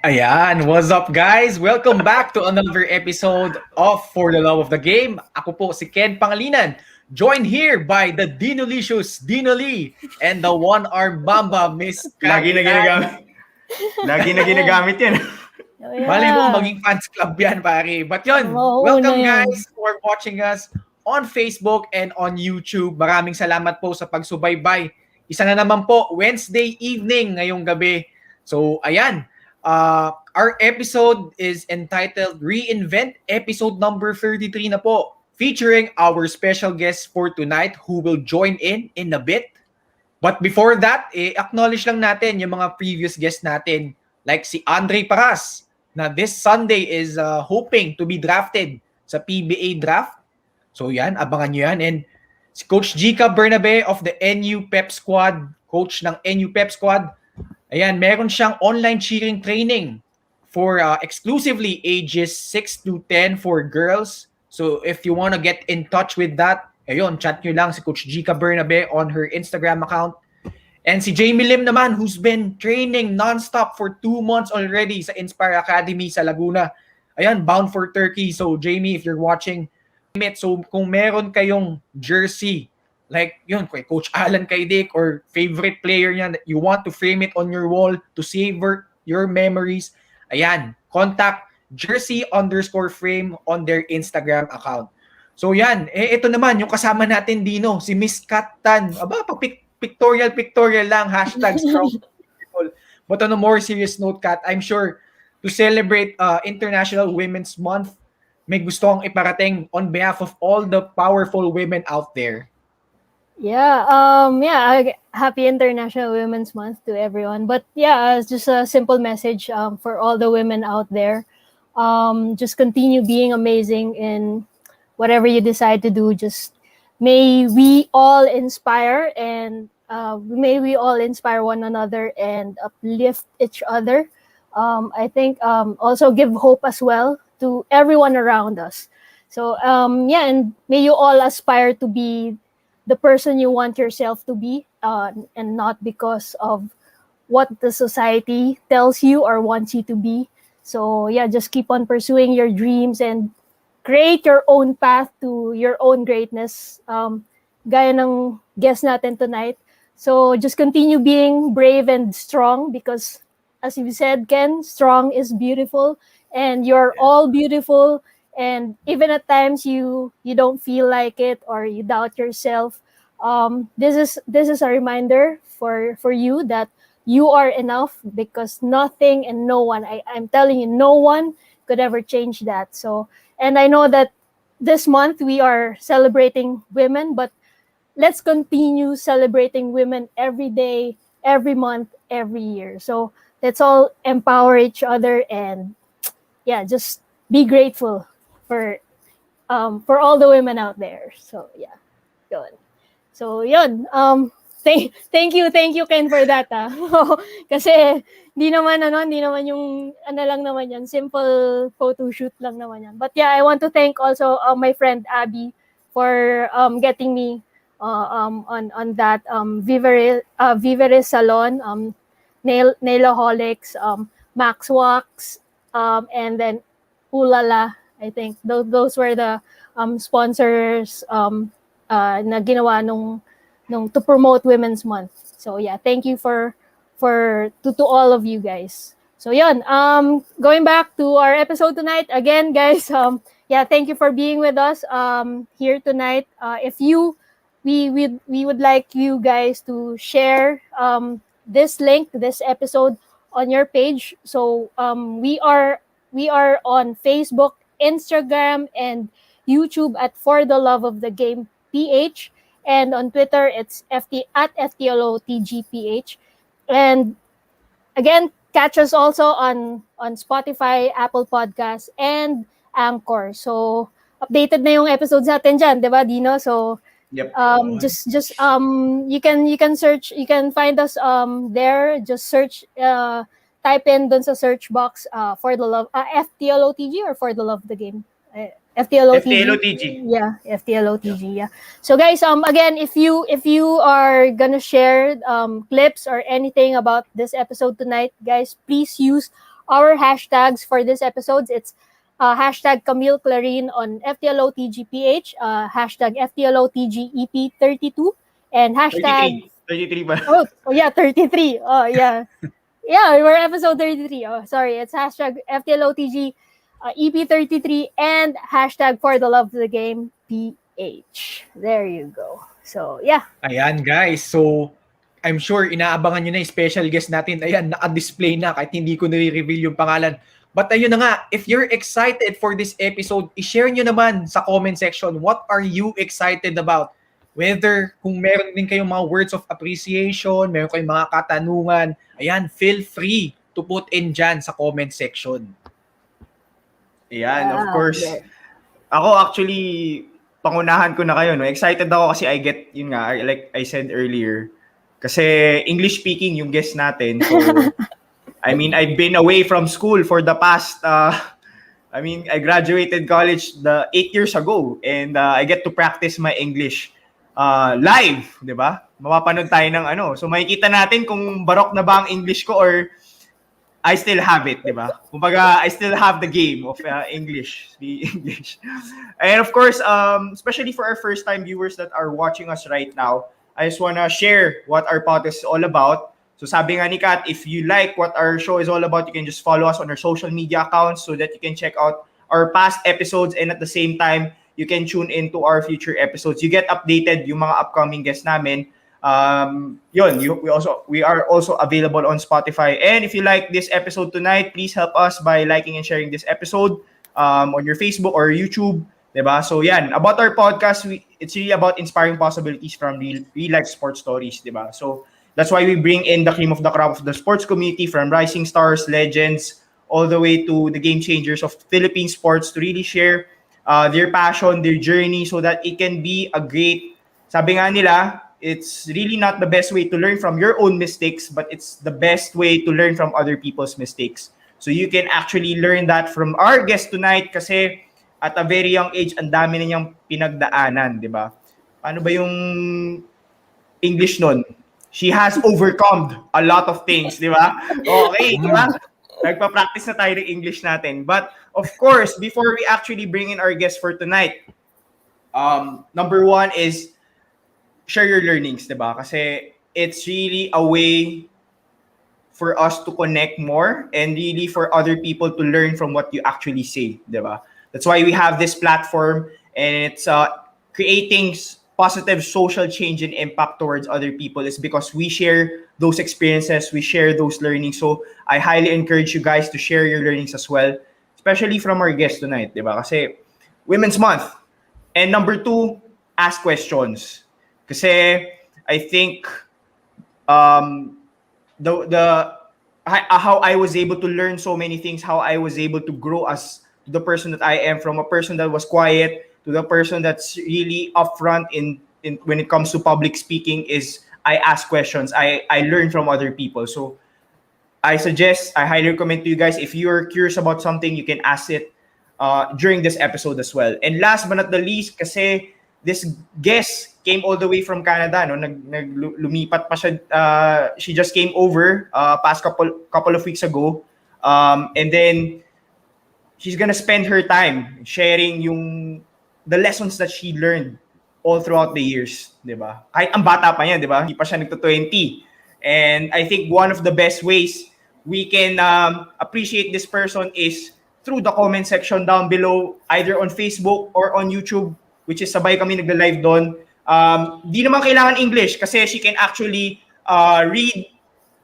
Ayan, what's up guys? Welcome back to another episode of For the Love of the Game. Ako po si Ken Pangilinan, joined here by the Dino Dino Lee, and the One-Armed Mamba, Miss Lagi na Camille. ginagamit. Lagi na ginagamit yan. Mali mo, maging fans club yan, pare. But yun, welcome guys for watching us on Facebook and on YouTube. Maraming salamat po sa pagsubaybay. Isa na naman po, Wednesday evening ngayong gabi. So, ayan. Our episode is entitled Reinvent, episode number 33 na po, featuring our special guest for tonight who will join in a bit. But before that, acknowledge lang natin yung mga previous guests natin, like si Andre Paras, na this Sunday is hoping to be drafted sa PBA draft. So yan, abangan nyo yan. And si Coach Gika Bernabe of the NU Pep Squad, coach ng NU Pep Squad, ayan, meron siyang online cheering training for exclusively ages 6 to 10 for girls. So if you want to get in touch with that, ayun, chat nyo lang si Coach Gika Bernabe on her Instagram account. And si Jamie Lim naman, who's been training non-stop for 2 months already sa Inspire Academy sa Laguna. Ayan, bound for Turkey. So Jamie, if you're watching, so kung meron kayong jersey, like yun, kay Coach Alan Kaidik or favorite player niya that you want to frame it on your wall to savor your memories, ayan, contact jersey_frame on their Instagram account. So yan, ito naman, yung kasama natin Dino, si Miss Kat Tan. Aba, pictorial lang, hashtag strong people. But on a more serious note, Kat, I'm sure to celebrate International Women's Month, may gusto kong iparating on behalf of all the powerful women out there. Happy International Women's Month to everyone. But yeah, just a simple message for all the women out there. Just continue being amazing in whatever you decide to do. Just may we all inspire and may we all inspire one another and uplift each other. I think also give hope as well to everyone around us. So and may you all aspire to be the person you want yourself to be, and not because of what the society tells you or wants you to be. So yeah, just keep on pursuing your dreams and create your own path to your own greatness. Gaya ng guest natin tonight. So just continue being brave and strong because, as you said, Ken, strong is beautiful, and you're all beautiful. And even at times you don't feel like it or you doubt yourself, this is a reminder for you that you are enough, because nothing and no one, I'm telling you, no one could ever change that. So, and I know that this month we are celebrating women, but let's continue celebrating women every day, every month, every year. So let's all empower each other and yeah, just be grateful for all the women out there. So yeah, good. So yun, thank you Ken for that kasi hindi naman yung lang naman yan, simple photo shoot lang naman yan. But yeah, I want to thank also my friend Abby for getting me on that Vivere Salon, Nailaholics, Max Wax, and then Ulala. I think those were the sponsors na ginawa nung to promote Women's Month. So yeah, thank you to all of you guys. So yun, going back to our episode tonight again, guys. Thank you for being with us here tonight. We would like you guys to share this link, this episode on your page. So we are on Facebook, Instagram, and YouTube at For the Love of the Game PH, and on Twitter it's at FTLOTGPH. And again, catch us also on Spotify, Apple Podcasts, and Anchor. So updated na yung episodes natin dyan, di ba, Dino? So Yep. Just you can search, you can find us there. Just search, type in dun sa search box For the Love, FTLOTG or For the Love of the Game. FTLOTG. Yeah, FTLOTG. Yeah. So guys, again, if you are gonna share clips or anything about this episode tonight, guys, please use our hashtags for this episodes. It's hashtag Camille Clarin on FTLOTGPH, hashtag FTLOTGEP32, and hashtag 33 ba? oh yeah, 33. Oh yeah. Yeah, we're episode 33. Oh, sorry. It's hashtag FTLOTG EP33 and hashtag for the love of the game PH. There you go. So, yeah. Ayan guys, so I'm sure inaabangan nyo na yung special guest natin. Ayan, naka-display na kahit hindi ko nare-reveal yung pangalan. But ayun na nga, if you're excited for this episode, i-share nyo naman sa comment section, what are you excited about? Whether kung meron din kayong mga words of appreciation, meron kayong mga katanungan, ayan, feel free to put in dyan sa comment section. Ayan, of course. Yeah. Ako actually, pangunahan ko na kayo. No? Excited ako kasi I get, yun nga, like I said earlier, kasi English speaking yung guest natin. So, I mean, I've been away from school for the past, I graduated college 8 years ago and I get to practice my English live, di ba? Mapapanood tayo ng ano. So makikita natin kung barok na ba ang English ko or I still have it, di ba? Kumbaga, I still have the game of English. And of course, especially for our first-time viewers that are watching us right now, I just wanna share what our podcast is all about. So sabi nga ni Kat, if you like what our show is all about, you can just follow us on our social media accounts so that you can check out our past episodes and at the same time, you can tune into our future episodes. You get updated yung mga upcoming guests namin. We are also available on Spotify. And if you like this episode tonight, please help us by liking and sharing this episode on your Facebook or YouTube. Diba? So yan, about our podcast, it's really about inspiring possibilities from real life sports stories. Diba? So that's why we bring in the cream of the crop of the sports community, from rising stars, legends, all the way to the game changers of Philippine sports to really share their passion, their journey, so that it can be a great, sabi nga nila, it's really not the best way to learn from your own mistakes, but it's the best way to learn from other people's mistakes. So you can actually learn that from our guest tonight kasi at a very young age, ang dami na niyang pinagdaanan, di ba? Paano ba yung English nun? She has overcome a lot of things, di ba? Okay, di ba? Nagpa-practice na tayo ng English natin. But of course, before we actually bring in our guest for tonight, number one is share your learnings, diba? Kasi it's really a way for us to connect more and really for other people to learn from what you actually say, diba? That's why we have this platform and it's creating positive social change and impact towards other people is because we share those experiences, we share those learnings. So I highly encourage you guys to share your learnings as well, especially from our guest tonight, di ba? Kasi Women's Month. And number two, ask questions. Kasi I think how I was able to learn so many things, how I was able to grow as the person that I am, from a person that was quiet to the person that's really upfront in when it comes to public speaking, is I ask questions. I learn from other people. So I highly recommend to you guys, if you're curious about something, you can ask it during this episode as well. And last but not the least, kasi this guest came all the way from Canada, no? Lumipat pa siya. She just came over past couple of weeks ago. And then she's gonna spend her time sharing the lessons that she learned all throughout the years, di ba? Kahit ang bata pa niya, di ba? Hindi pa siya nagto-20. And I think one of the best ways we can appreciate this person is through the comment section down below, either on Facebook or on YouTube, which is sabay kami nagla-live doon. Di naman kailangan English kasi she can actually read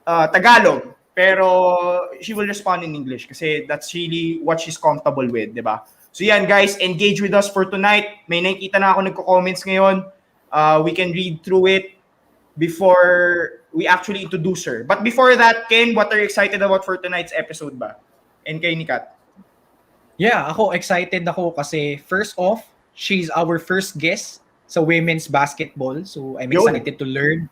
Tagalog, pero she will respond in English kasi that's really what she's comfortable with, di ba? So yan guys, engage with us for tonight. May nakikita na ako nagko-comments ngayon. We can read through it before we actually introduce her. But before that, Ken, what are you excited about for tonight's episode ba? And kay ni Kat? Yeah, ako excited ako kasi first off, she's our first guest sa women's basketball. So I'm excited to learn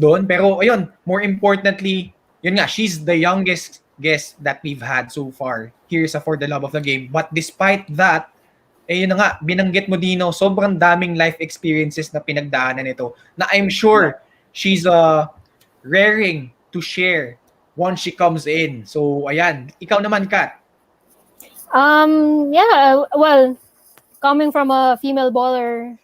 doon. Pero ayun, more importantly, yun nga, she's the youngest guest that we've had so far here sa For the Love of the Game. But despite that, yun na nga, binanggit mo Dino, sobrang daming life experiences na pinagdaanan nito na I'm sure she's raring to share once she comes in. So, ayan. Ikaw naman, Kat. Well, coming from a female baller,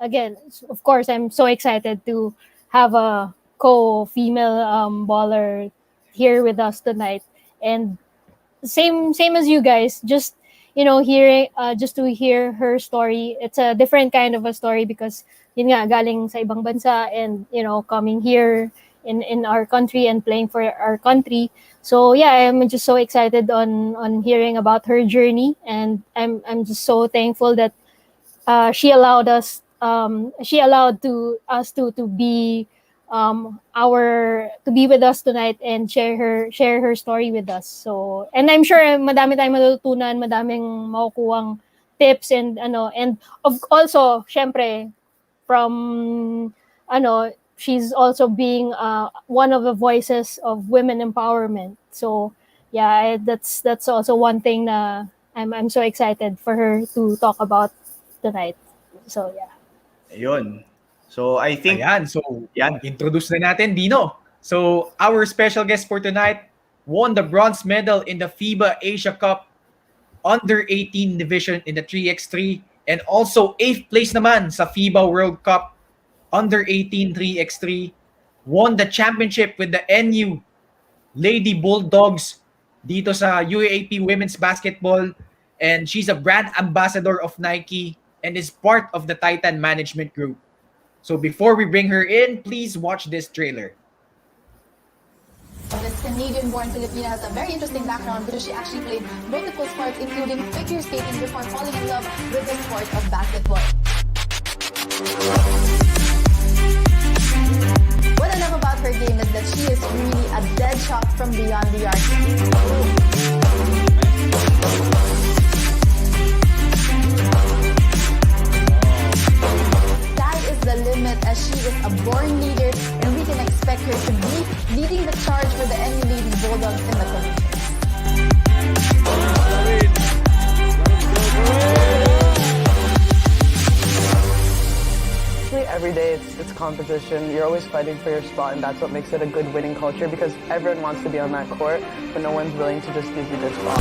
again, of course, I'm so excited to have a co-female baller here with us tonight. And same as you guys, just hearing just to hear her story. It's a different kind of a story because yun nga galing sa ibang bansa and coming here in our country and playing for our country. So yeah, I'm just so excited on hearing about her journey, and I'm just so thankful that she allowed us to be to be with us tonight and share her story with us. So, and I'm sure madami tayong matutunan, madaming makukuhang tips and also syempre from she's also being one of the voices of women empowerment. So yeah, that's also one thing na I'm so excited for her to talk about tonight. So yeah. Ayun. So I think Ayan, so yan. introduce na natin, Dino. So our special guest for tonight won the bronze medal in the FIBA Asia Cup Under-18 division in the 3x3 and also 8th place naman sa FIBA World Cup Under-18 3x3. Won the championship with the NU Lady Bulldogs dito sa UAAP Women's Basketball, and she's a brand ambassador of Nike and is part of the Titan Management Group. So before we bring her in, please watch this trailer. This Canadian-born Filipina has a very interesting background because she actually played multiple sports, including figure skating, before falling in love with the sport of basketball. What I love about her game is that she is really a dead shot from beyond the arc. The limit as she is a born leader, and we can expect her to be leading the charge for the NU Lady Bulldogs in the coming years. Every day it's competition. You're always fighting for your spot, and that's what makes it a good winning culture because everyone wants to be on that court, but no one's willing to just give you their spot.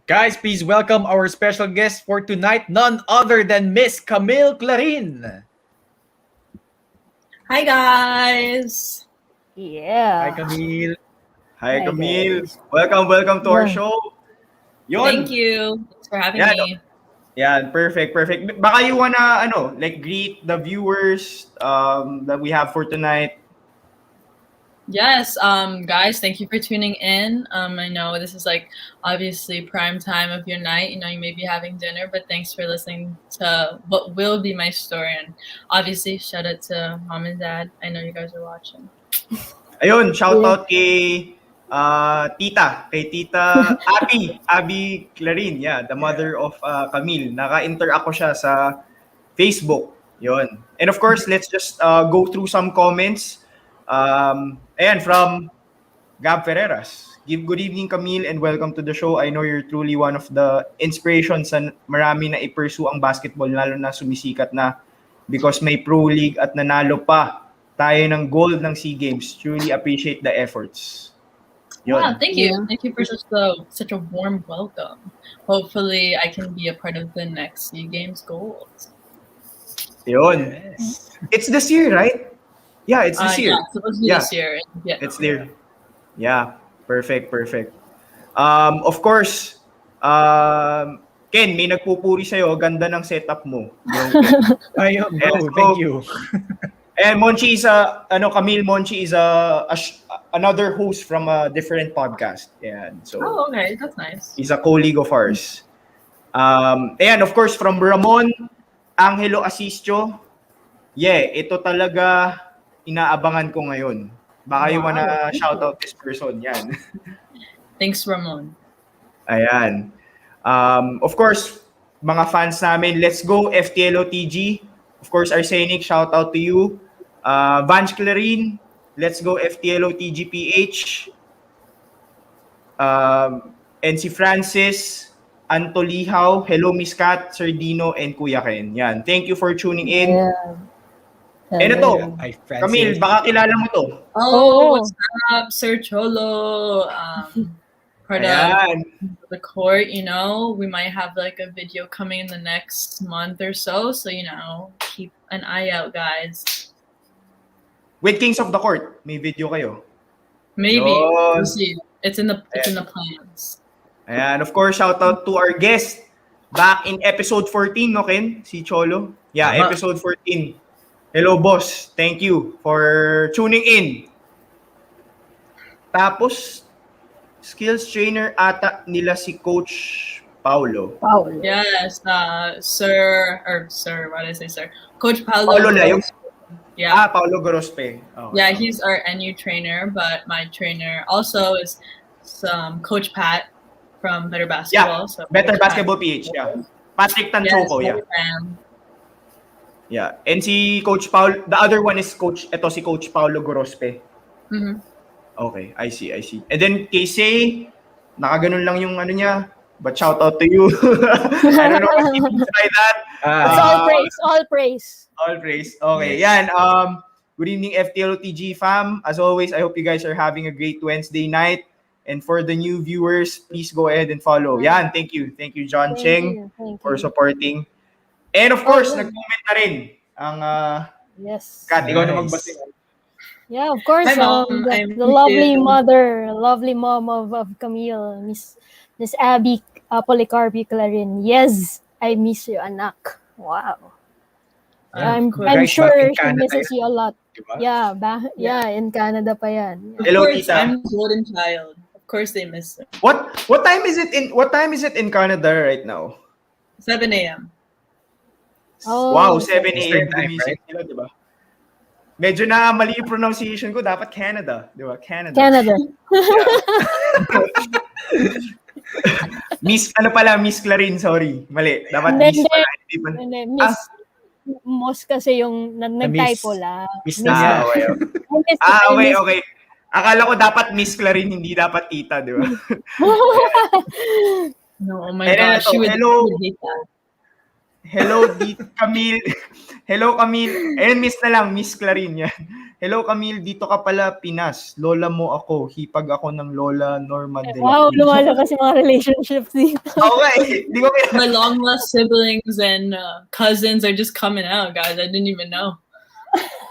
Guys, please welcome our special guest for tonight, none other than Miss Camille Clarin. Hi, guys. Yeah. Hi, Camille. Hi, Hi, Camille. guys. Welcome to our Yeah. show. Yun. Thank you. Thanks for having me. Yeah, perfect. Baka you wanna greet the viewers that we have for tonight. Yes, guys, thank you for tuning in. I know this is obviously prime time of your night. You may be having dinner, but thanks for listening to what will be my story. And obviously, shout out to mom and dad. I know you guys are watching. Ayun, shout out kay Tita Abby Clarin, the mother of Camille. Naka-interact ako siya sa Facebook. Yun. And of course, let's just go through some comments. Ayan, from Gab Ferreras. Good evening, Camille, and welcome to the show. I know you're truly one of the inspirations sa marami na i-pursue ang basketball, lalo na sumisikat na because may pro league at nanalo pa tayo ng gold ng SEA Games. Truly appreciate the efforts. Yun. Wow, thank you. Yeah. Thank you for such a warm welcome. Hopefully, I can be a part of the next SEA Games gold. Yun. Yes. It's this year, right? Yeah, it's this year. Yeah, supposed to be Yeah. this year. Yeah. It's there. Yeah, perfect. Of course, Ken, may nagpupuri sa'yo. Ganda ng setup mo. Ayun, bro. And so- Thank you. And Monchi is Camille Monchi is another host from a different podcast. Ayan, so Oh, okay. That's nice. he's a colleague of ours. Ayan, of course, from Ramon Angelo Asistio. Yeah, ito talaga inaabangan ko ngayon. Baka you wanna shout out this person, yan. Thanks, Ramon. Ayan. Of course, mga fans namin, let's go FTLOTG. Of course, Arsenic, shout out to you. Vance Clarin, let's go FTLOTG PH. And si Francis Antolihaw, hello Miss Kat, Sir Dino, and Kuya Ken. Yan. Thank you for tuning in. Yeah. And ito, Hi, Camille, Francis. baka kilala mo to. Oh. What's up, Sir Cholo? Part Ayan. of the court, we might have like a video coming in the next month or so. So, keep an eye out, guys. With Kings of the Court, may video kayo. Maybe. Yun. We'll see. It's in the plans. Ayan, of course, shout out to our guest back in episode 14, no, Ken? Si Cholo. Yeah, Tama. episode 14. Hello, boss. Thank you for tuning in. Tapos, skills trainer ata nila si Coach Paulo. Yes, Sir, why did I say Sir? Coach Paulo. Paulo Layo. Yeah. Paulo Gorospe. Oh, Yeah, he's our NU trainer, but my trainer also is Coach Pat from Better Basketball. Yeah, So Better Basketball PH, yeah. Patrick Tanchoco, yeah. Yeah. And si Coach Paul, the other one is si Coach Paulo Gorospe. Mm-hmm. Okay, I see. And then Casey, nakaganon lang yung ano niya, but shout out to you. I don't know what he means by that. It's all praise. All praise. Okay, yan. Good evening, FTLOTG fam. As always, I hope you guys are having a great Wednesday night. And for the new viewers, please go ahead and follow. Yan, thank you. Thank you, John Cheng, for supporting. And of course, nag-comment na rin ang yes. Kat, ikaw na magbasa. Yeah, of course. Hi, Mom. The lovely mother, lovely mom of Camille, Miss Abby Policarpi Clarin. Yes, I miss you, anak. Wow. I'm sure she misses you a lot. Diba? Yeah, in Canada pa yan. Of Hello, course, Tita. I'm a golden child. Of course, they miss it. What time is it in Canada right now? 7 a.m. Oh, Wow, 7 Eastern a.m. time, gumising right? sila, di ba? Medyo na mali yung pronunciation ko. Dapat Canada. Di ba? Canada. Miss Clarin, sorry. Mali. Dapat Miss pala. Hindi, Miss Mos kasi yung nag-typo lang. Miss na. Okay. Akala ko dapat Miss Clarin, hindi dapat Tita, di ba? No, oh my gosh, she would hate that. Hello, Camille. Hello, Camille. Ayun, Miss na lang, Miss Clarin yan. Hello, Camille. Dito ka pala, Pinas. Lola mo ako. Hipag ako ng Lola Norma de la Wow, Cruz. lumalabas yung mga relationships dito. Okay. Di ko My long lost siblings and cousins are just coming out, guys. I didn't even know.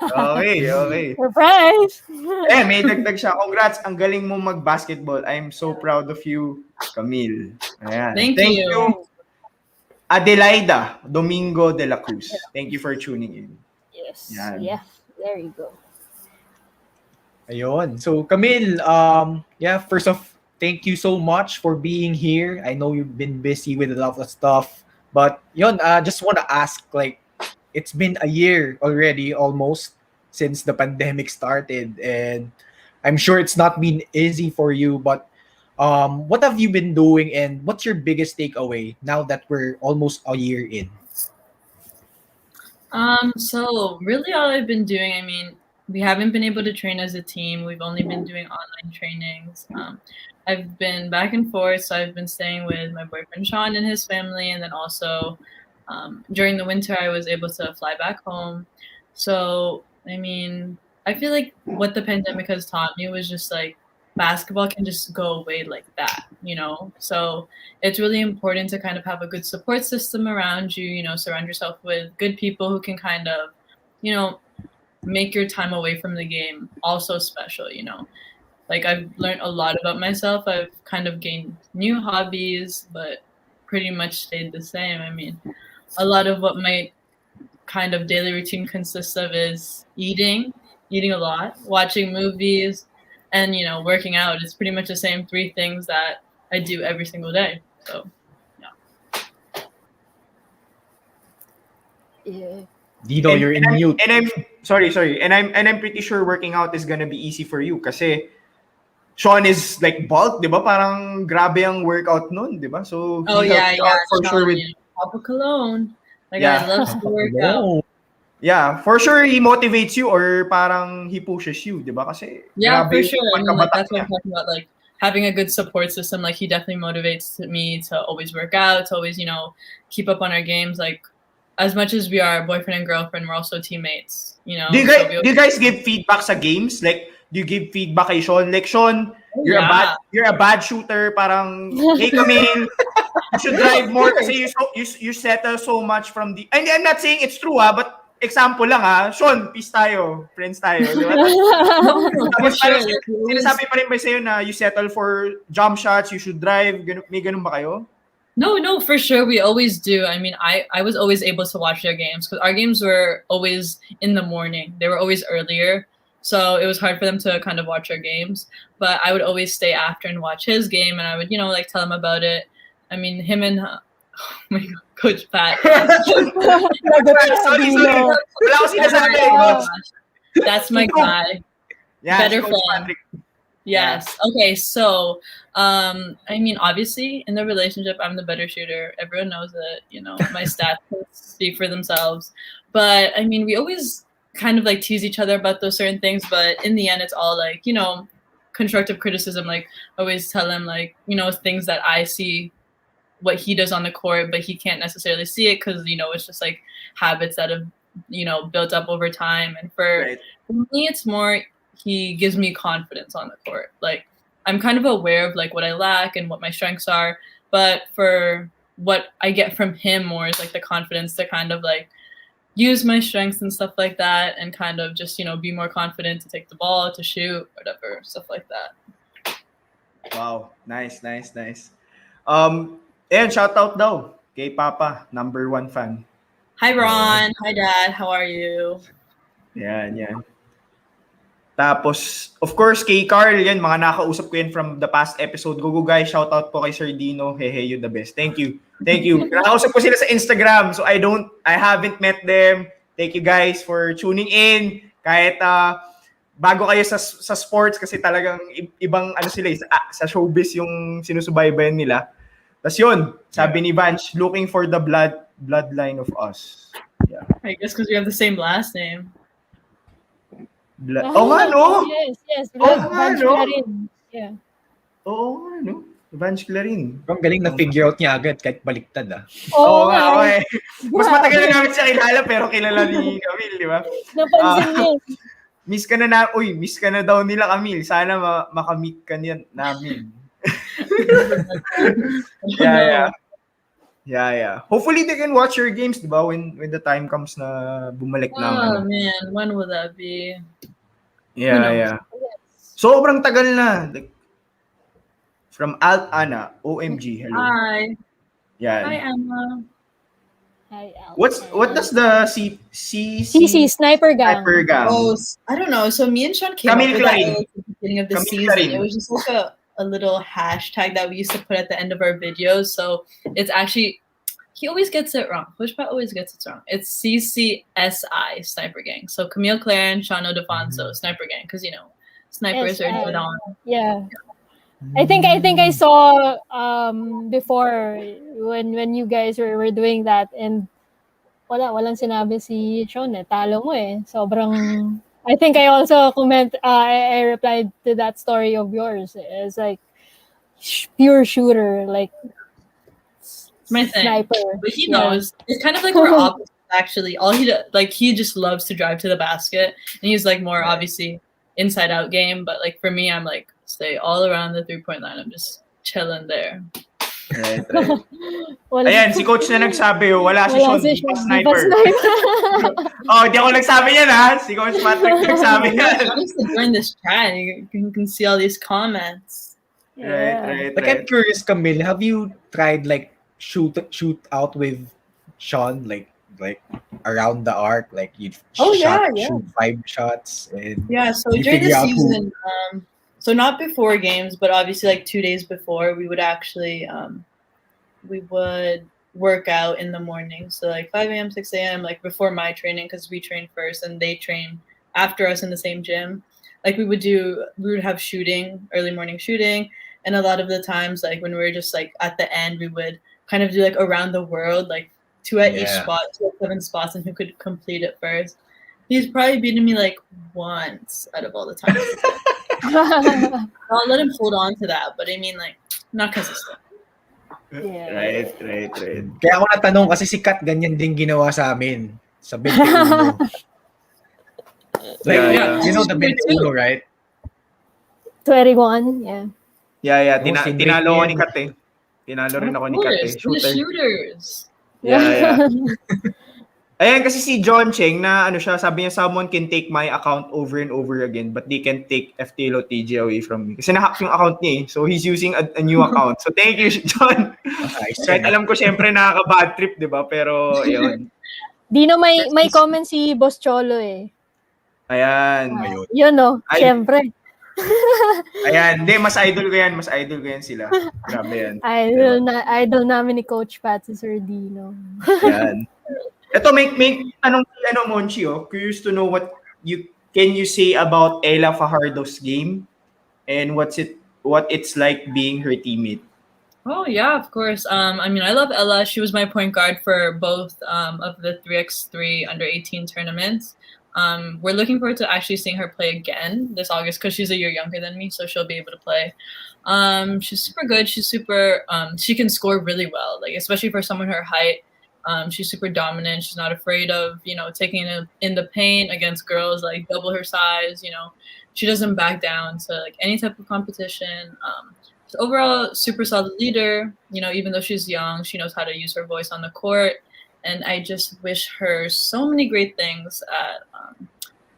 Okay. Surprise! May dagdag siya. Congrats, ang galing mo mag-basketball. I'm so proud of you, Camille. Ayan. Thank you. Adelaida Domingo de la Cruz. Thank you for tuning in. Yes. Yan. Yeah, there you go. Ayun. So, Camille, first off, thank you so much for being here. I know you've been busy with a lot of stuff, but just want to ask, like, it's been a year already, almost, since the pandemic started, and I'm sure it's not been easy for you, but what have you been doing, and what's your biggest takeaway now that we're almost a year in? So really all I've been doing, I mean, we haven't been able to train as a team. We've only been doing online trainings. I've been back and forth, so I've been staying with my boyfriend Sean and his family, and then also during the winter I was able to fly back home. So I mean, I feel like what the pandemic has taught me was just like basketball can just go away like that, so it's really important to kind of have a good support system around you, surround yourself with good people who can kind of make your time away from the game also special. Like I've learned a lot about myself. I've kind of gained new hobbies, but pretty much stayed the same. I mean, a lot of what my kind of daily routine consists of is eating a lot, watching movies, and working out. It's pretty much the same 3 things that I do every single day. So Yeah. Dino, you're in mute. And I'm sorry. And I'm pretty sure working out is gonna be easy for you kasi Sean is like bulk, di ba? Parang grabe ang workout nun, di ba? So for Sean, sure with Papa Cologne. Like Yeah. I love to work out. yeah, for sure he motivates you or parang he pushes you, di ba? Kasi Yeah, grabe for sure. yung I mean, like, pagkabatak that's what niya. I'm talking about. Like having a good support system. Like he definitely motivates me to always work out, to always, you know, keep up on our games. Like as much as we are boyfriend and girlfriend, we're also teammates, you know. Do you guys give feedback sa games? Like, do you give feedback kay Sean? Like, Sean, you're a bad shooter. Parang, hey Camille, you should drive more kasi you settle so much from the... And I'm not saying it's true but example lang Sean, peace tayo. Friends tayo. Di ba? Tapos sinasabi pa rin ba sa'yo na you settle for jump shots, you should drive? May ganun ba kayo? No, for sure. We always do. I mean, I was always able to watch their games because our games were always in the morning. They were always earlier. So it was hard for them to kind of watch our games. But I would always stay after and watch his game. And I would, you know, like tell him about it. I mean, him and oh my God, Coach Pat. That's my guy. Yeah, better friend. Yes. Yeah. Okay. So, I mean, obviously, in the relationship, I'm the better shooter. Everyone knows it. You know, my stats speak for themselves. But I mean, we always kind of like tease each other about those certain things. But in the end, it's all like, you know, constructive criticism. Like, I always tell him like, you know, things that I see, what he does on the court, but he can't necessarily see it because, you know, it's just like habits that have, you know, built up over time. And for me, it's more. He gives me confidence on the court. Like I'm kind of aware of like what I lack and what my strengths are, but for what I get from him more is like the confidence to kind of like use my strengths and stuff like that and kind of just, you know, be more confident to take the ball, to shoot, whatever, stuff like that. Wow. Nice. And shout out daw kay Papa, #1 fan. Hi Ron. Hi Dad. How are you? Yan. Tapos, of course, kay Carl, yan, mga nakausap ko yan from the past episode. Go guys, shout out po kay Sir Dino. Hey, you the best. Thank you. Nakausap ko sila sa Instagram, so I haven't met them. Thank you guys for tuning in. Kahit bago kayo sa sports kasi talagang ibang ano sila sa showbiz yung sinusubaybayan nila. Tapos yun, sabi ni Vanch, looking for the bloodline of us. Yeah. I guess because we have the same last name. Yes. Vanch Clarin. Yeah. Vanch Clarin. Ang galing na figure out niya agad kahit baliktad Okay. Mas matagal na namin siya kilala pero kilala ni Camille, di ba? Napansin niya. Miss ka na daw nila Camille. Sana makamit ka niyan namin. Yeah. Hopefully they can watch your games, di ba? When the time comes na bumalik na. Oh man, when will that be? Yeah. Sobrang tagal na. Like, from Alt Anna, OMG. Hello. Hi. Yeah. Hi Emma. Hi, Al. What does the CC Sniper Gang? Oh, I don't know. So me and Sean came Camille up with that Clarin. at the beginning of the Camille season. Clarin. It was just like a little hashtag that we used to put at the end of our videos. So it's actually, he always gets it wrong. Pushpa always gets it wrong. It's CCSI Sniper Gang. So Camille Clarin, Shano Defonso, Sniper Gang. Because, you know, snipers are good on. Yeah. I think I saw before when you guys were doing that and walang sinabi si Sean talo mo sobrang. I think I also I replied to that story of yours. It's like pure shooter, like my thing. Sniper. But he knows. It's kind of like we're opposites actually. All he just loves to drive to the basket, and he's like more obviously inside out game. But like for me, I'm like stay all around the 3-point line. I'm just chilling there. Right. Ayan, si coach na nagsabi, wala si Sean, di pa sniper. Di ako nagsabi yan Si Coach Patrick nagsabi yan. Honestly, during this chat, you can see all these comments. Right. Like I'm curious, Camille, have you tried like shoot out with Sean, like around the arc, like you shoot 5 shots and so during the season, so not before games, but obviously like 2 days before, we would actually we would work out in the morning. So like 5 a.m., 6 a.m., like before my training, because we train first and they train after us in the same gym. Like we would have shooting, early morning shooting. And a lot of the times, like when we were just like at the end, we would kind of do like around the world, like 2 at each spot, 2 at 7 spots, and who could complete it first. He's probably beaten me like once out of all the time. I'll let him hold on to that, but I mean, like, not consistent. Yeah. Right. Kaya ako natanong kasi si Kat ganyan din ginawa sa amin sa 21. Like, Yeah. you know the 21, right? 21, yeah. Yeah. Oh, si Tinalo ko Rick ni yan. Kat eh. Tinalo rin ako Of ni Kat course, eh. we're the Shooter. shooters. Yeah. Ayan, kasi si John Cheng na ano siya, sabi niya, someone can take my account over and over again but they can take FTLO TJ away from me. Kasi nahack yung account niya eh. So he's using a new account. So thank you, John. Nice. Kahit alam ko syempre nakaka-bad trip, di ba? Pero yun. Dino, may comment si Boss Cholo eh. Ayan. Ayun. Yun no, syempre. Ayan. Hindi, mas idol ko yan sila. Grabe yan. Idol namin ni Coach Pat si Sir Dino. Ayan. Ito, may tanong si Monchi, oh. Curious to know what can you say about Ella Fajardo's game and what it's like being her teammate. Oh yeah, of course. I mean, I love Ella. She was my point guard for both of the 3x3 under 18 tournaments. We're looking forward to actually seeing her play again this August because she's a year younger than me, so she'll be able to play. She's super good. She's super. She can score really well, like especially for someone her height. She's super dominant. She's not afraid of taking it in the paint against girls like double her size. She doesn't back down to like any type of competition. So overall, super solid leader. Even though she's young, she knows how to use her voice on the court. And I just wish her so many great things at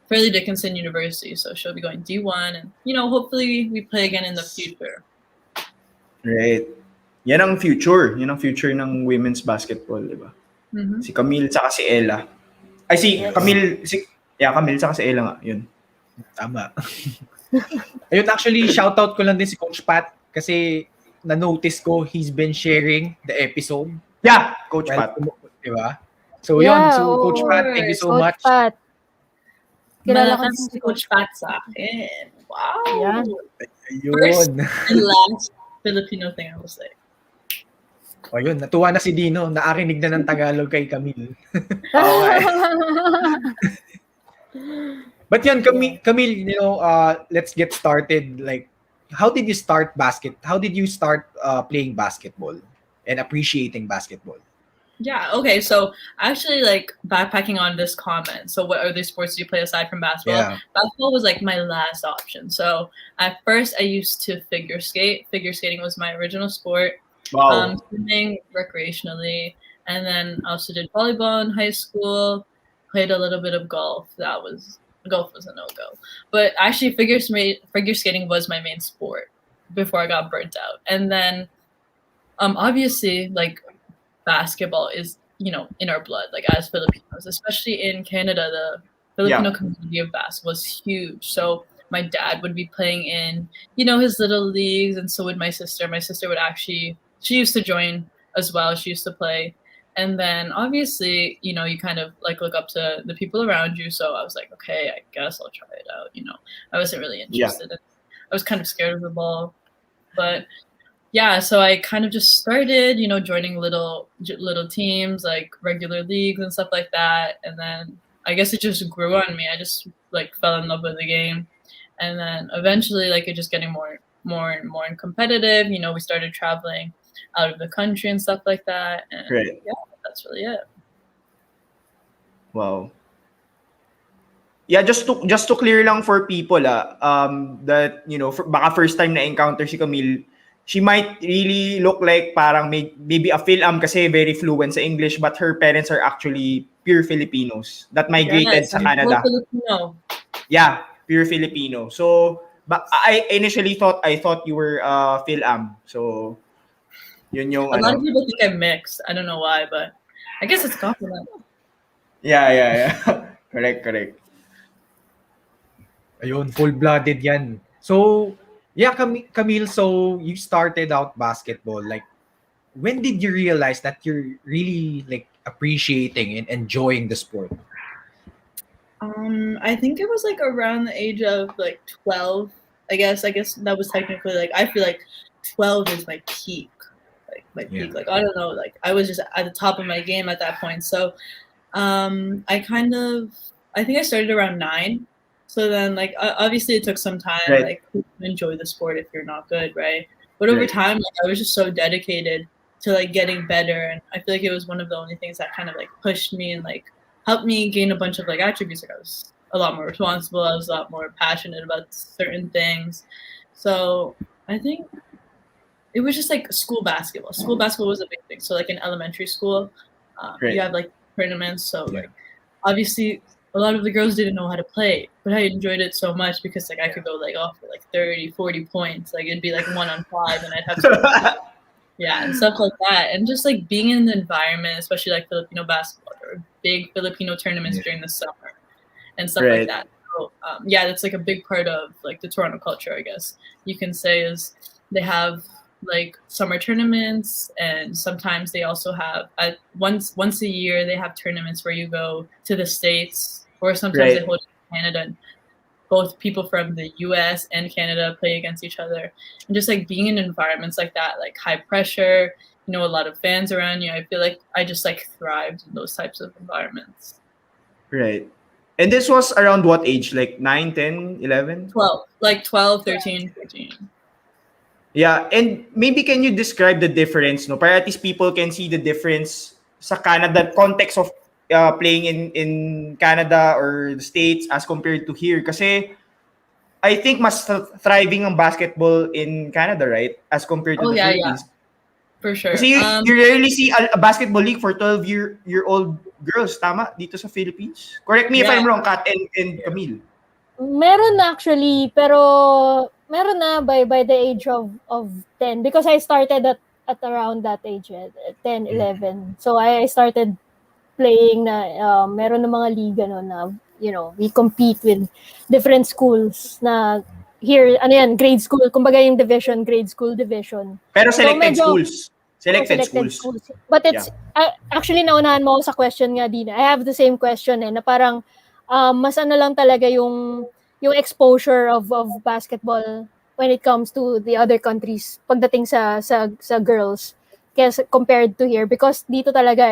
Fairleigh Dickinson University. So she'll be going D1, and hopefully we play again in the future. Right. Yan ang future. Yan ang future ng women's basketball, di ba? Mm-hmm. Si Camille tsaka si Ella. Ay, Camille tsaka si Ella nga. Yun. Tama. Ayun, actually, shoutout ko lang din si Coach Pat kasi na-notice ko he's been sharing the episode. Yeah, Coach Pat. Di ba? So yun, Coach Pat, thank you so Coach much. Pat. Kilala ko Si Coach Pat sa akin. Wow. Yan. First Ayun. and last Filipino thing I was like. Ayun, natuwa na si Dino. Nakarinig na ng Tagalog kay Camille. Okay. But yan, Camille, let's get started. Like, how did you start How did you start playing basketball and appreciating basketball? Yeah, okay. So actually like backpacking on this comment. So what other sports do you play aside from basketball? Yeah. Basketball was like my last option. So at first I used to figure skate. Figure skating was my original sport. Wow. Swimming recreationally. And then I also did volleyball in high school. Played a little bit of golf. Golf was a no-go. But actually figure skating was my main sport before I got burnt out. And then obviously like basketball is in our blood, like as Filipinos, especially in Canada. The Filipino community of basketball was huge. So my dad would be playing in his little leagues, and so would my sister. My sister would actually, she used to join as well. She used to play. And then obviously you kind of like look up to the people around you. So I was like, okay, I guess I'll try it out. I wasn't really interested in, I was kind of scared of the ball, but yeah, so I kind of just started, joining little teams, like regular leagues and stuff like that. And then I guess it just grew on me. I just like fell in love with the game. And then eventually like it just getting more and more competitive. We started traveling out of the country and stuff like that. And Great. Yeah, that's really it. Wow. Yeah, just to clear lang for people that baka first time na encounter si Camille, she might really look like parang maybe a Phil-Am kasi very fluent sa English, but her parents are actually pure Filipinos that migrated sa Canada. Filipino. Yeah, pure Filipino. So, but I initially thought you were Phil-Am. So, yun yung A lot of people think I'm mixed. I don't know why, but I guess it's a compliment. Yeah. Correct. Ayun, full-blooded yan. So, yeah, Camille, so you started out basketball. Like, when did you realize that you're really like appreciating and enjoying the sport? I think it was like around the age of like 12. I guess that was technically like, I feel like 12 is my peak. Like my peak. Like I don't know, like I was just at the top of my game at that point. So I think I started around 9. So then, like, obviously, it took some time. Right. Like, who can enjoy the sport if you're not good, right? But over Right. time, like, I was just so dedicated to like getting better, and I feel like it was one of the only things that kind of like pushed me and like helped me gain a bunch of like attributes. Like, I was a lot more responsible. I was a lot more passionate about certain things. So I think it was just like school basketball. School basketball was a big thing. So like in elementary school, Right. you have like tournaments. So Yeah. like obviously a lot of the girls didn't know how to play, but I enjoyed it so much because like I could go like off for like 30, 40 points. Like it'd be like 1-on-5 and I'd have to yeah, and stuff like that. And just like being in the environment, especially like Filipino basketball, there were big Filipino tournaments during the summer and stuff Right. like that. So yeah, that's like a big part of like the Toronto culture, I guess you can say, is they have like summer tournaments, and sometimes they also have once a year they have tournaments where you go to the States, or sometimes they Right. hold it in Canada, and both people from the US and Canada play against each other. And just like being in environments like that, like high pressure, you know, a lot of fans around you, I feel like I just like thrived in those types of environments. Right. And this was around what age? Like 9, 10, 11? 12, 13, 14. Yeah, and maybe can you describe the difference, no? Para at least people can see the difference sa Canada, context of playing in Canada or the States as compared to here. Kasi I think mas thriving ang basketball in Canada, right? As compared to Oh the yeah, Philippines. for sure. Kasi you rarely see a basketball league for 12-year-old girls, tama? Dito sa Philippines. Correct me if Yeah. I'm wrong, Kat and Camille. Meron actually, pero meron na by the age of 10, because I started at around that age, 10, 11. So I started playing na meron na mga liga no na, you know, we compete with different schools na here, ano yan, grade school, kumbaga yung division, grade school division. Pero selected medyo- schools. Selected schools. But it's actually naunahan mo ako sa question nga, Dina. I have the same question na parang mas ano lang talaga yung exposure of basketball when it comes to the other countries pagdating sa girls kasi compared to here, because dito talaga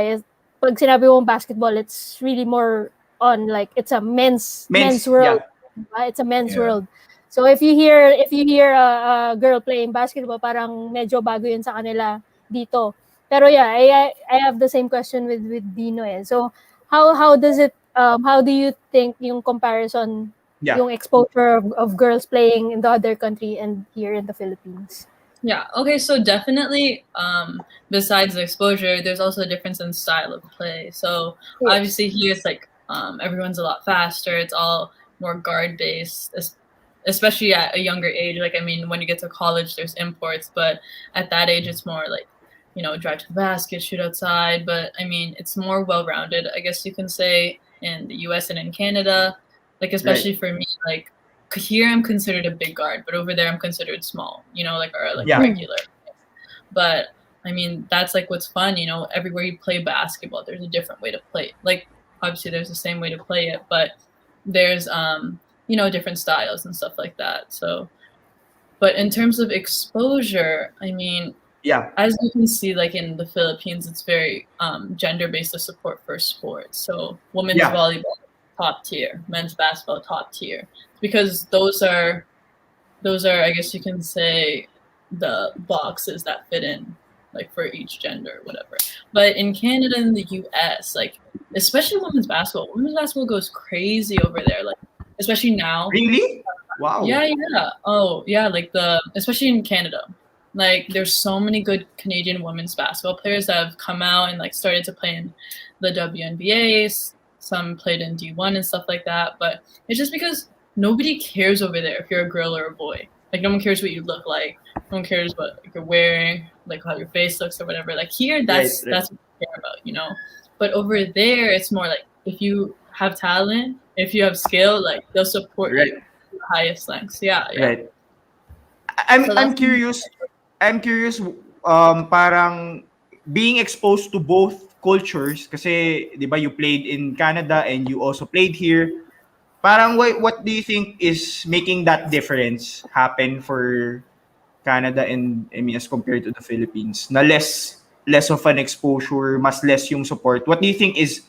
pag sinabi mong basketball, it's really more on like it's a men's world. Yeah. It's a men's Yeah. world. So if you hear a girl playing basketball, parang medyo bago yun sa kanila dito. Pero yeah, I have the same question with Dino. So how does it how do you think yung comparison, yung exposure of girls playing in the other country and here in the Philippines? Yeah, okay, so definitely besides the exposure, there's also a difference in style of play. So obviously here it's like everyone's a lot faster, it's all more guard based, especially at a younger age. Like, I mean, when you get to college there's imports, but at that age it's more like, you know, drive to the basket, shoot outside. But I mean, it's more well-rounded, I guess you can say, in the US and in Canada. Like, especially for me, like here I'm considered a big guard, but over there I'm considered small, you know, like, or like regular. But I mean, that's like what's fun, you know, everywhere you play basketball there's a different way to play it. Like, obviously there's the same way to play it, but there's you know, different styles and stuff like that. So, but in terms of exposure, I mean, as you can see, like in the Philippines, it's very gender-based, the support for sports. So women's volleyball, top tier, men's basketball, top tier, because those are I guess you can say the boxes that fit in, like for each gender, whatever. But in Canada and the US, like especially women's basketball goes crazy over there, like especially now. Really? Wow. Yeah. Oh yeah, like especially in Canada. Like, there's so many good Canadian women's basketball players that have come out and like started to play in the WNBA. Some played in D1 and stuff like that. But it's just because nobody cares over there if you're a girl or a boy. Like, no one cares what you look like. No one cares what you're wearing, like how your face looks or whatever. Like here, that's what we care about, you know. But over there, it's more like if you have talent, if you have skill, like they'll support you to the highest lengths. Yeah. Right. I'm curious. I'm curious, parang being exposed to both cultures, kasi, di ba, you played in Canada and you also played here. Parang, what do you think is making that difference happen for Canada and, I mean, as compared to the Philippines? Na less of an exposure, mas less yung support. What do you think is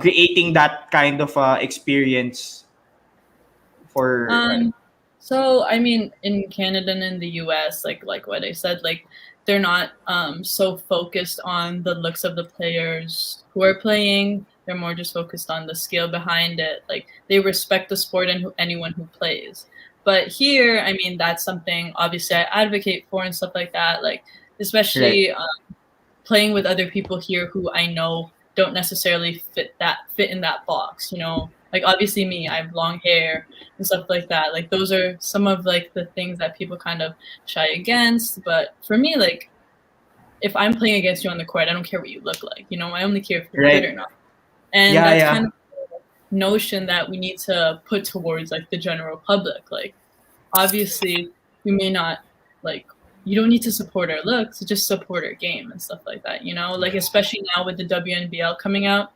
creating that kind of experience for So I mean, in Canada and in the US, like what I said, like they're not so focused on the looks of the players who are playing. They're more just focused on the skill behind it. Like they respect the sport and anyone who plays. But here, I mean, that's something obviously I advocate for and stuff like that. Like especially playing with other people here who I know don't necessarily fit in that box. You know, like obviously me, I have long hair and stuff like that. Like those are some of like the things that people kind of shy against. But for me, like if I'm playing against you on the court, I don't care what you look like. You know, I only care if you're good or not. And that's kind of the notion that we need to put towards like the general public. Like obviously we may not like you don't need to support our looks, just support our game and stuff like that, you know? Like especially now with the WNBL coming out,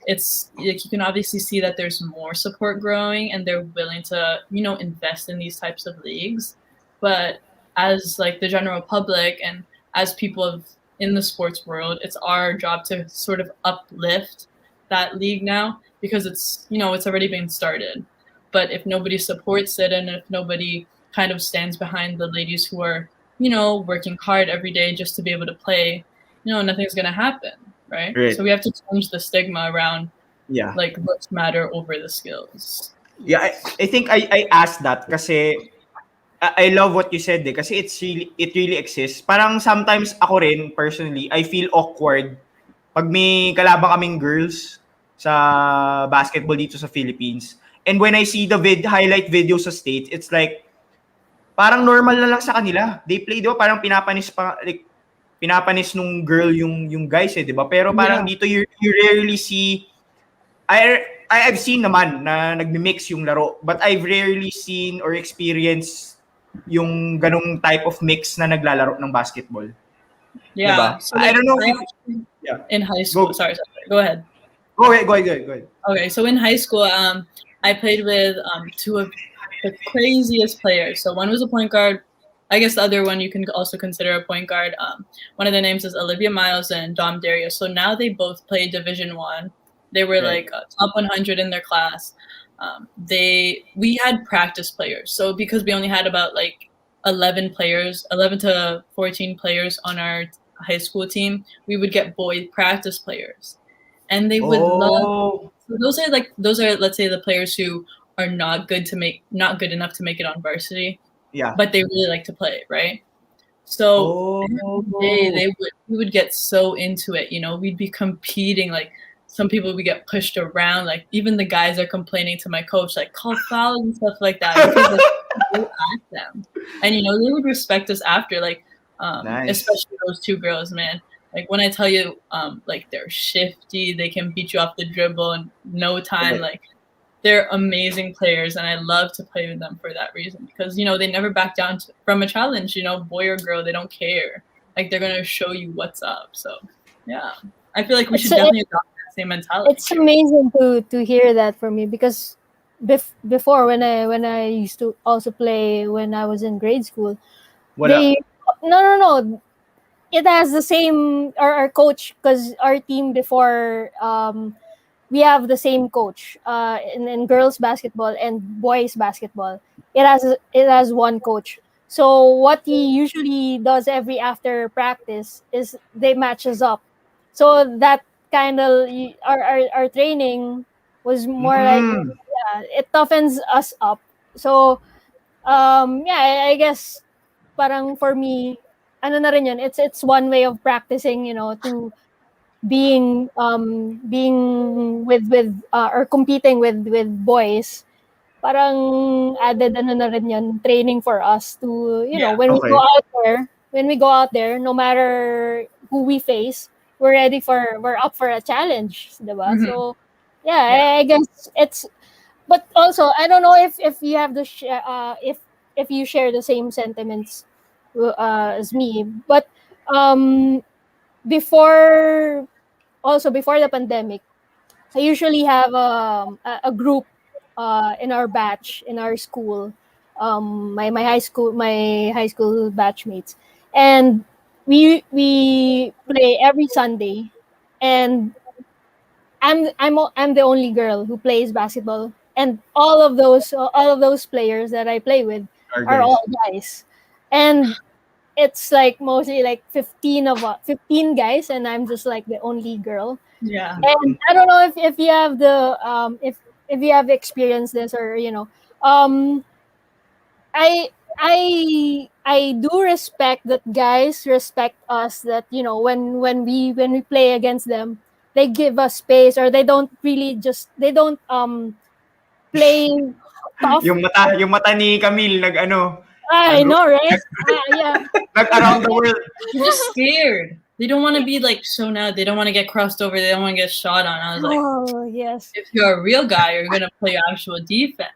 it's like you can obviously see that there's more support growing and they're willing to, you know, invest in these types of leagues. But as like the general public and as people in the sports world, it's our job to sort of uplift that league now because it's, you know, it's already been started. But if nobody supports it and if nobody kind of stands behind the ladies who are, you know, working hard every day just to be able to play, you know, nothing's going to happen, right? So we have to change the stigma around like looks matter over the skills. Yeah, I think I asked that kasi I love what you said kasi it really exists. Parang sometimes ako rin personally, I feel awkward pag may kalaban kaming girls sa basketball dito sa Philippines. And when I see the highlight video sa States, it's like parang normal na lang sa kanila. They play, di ba? Parang pinapanis nung girl yung guys di ba? Pero parang dito you rarely see I've seen naman na nagmi-mix yung laro, but I've rarely seen or experienced yung ganung type of mix na naglalaro ng basketball. Yeah. Diba? So I don't know in high school. Sorry. Go ahead. Go ahead. Okay, so in high school, I played with two of the craziest players. So one was a point guard. I guess the other one you can also consider a point guard. One of their names is Olivia Miles and Dom Darius. So now they both play Division One. They were like top 100 in their class. We had practice players. So because we only had about like 11 to 14 players on our high school team, we would get boy practice players, and they would love. So those are let's say the players who are not good enough to make it on varsity. Yeah. But they really like to play, right? So we would get so into it, you know, we'd be competing, like some people would get pushed around, like even the guys are complaining to my coach, like call fouls and stuff like that. Because like, at them. And you know, they would respect us after, like especially those two girls, man. Like when I tell you, like they're shifty, they can beat you off the dribble in no time. Like they're amazing players, and I love to play with them for that reason. Because you know they never back down from a challenge. You know, boy or girl, they don't care. Like they're gonna show you what's up. So yeah, I feel like we should definitely adopt that same mentality. It's amazing to hear that from you because before when I used to also play when I was in grade school, no. It has the same our coach because our team before we have the same coach in girls basketball and boys basketball. It has one coach. So what he usually does every after practice is they match us up. So that kind of our training was more like it toughens us up. So I guess parang for me ano na rin yun, it's one way of practicing, you know, to being with or competing with boys. Parang added ano na rin yun, training for us to, you know, when we go out there, no matter who we face, we're up for a challenge, diba? Mm-hmm. So I guess it's, but also I don't know if you have the if you share the same sentiments as me, but before the pandemic, I usually have a group in our batch in our school, my high school batchmates, and we play every Sunday, and I'm the only girl who plays basketball and all of those players that I play with are all guys, and it's like mostly like 15 guys, and I'm just like the only girl. Yeah. And I don't know if you have the if you have experienced this, or I do respect that guys respect us, that when we play against them, they give us space, or they don't play tough. Yung mata ni Camille I know, right? Yeah. Around the world. They're just scared. They don't want to be like shown out. They don't want to get crossed over. They don't want to get shot on. I was like, Oh yes. if you're a real guy, you're gonna play actual defense.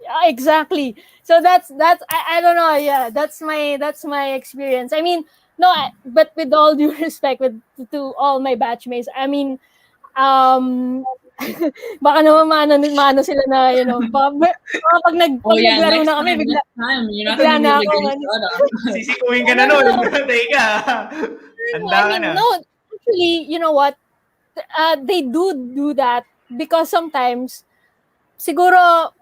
Yeah, exactly. So that's I don't know. Yeah, that's my experience. I mean, but with all due respect to all my batchmates, I mean, baka naman mano sila na, pag naglaro na kami, bigla. Time, you're not gonna be able to get shot on. Sisikuhin ka na nun. Teka. Handa ka na. No, actually, you know what? They do that because sometimes, siguro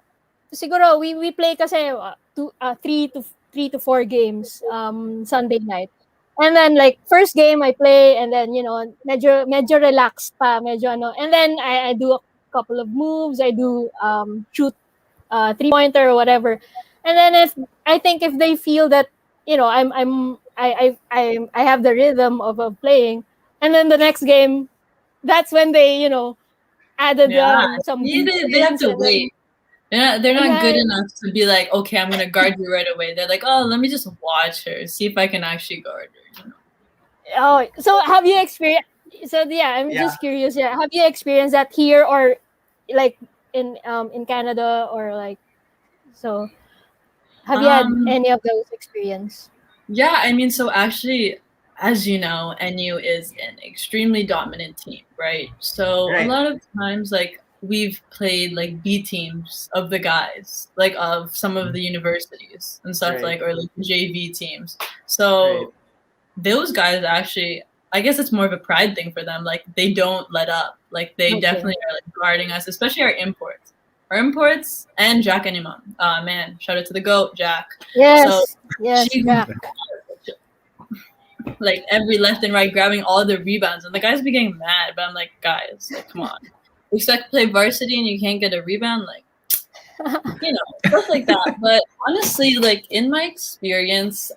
we play kasi 3 to 4 games Sunday night. And then like first game I play, and then medyo relaxed pa, and then I do a couple of moves, I do shoot 3-pointer or whatever. And then if they feel that I have the rhythm of playing, and then the next game, that's when they added some. They have to wait. They're not good enough to be like, okay, I'm gonna guard you right away. They're like, oh, let me just watch her, see if I can actually guard her. Oh, so have you experienced? So yeah, I'm just curious. Yeah, have you experienced that here, or like in Canada, or like so? Have you had any of those experience? Yeah, I mean, so actually, as you know, NU is an extremely dominant team, right? So a lot of times, like, we've played like B teams of the guys, like of some of the universities and stuff, like, or like JV teams. So those guys actually, I guess it's more of a pride thing for them. Like, they don't let up. Like, they definitely are like guarding us, especially our imports. Our imports and Jack and Imam. Man, shout out to the GOAT, Jack. Yes, Jack. Like, every left and right, grabbing all the rebounds, and the guys be getting mad. But I'm like, guys, like, come on. You expect to play varsity and you can't get a rebound? Like, stuff like that. But honestly, like, in my experience,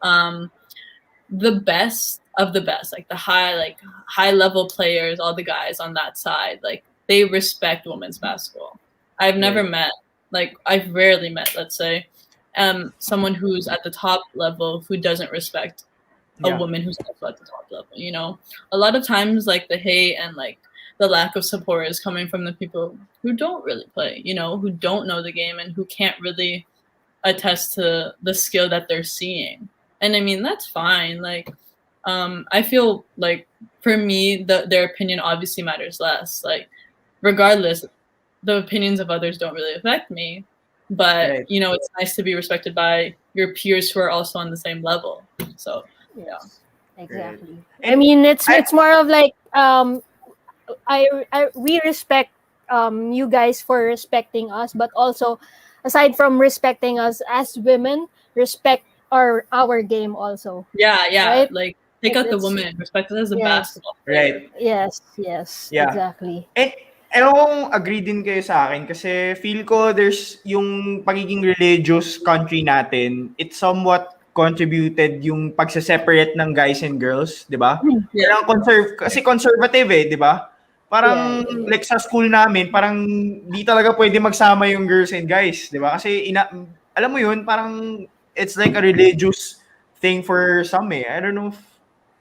the best of the best, like the high level players, all the guys on that side, like, they respect women's basketball. I've never met, like, I've rarely met, let's say, someone who's at the top level who doesn't respect a woman who's also at the top level. A lot of times, like, the hate and like the lack of support is coming from the people who don't really play, who don't know the game and who can't really attest to the skill that they're seeing. And I mean, that's fine. Like, I feel like for me, their opinion obviously matters less. Like, regardless, the opinions of others don't really affect me. But, it's nice to be respected by your peers who are also on the same level. So, yeah. Exactly. I mean, it's more of like, we respect you guys for respecting us, but also, aside from respecting us as women, respect our game also. Yeah, right? Like, take out the woman, respect us as a basketball Right. player. Yes, exactly. And agree din kayo sa akin kasi feel ko there's yung pagiging religious country natin, it somewhat contributed yung pagse-separate ng guys and girls, di ba? Parang kasi conservative di ba? Parang like sa school namin, parang di talaga pwede magsama yung girls and guys, di ba? Kasi alam mo yun, parang it's like a religious thing for some I don't know if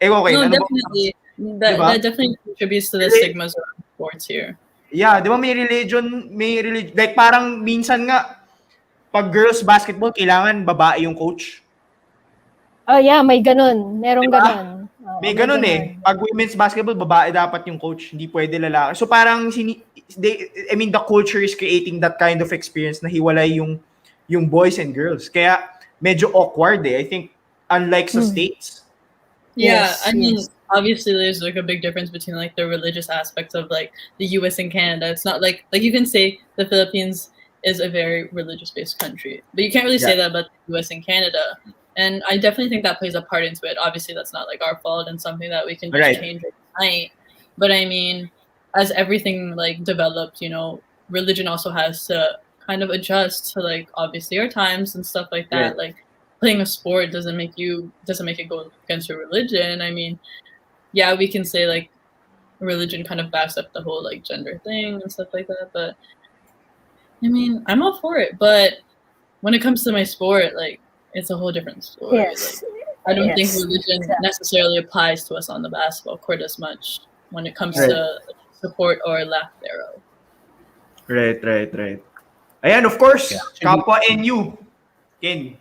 okay, no, definitely. That definitely contributes to the stigmas around sports here. Yeah, di ba may religion, like parang minsan nga, pag girls basketball, kailangan babae yung coach. Oh yeah, may ganun. Merong diba? Ganun. May ganun Pag women's basketball, babae dapat yung coach, hindi pwede lalaki. So parang, the culture is creating that kind of experience na hiwalay yung boys and girls. Kaya medyo awkward I think, unlike sa States. Yeah, I mean, obviously there's like a big difference between like the religious aspects of like the US and Canada. It's not like you can say the Philippines is a very religious based country, but you can't really say that about the US and Canada. And I definitely think that plays a part into it. Obviously that's not like our fault and something that we can just change overnight. But I mean, as everything like developed, you know, religion also has to kind of adjust to like obviously our times and stuff like that. Like playing a sport doesn't make it go against your religion. I mean, yeah, we can say like religion kind of backs up the whole like gender thing and stuff like that, but I mean, I'm all for it. But when it comes to my sport, like it's a whole different story. Yes. Like, I don't think religion necessarily applies to us on the basketball court as much when it comes to support or lack thereof. Right. Ayan, of course, kapwa NU. Ken.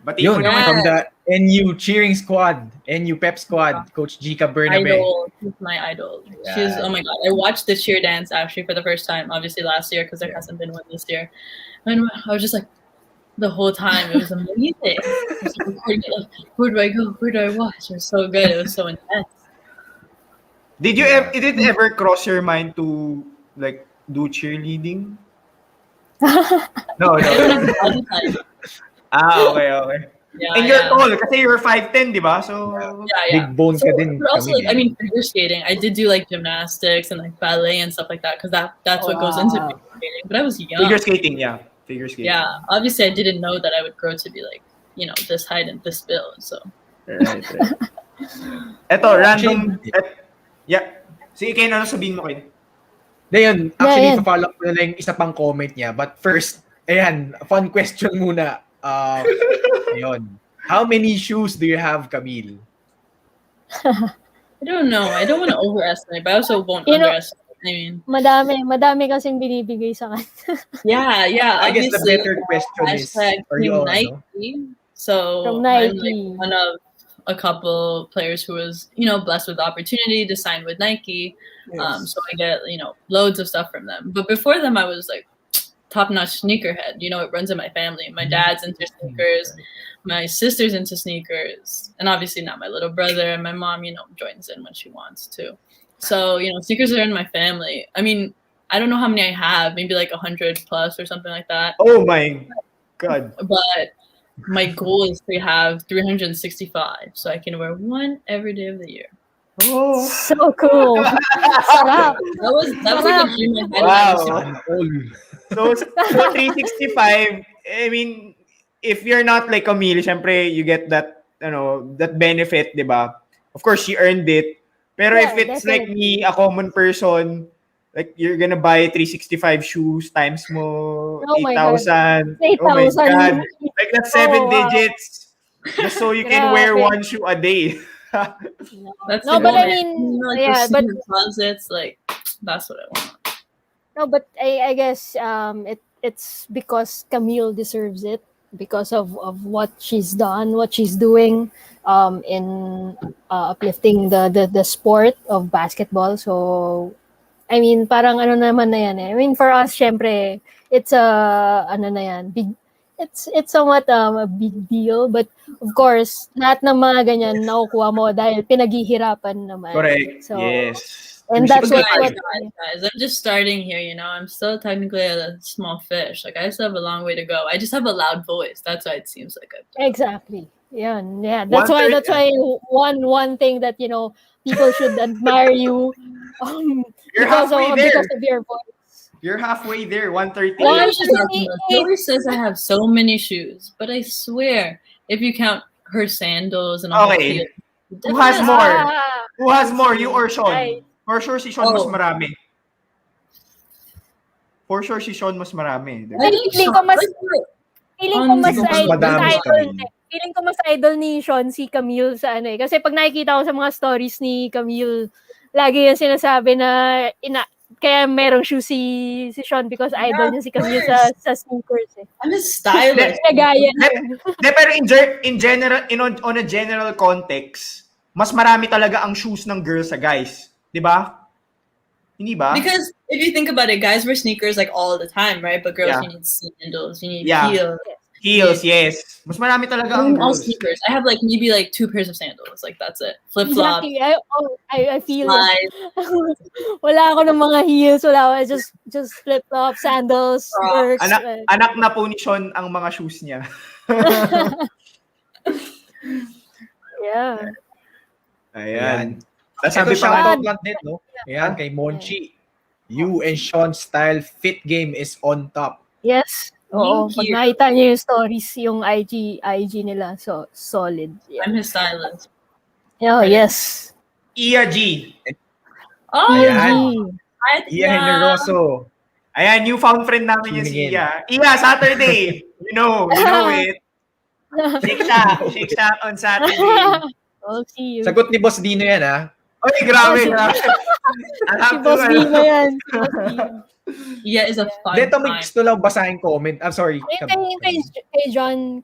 But Yun, from the NU cheering squad, NU pep squad, Coach Gika Bernabe. Idol. She's my idol. Yeah. She's, oh my God. I watched the cheer dance actually for the first time, obviously last year because there hasn't been one this year. And I was just like, the whole time, it was amazing. I was like, where do I go? Where do I watch? It was so good. It was so intense. Did it ever cross your mind to like do cheerleading? No. Okay. Yeah, and you're tall kasi you're 5'10", di ba? So big bone ka din. But also, like, I mean, figure skating. I did do like gymnastics and like ballet and stuff like that because that's what goes into figure skating. But I was young. Figure skating. Yeah, obviously, I didn't know that I would grow to be like, you know, this height and this build. So. Right. Eto, random. Sige, Ken, ano sabihin mo, Ken? Ayun, actually, follow up na lang isa pang comment niya. But first, ayan, fun question muna. Ayun. How many shoes do you have, Camille? I don't know. I don't want to overestimate, but I also won't underestimate. I mean, madami kasing binibigay sa kanya. Yeah. I guess the better question is, are you all, Nike? No? So From Nike. I'm like one of a couple players who was, you know, blessed with the opportunity to sign with Nike. Yes. So I get, you know, loads of stuff from them. But before them, I was like top-notch sneakerhead. You know, it runs in my family. My dad's into sneakers. My sister's into sneakers. And obviously not my little brother. And my mom, you know, joins in when she wants to. So, you know, sneakers are in my family. I mean, I don't know how many I have. Maybe like 100 plus or something like that. Oh my God. But my goal is to have 365. So I can wear one every day of the year. Oh. So cool. Sarap. That was like a dream I had. Wow. So 365, I mean, if you're not like Camille, syempre you get that, you know, that benefit, di ba? Of course, she earned it. Pero if it's like me, a common person, like you're gonna buy 365 shoes times mo 8,000. Oh my God. Like that's 7 digits just so you can wear one shoe a day. That's no, but I mean, like but closets, like that's what I want. No, but I guess it's because Camille deserves it because of what she's done, what she's doing in uplifting the sport of basketball. So I mean, parang ano naman na yan eh. I mean, for us, syempre, it's it's somewhat a big deal. But of course, lahat ng mga ganyan nakukuha mo dahil pinaghihirapan naman. Correct. So, yes. And that's what guys, I'm just starting here, you know. I'm still technically a small fish. Like I still have a long way to go. I just have a loud voice. That's why it seems like exactly. Yeah. That's why one thing that, you know, people should admire you because of your voice. You're halfway there. 130. She always says I have so many shoes, but I swear, if you count her sandals and all okay. Who has more? Who has more? You or Sean? Right. For sure, si Sean mas marami. For sure, si Sean mas marami. Feeling ko mas idol ni Sean si Camille sa ano eh. Kasi pag nakikita ko sa mga stories ni Camille, lagi yung sinasabi na kaya merong shoe si Sean because idol niya si Camille sa sneakers eh. I'm a stylist. Pero in general, on a general context, mas marami talaga ang shoes ng girls sa guys. Diba? Hindi ba? Because if you think about it, guys wear sneakers like all the time, right? But girls, you need sandals, you need heels. Heels, yes. Mas marami talaga ang All girls. sneakers. I have like maybe like 2 pairs of sandals. Like that's it. Flip flop. Exactly. I feel Slides. wala ako ng mga heels, wala ako. Just flip-flop, sandals, Crocs. Birks. Anak na po ni Sean ang mga shoes niya. Yeah. Ayan. Tapos Sabi ito, pa nga, shoutout lang din, no? Ayan, kay Monchi. You and Sean's style fit game is on top. Yes. Oo. Thank Pag you. nakita niyo yung stories, yung IG nila, so solid. Yeah. I'm his stylist. Oh, yes. Iya G. Oh, Ayan. hi, Iya Generoso. Ayan, newfound friend namin yung si Tuning in. Iya. Iya, Saturday. You know it. Shake Shack on Saturday. I'll see you. Sagot ni Boss Dino yan, ha? Oy, grabe. Si Boss Dino yan. Si Boss Dino. Yeah, is a fun Dito may time. gusto lang basahin comment. I'm sorry. Kay John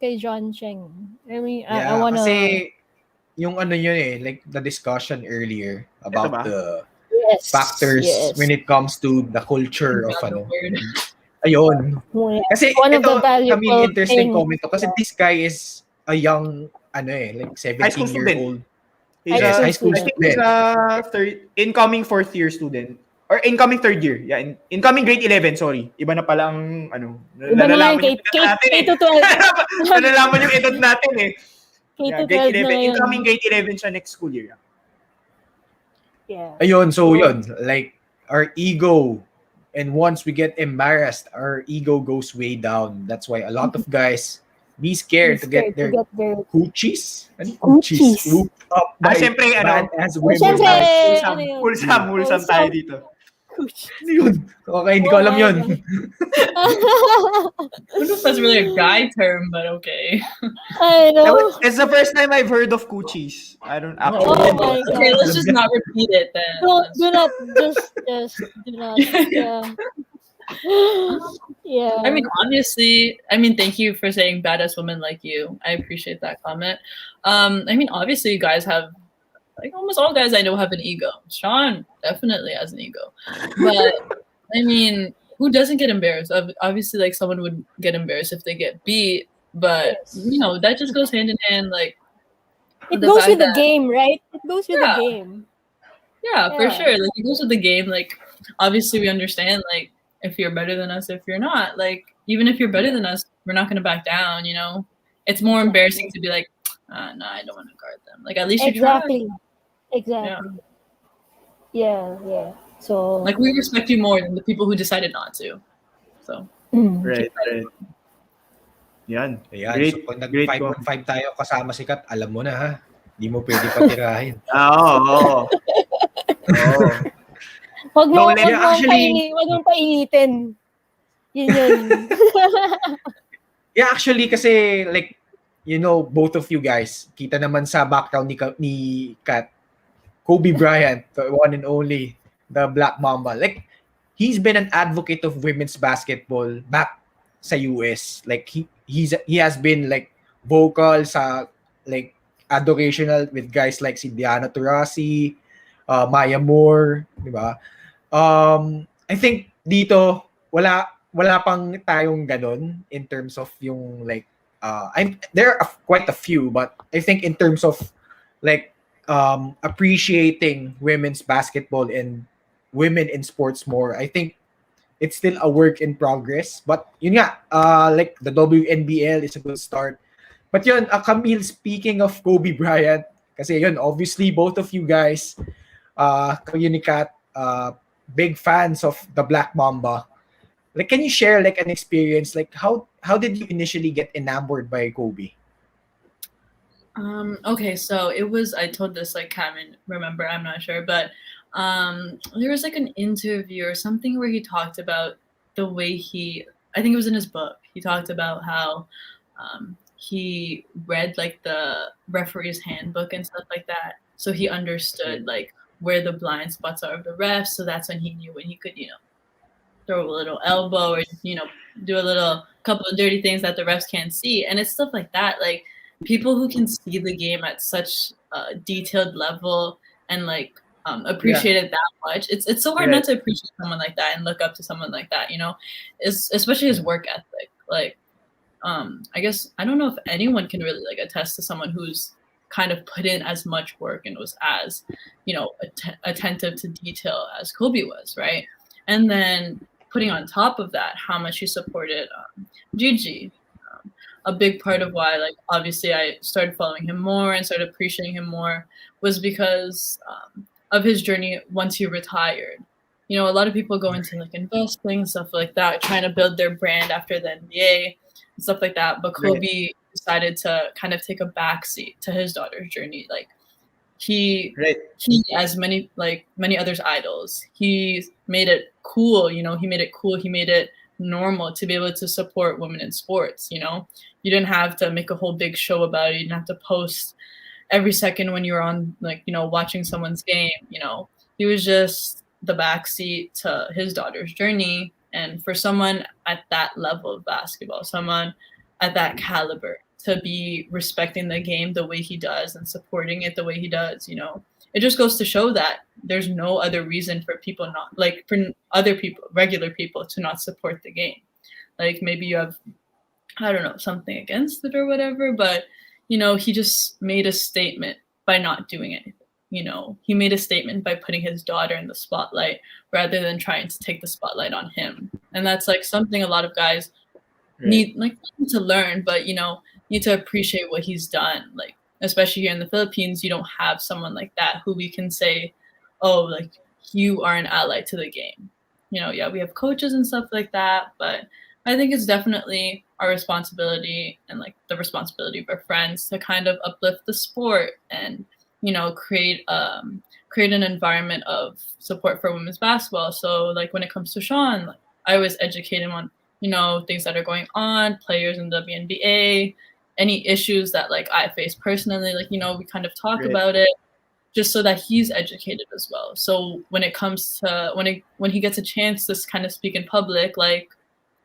Cheng. I mean, I Yeah, wanna... kasi yung ano yun eh, like the discussion earlier Ito about ba? the Yes. factors Yes. when it comes to the culture of Got the ano. word. Ayun. Kasi One of ito, the valuable kami interesting things. comment to. Kasi this guy is a young, ano eh, like High school 17-year-old. He's Yes, a, high school I think he's a incoming fourth year student. Or incoming third year. Yeah, incoming grade 11, sorry. Iba na pala ang, ano, Iba na nga yung K-12. Nalalaman yung edad natin eh. Yeah, K-12 grade 11. na yun. Incoming grade 11 siya next school year. Yeah. Ayun, so yun, like our ego, and once we get embarrassed, our ego goes way down. That's why a lot of guys be scared to get their coochies. Ano Coochies. Whooped up by Siyempre, ano, badass Oh, women. syempre, Wholesome tayo dito. Ano yun? Okay, hindi ko alam yun. I don't know if that's really a guy term, but okay. I know. It's the first time I've heard of coochies. I don't Oh actually. my Okay, God. let's just not repeat it then. Do not, just do not. Yeah. Yeah. I mean, obviously, I mean, thank you for saying badass women like you. I appreciate that comment. I mean, obviously, you guys have, like, almost all guys I know have an ego. Sean definitely has an ego. But, I mean, who doesn't get embarrassed? Obviously, like, someone would get embarrassed if they get beat. But, you know, that just goes hand in hand. Like, it the goes fact with the that- game, right? It goes with Yeah. the game. Yeah, for Yeah. sure. Like, it goes with the game. Like, obviously, we understand, like, if you're better than us, if you're not. Like, even if you're better than us, we're not going to back down, you know? It's more embarrassing to be like, no, I don't want to guard them. Like, at least you try. Exactly. Yeah. So, Like, we respect you more than the people who decided not to. So, Right. Yan. Ayan, Great, so pag great nag-5-on-5 tayo kasama si Kat, alam mo na ha. Hindi mo pwede patirahin. Oo. wag mo actually- painitin. Yun. Yeah, actually, kasi like, you know, both of you guys, kita naman sa background ni Kat, Kobe Bryant, the one and only, the Black Mamba. Like, he's been an advocate of women's basketball back sa US. Like, he has been like vocal sa like adorational with guys like si Diana Taurasi, Maya Moore, di ba? I think dito wala pang tayong ganon in terms of yung like there are quite a few, but I think in terms of like appreciating women's basketball and women in sports more, I think it's still a work in progress. But yun nga, like the WNBL is a good start. But yun, Camille, speaking of Kobe Bryant, kasi yun, obviously both of you guys, kayo ni Kat, big fans of the Black Mamba. Like, can you share like an experience? Like, how did you initially get enamored by Kobe? Okay, so it was, I told this like Cameron, remember, I'm not sure, but there was like an interview or something where he talked about the way I think it was in his book, he talked about how he read like the referee's handbook and stuff like that, so he understood like where the blind spots are of the refs, so that's when he knew when he could, you know, throw a little elbow or, you know, do a little couple of dirty things that the refs can't see. And it's stuff like that, like people who can see the game at such a detailed level and like appreciate it that much. It's so hard not to appreciate someone like that and look up to someone like that, you know, especially his work ethic. Like, I guess I don't know if anyone can really like attest to someone who's kind of put in as much work and was as, you know, attentive to detail as Kobe was, right? And then putting on top of that how much he supported Gigi. A big part of why, like, obviously I started following him more and started appreciating him more was because of his journey once he retired. You know, a lot of people go into like investing, stuff like that, trying to build their brand after the NBA and stuff like that. But Kobe decided to kind of take a backseat to his daughter's journey. Like he, as many others idols, he made it cool. You know, he made it cool. He made it normal to be able to support women in sports. You know, you didn't have to make a whole big show about it. You didn't have to post every second when you were on, like, you know, watching someone's game. You know, he was just the backseat to his daughter's journey. And for someone at that level of basketball, someone at that caliber, to be respecting the game the way he does and supporting it the way he does, you know, it just goes to show that there's no other reason for people not, like, for other people, regular people, to not support the game. Like, maybe you have, I don't know, something against it or whatever, but, you know, he just made a statement by not doing anything. You know, he made a statement by putting his daughter in the spotlight rather than trying to take the spotlight on him. And that's like something a lot of guys need to learn, but, you know, need to appreciate what he's done. Like, especially here in the Philippines, you don't have someone like that who we can say, oh, like, you are an ally to the game. You know, yeah, we have coaches and stuff like that, but I think it's definitely our responsibility and like the responsibility of our friends to kind of uplift the sport and, you know, create an environment of support for women's basketball. So like when it comes to Sean, like, I always educate him on, you know, things that are going on, players in the WNBA, any issues that like I face personally, like, you know, we kind of talk about it just so that he's educated as well. So when it comes to when he gets a chance to kind of speak in public, like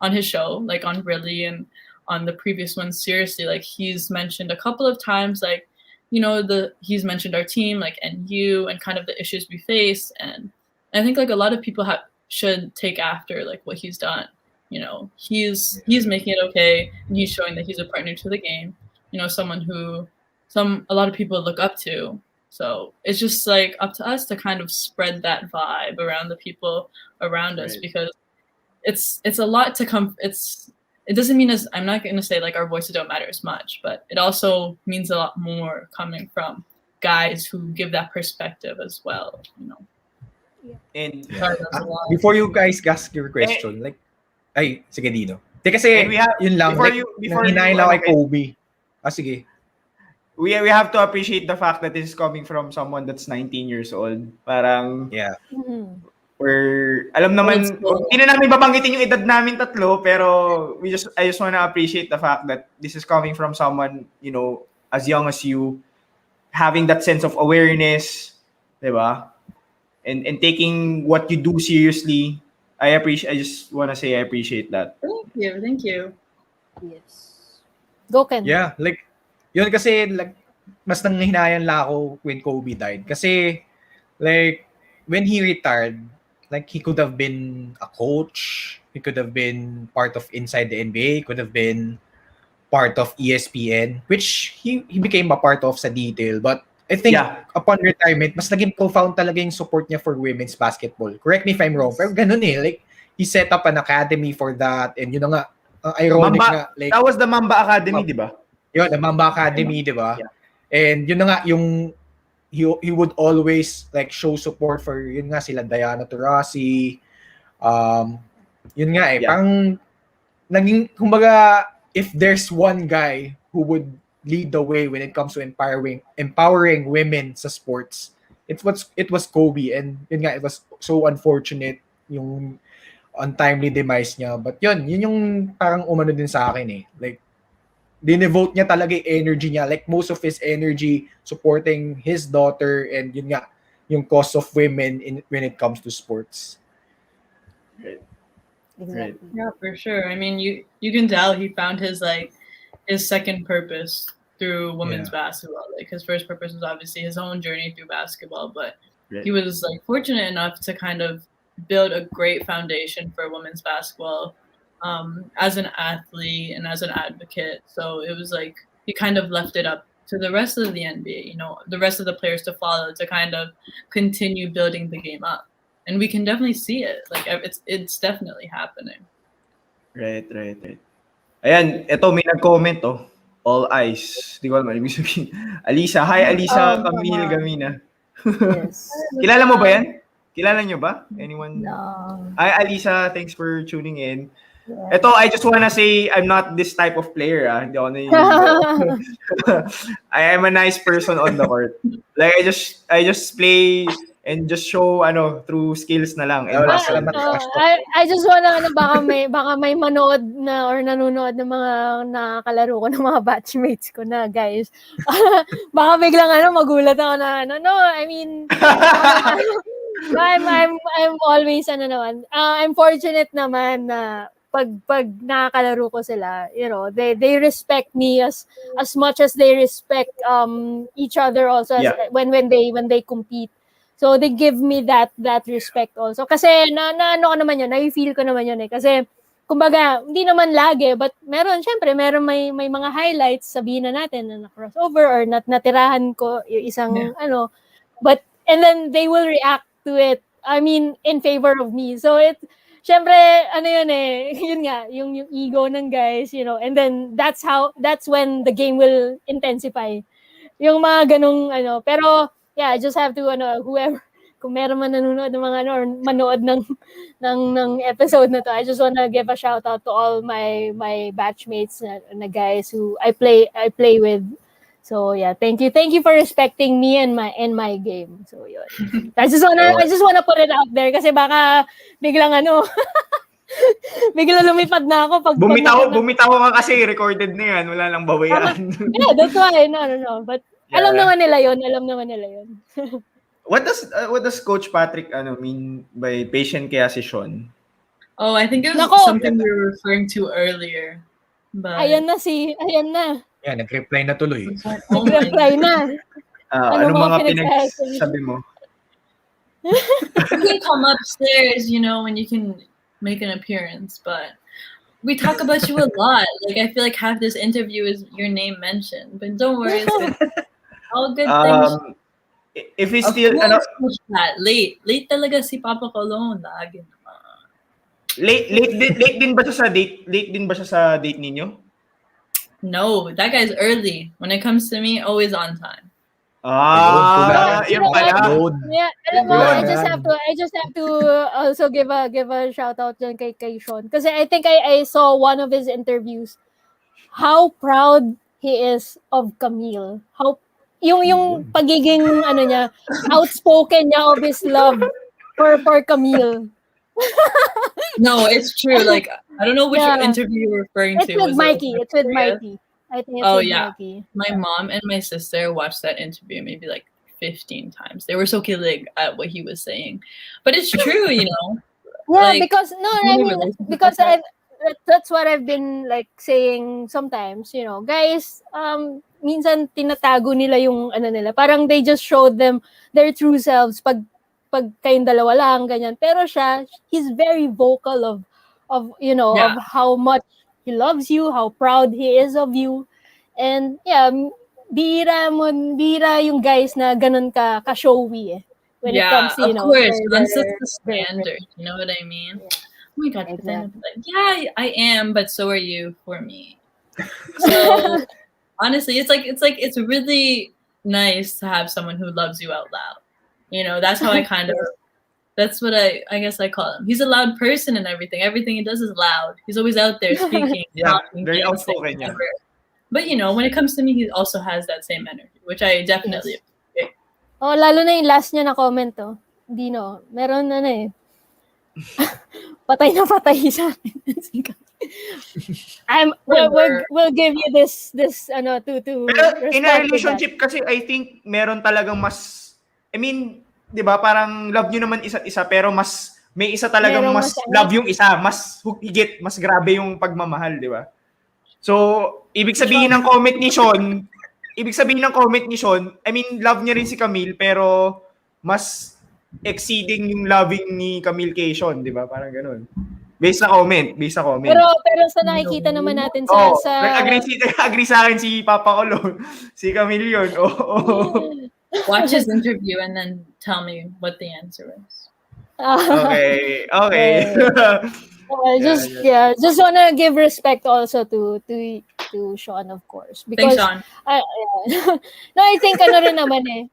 on his show, like on Really and on the previous one, Seriously, like he's mentioned a couple of times, like, you know, he's mentioned our team, like NU, and kind of the issues we face. And I think like a lot of people should take after like what he's done. You know, he's making it okay, and he's showing that he's a partner to the game. You know, someone who a lot of people look up to. So it's just like up to us to kind of spread that vibe around the people around us, because it's a lot to come. It doesn't mean I'm not going to say like our voices don't matter as much, but it also means a lot more coming from guys who give that perspective as well, you know. And before you guys ask your question, like, ay, sige Dino. Kasi yun lang, hinahin lang kay Kobe. Sige. We have to appreciate the fact that this is coming from someone that's 19 years old. Parang, alam naman, hindi na namin babanggitin yung edad namin tatlo, pero I just want to appreciate the fact that this is coming from someone, you know, as young as you, having that sense of awareness, diba? And taking what you do seriously. I just want to say I appreciate that. Thank you. Yes. Go, Ken. Yeah, like, yun kasi, like, mas nanghinayan lang ako when Kobe died. Kasi, like, when he retired, like, he could have been a coach, he could have been part of Inside the NBA, could have been part of ESPN, which he became a part of sa detail. But I think upon retirement, mas naging profound talaga yung support niya for women's basketball. Correct me if I'm wrong, pero ganun eh. Like, he set up an academy for that, and yun na nga, ironic nga. Like, that was the Mamba Academy, di ba? Yun, the Mamba Academy, di ba? Yeah. And yun na nga, yung he would always like show support for, yun nga, sila Diana Taurasi. Yun nga eh, parang naging, kumbaga, if there's one guy who would lead the way when it comes to empowering women sa sports, it was Kobe. And yun nga, it was so unfortunate yung untimely demise niya. But yun yung parang umano din sa akin eh. Like, dinevote niya talaga yung energy niya, like most of his energy supporting his daughter, and yun nga, yung cause of women when it comes to sports. Exactly. Yeah, for sure. I mean, you can tell he found his second purpose through women's basketball. Like, his first purpose was obviously his own journey through basketball, but he was like fortunate enough to kind of build a great foundation for women's basketball as an athlete and as an advocate. So it was like he kind of left it up to the rest of the NBA, you know, the rest of the players to follow to kind of continue building the game up. And we can definitely see it. Like it's definitely happening. Right. Ayan, ito may nag-comment All eyes. Di ko alam ibig sabihin. Alisa. Hi, Alisa. Camille Gamina. Yes. Kilala mo ba yan? Kilala nyo ba? Anyone? No. Hi, Alisa. Thanks for tuning in. Yeah. Ito, I just wanna say I'm not this type of player. Hindi ako I am a nice person on the court. Like I just play and just show through skills na lang. And I just wanna baka may manood na or nanonood ng mga nakakalaro ko ng mga batchmates ko na guys. Baka biglang magulat ako na no, I mean I'm always I'm fortunate naman na pag nakakalaro ko sila, you know, they respect me as much as they respect each other also when they compete. So they give me that respect also. Kasi ano ko naman yun, I-feel ko naman yun kasi kumbaga, hindi naman lagi, but syempre may mga highlights, sabihin na natin na crossover or natirahan ko yung isang but and then they will react to it, I mean, in favor of me. So syempre, yun nga, yung ego ng guys, you know, and then that's when the game will intensify. Yung mga ganung, pero, yeah, I just have to, whoever, kung meron man nanonood ng mga, or manood ng episode na to, I just wanna give a shout out to all my batchmates na guys who I play with. So yeah, thank you for respecting me and my game. So yun. I just wanna put it out there kasi baka biglang biglang lumipad na ako pag bumitaw ka kasi recorded na yan, wala nang babayaran. Yeah, that's why. No. But alam naman nila yun. What does Coach Patrick mean by patient kaya si Sean? Oh, I think it was something we were referring to earlier. But ayan na. Yeah, nag-reply na tuloy. Nag-reply na. Anong mga pinagsabi mo? You can come upstairs, you know, when you can make an appearance, but we talk about you a lot. Like, I feel like half this interview is your name mentioned, but don't worry, it's good. All good things. If he's still, late talaga si Papa Colon, lagi naman. Late din ba siya sa date ninyo? No, that guy's early. When it comes to me, always on time. Yung pala. Yeah, alam mo, I just have to also give a shout out dyan kay Sean. Kasi I think I saw one of his interviews. How proud he is of Camille. How yung pagiging niya, outspoken niya of his love for Camille. No, it's true. Like, I don't know which interview you're referring to. It's with Mikey. I think it's with Mikey. My mom and my sister watched that interview maybe like 15 times. They were so kilig at what he was saying. But it's true, you know. Yeah, like, because that's what I've been like saying sometimes, you know. Guys, minsan tinatago nila yung nila. Parang they just showed them their true selves pag kayong dalawa lang, ganyan. Pero he's very vocal of you know, of how much he loves you, how proud he is of you. And yeah, bira yung guys na ganun ka-showy when it comes to, you know. Of course, that's the standard. You know what I mean? Yeah. Oh my God, exactly. Yeah, I am, but so are you for me. So honestly, it's really nice to have someone who loves you out loud. You know, that's how that's what I guess I call him. He's a loud person and everything. Everything he does is loud. He's always out there speaking. Talking, very outspoken. Yeah. But you know, when it comes to me, he also has that same energy, which I definitely appreciate. Oh, lalo na yung last niya na comment Dino, meron patay na patay sa akin. We'll give you this to Pero in a relationship kasi I think meron talagang mas, I mean, 'di ba, parang love niyo naman isa't isa pero mas may isa talagang mas love yung isa, mas higit, mas grabe yung pagmamahal, 'di ba? So, ibig sabihin ng comment ni Sean, I mean, love niya rin si Camille pero mas exceeding yung loving ni Camille kay Sean, 'di ba? Parang ganoon. Based sa comment. Pero sa nakikita naman natin Agree sa akin si Papa Olo. Si Camille yun. Oo. Watch his interview and then tell me what the answer is. Okay. Just wanna give respect also to Sean, of course, because Thanks, Sean. no, I think ano rin naman eh.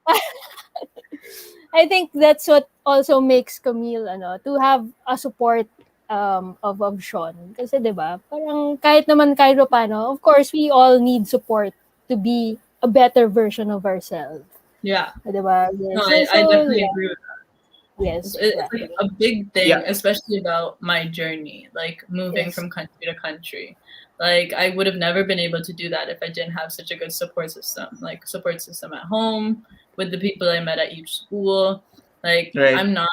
I think that's what also makes Camille to have a support of Sean, kasi 'di ba? Parang kahit paano, of course we all need support to be a better version of ourselves. Yeah. 'Di ba? Yes. No, I definitely agree with that. Yes, It's like a big thing, Yeah. especially about my journey, like moving from country to country. Like I would have never been able to do that if I didn't have such a good support system, like support system at home with the people I met at each school. Like Right. I'm not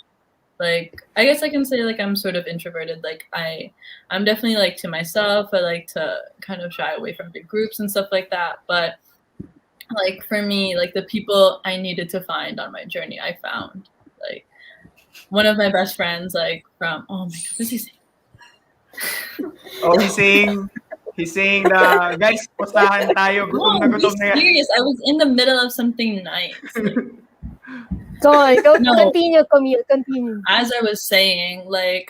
like, I guess I can say like I'm sort of introverted. Like I'm definitely like to myself. I like to kind of shy away from big groups and stuff like that. But like for me, like the people I needed to find on my journey, I found. Like one of my best friends, like from, oh my god, what is he saying? He's saying na, guys, pustahan tayo. Gutom na No, gutom be na yan. serious. I was in the middle of something nice. Go on, No. continue, Camille, continue. As I was saying, like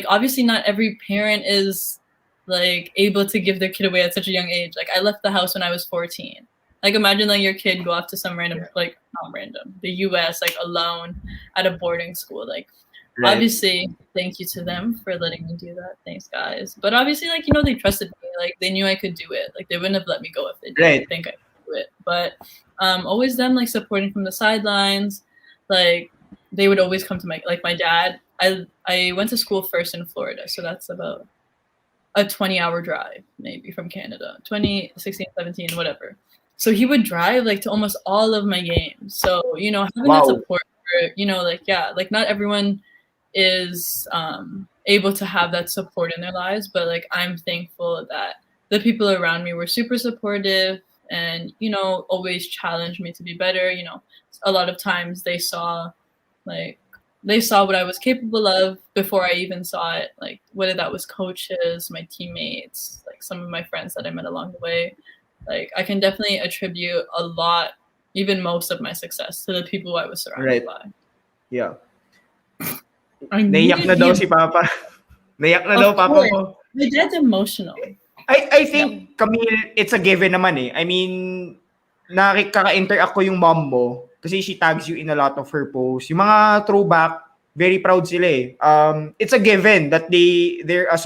obviously not every parent is like able to give their kid away at such a young age. Like I left the house when I was 14. Like imagine letting your kid go off to some random, like not random, the US, like alone at a boarding school. Like Right. obviously, thank you to them for letting me do that. Thanks, guys. But obviously, like, you know, they trusted me. Like, they knew I could do it. Like, they wouldn't have let me go if they didn't think I could do it. But always them, like, supporting from the sidelines. Like, they would always come to my dad. I went to school first in Florida. So that's about a 20-hour drive, maybe, from Canada. 16, 17, whatever. So he would drive, like, to almost all of my games. So, you know, having that support for, you know, like, yeah, like, not everyone is able to have that support in their lives, but like I'm thankful that the people around me were super supportive and, you know, always challenged me to be better. You know, a lot of times they saw what I was capable of before I even saw it, like whether that was coaches, my teammates, like some of my friends that I met along the way. Like I can definitely attribute a lot, even most of my success, to the people I was surrounded by. Yeah. Naiyak na daw si Papa. Naiyak na daw Papa mo. My dad's emotional. I think, Camille, it's a given naman eh. I mean, nakaka-interact ko yung mom mo kasi she tags you in a lot of her posts. Yung mga throwback, very proud sila eh. It's a given that they're a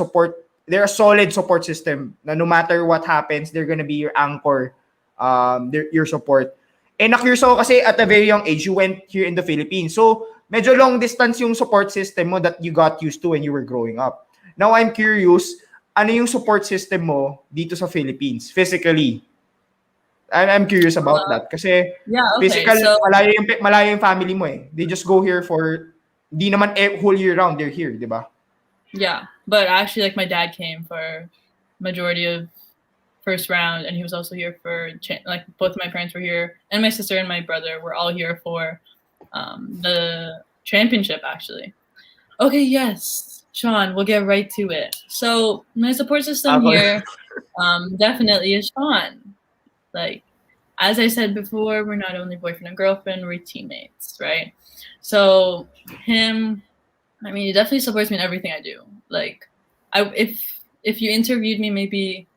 solid support system na no matter what happens, they're gonna be your anchor, your support. And na-curious ako kasi at a very young age, you went here in the Philippines. So, medyo long distance yung support system mo that you got used to when you were growing up. Now, I'm curious, ano yung support system mo dito sa Philippines, physically? I'm curious about that. Kasi physical, so, malayo yung family mo eh. They just go here for, di naman whole year round, they're here, di ba? Yeah, but actually, like, my dad came for majority of first round, and he was also here for, like, both of my parents were here, and my sister and my brother were all here for the championship, actually. Okay, yes, Sean, we'll get right to it. So my support system here definitely is Sean. Like, as I said before, we're not only boyfriend and girlfriend, we're teammates, right? So him, I mean, he definitely supports me in everything I do. Like, if you interviewed me maybe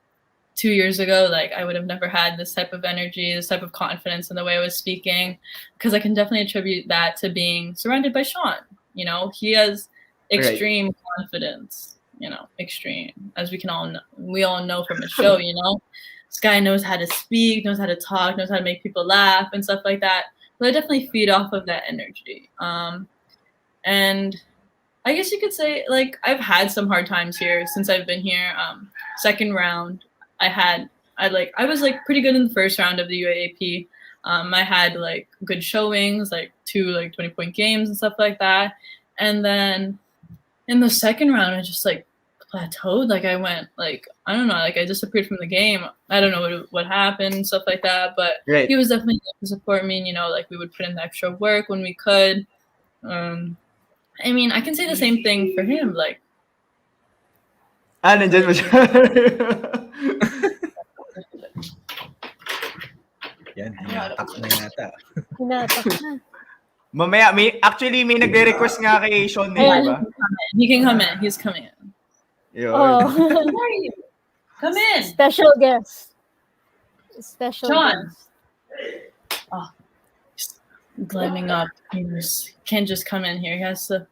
2 years ago, like I would have never had this type of energy, this type of confidence in the way I was speaking, because I can definitely attribute that to being surrounded by Sean. You know, he has extreme confidence, you know, extreme, as we all know from the show, you know. This guy knows how to speak, knows how to talk, knows how to make people laugh and stuff like that. So I definitely feed off of that energy. And I guess you could say, like, I've had some hard times here since I've been here. Second round, I was like pretty good in the first round of the UAAP. I had like good showings, like 2 like 20-point games and stuff like that. And then in the second round, I just like plateaued. Like I went like, I don't know, like I disappeared from the game. I don't know what happened, stuff like that. But he was definitely there to support me. And, you know, like we would put in the extra work when we could. I mean, I can say the same thing for him. Like Nandyan mo siya. Yan, hinatak na yata. Hinatak na. Mamaya, may nagre-request nga kay Sean eh, di ba? He can come in. He's coming in. Yun. Oh. Come in. Special guest. Special Sean. guest. Oh, glamming up. He can't just come in here. He has to.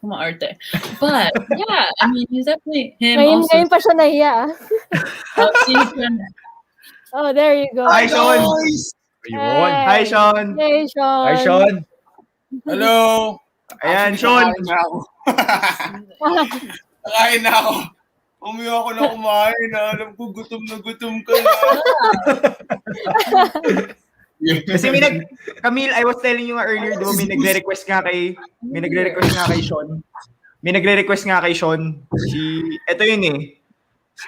Come on, Arte. But yeah, I mean, he's definitely him. Ngayon pa siya nahiya. Oh, there you go. Hi, Sean. Ayun. Hi, Sean. Hey, Sean. Hi, Sean. Hello. Ayan, Sean. Kakain na ako. Kakain na ako. Umiyak ako na kumain. Alam ko, gutom na ka na. Kasi Camille, I was telling you nga earlier may nagre-request nga kay Sean. May nagre-request nga kay Sean. Ito yun eh.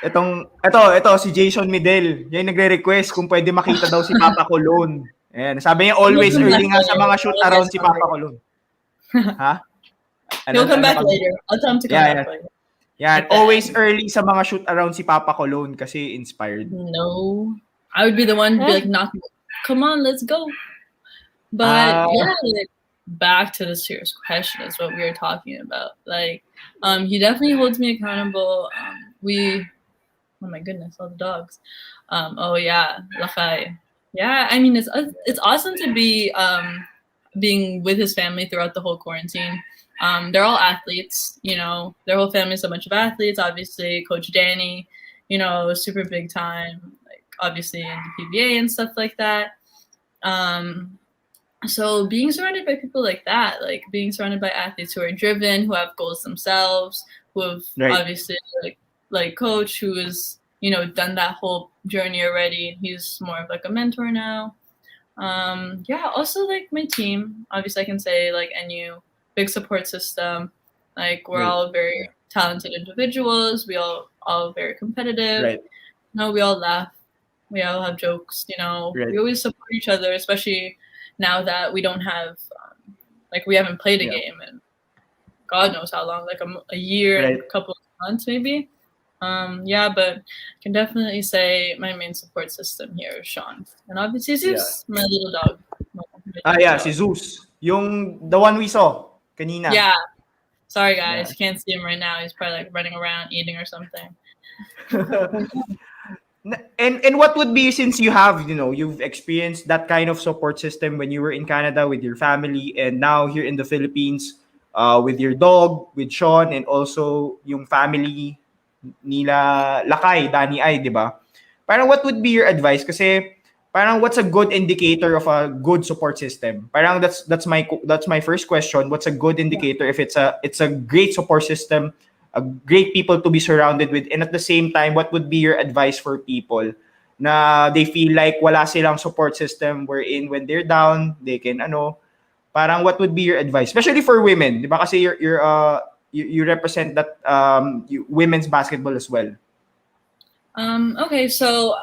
Ito, si Jason Medel. Yan nagre-request kung pwede makita daw si Papa Colon. Ayan, sabi niya always early nga sa mga shoot around si Papa Colon. Ha? He'll come back later. I'll tell him to come back later. Yan, always early sa mga shoot around si Papa Colon kasi inspired. No. I would be the one to be like, knocking. Come on, let's go. But yeah, like, back to the serious question is what we were talking about. Like, he definitely holds me accountable. Oh my goodness, all the dogs. Oh yeah, Lakay. Yeah, I mean it's awesome to be being with his family throughout the whole quarantine. They're all athletes, you know. Their whole family is a bunch of athletes. Obviously, Coach Danny, you know, super big time. Obviously in the PBA and stuff like that. So being surrounded by people like that, like being surrounded by athletes who are driven, who have goals themselves, who have obviously like Coach, who has, you know, done that whole journey already. He's more of like a mentor now. Yeah, also like my team. Obviously I can say like NU, big support system. Like we're all very talented individuals. We all very competitive. Right. You know, we all laugh. We all have jokes, you know. We always support each other, especially now that we don't have, like, we haven't played a game in God knows how long, like a year and a couple of months maybe. Yeah, but I can definitely say my main support system here is Sean. And obviously Zeus, my little dog. Si Zeus. The one we saw kanina. Yeah. Sorry, guys. You can't see him right now. He's probably, like, running around eating or something. And what would be, since you have, you know, you've experienced that kind of support system when you were in Canada with your family and now here in the Philippines with your dog, with Sean, and also yung family nila Lakay, Danny Ay, di ba? Parang what would be your advice? Kasi parang what's a good indicator of a good support system? Parang that's my first question. What's a good indicator if it's a great support system, a great people to be surrounded with, and at the same time, what would be your advice for people na they feel like wala silang support system wherein when they're down, they can parang what would be your advice, especially for women, di ba? Kasi you represent that women's basketball as well. Okay, so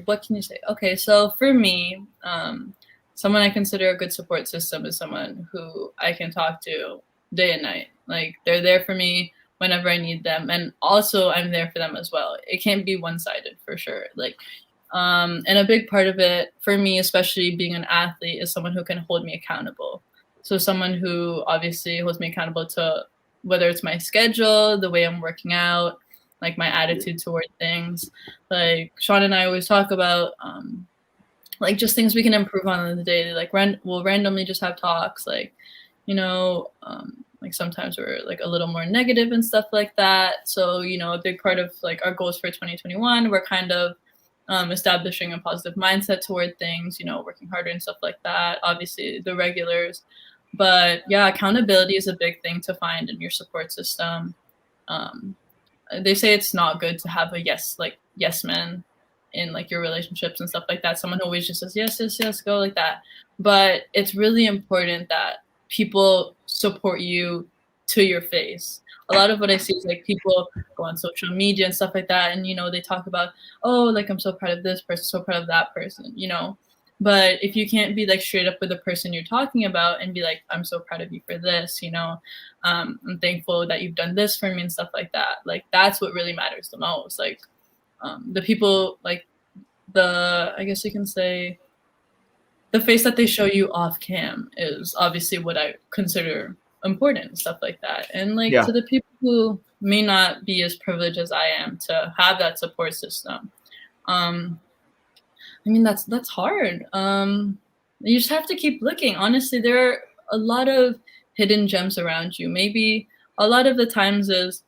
what can you say? Okay, so for me, someone I consider a good support system is someone who I can talk to day and night. Like, they're there for me whenever I need them, and also I'm there for them as well. It can't be one-sided for sure. Like, and a big part of it for me, especially being an athlete, is someone who can hold me accountable. So someone who obviously holds me accountable to whether it's my schedule, the way I'm working out, like my attitude toward things. Like Sean and I always talk about like just things we can improve on in the day. Like we'll randomly just have talks, like, you know, like sometimes we're like a little more negative and stuff like that. So, you know, a big part of like our goals for 2021, we're kind of establishing a positive mindset toward things, you know, working harder and stuff like that. Obviously the regulars, but yeah, accountability is a big thing to find in your support system. They say it's not good to have a yes man in like your relationships and stuff like that. Someone who always just says yes, go like that. But it's really important that people support you to your face. A lot of what I see is like people go on social media and stuff like that, and you know, they talk about, oh, like I'm so proud of this person, so proud of that person, you know. But if you can't be like straight up with the person you're talking about and be like, I'm so proud of you for this, I'm thankful that you've done this for me and stuff like that. Like that's what really matters the most. Like the people, like I guess you can say, the face that they show you off cam is obviously what I consider important and stuff like that. And like to the people who may not be as privileged as I am to have that support system, I mean that's hard. You just have to keep looking. Honestly, there are a lot of hidden gems around you. Maybe a lot of the times is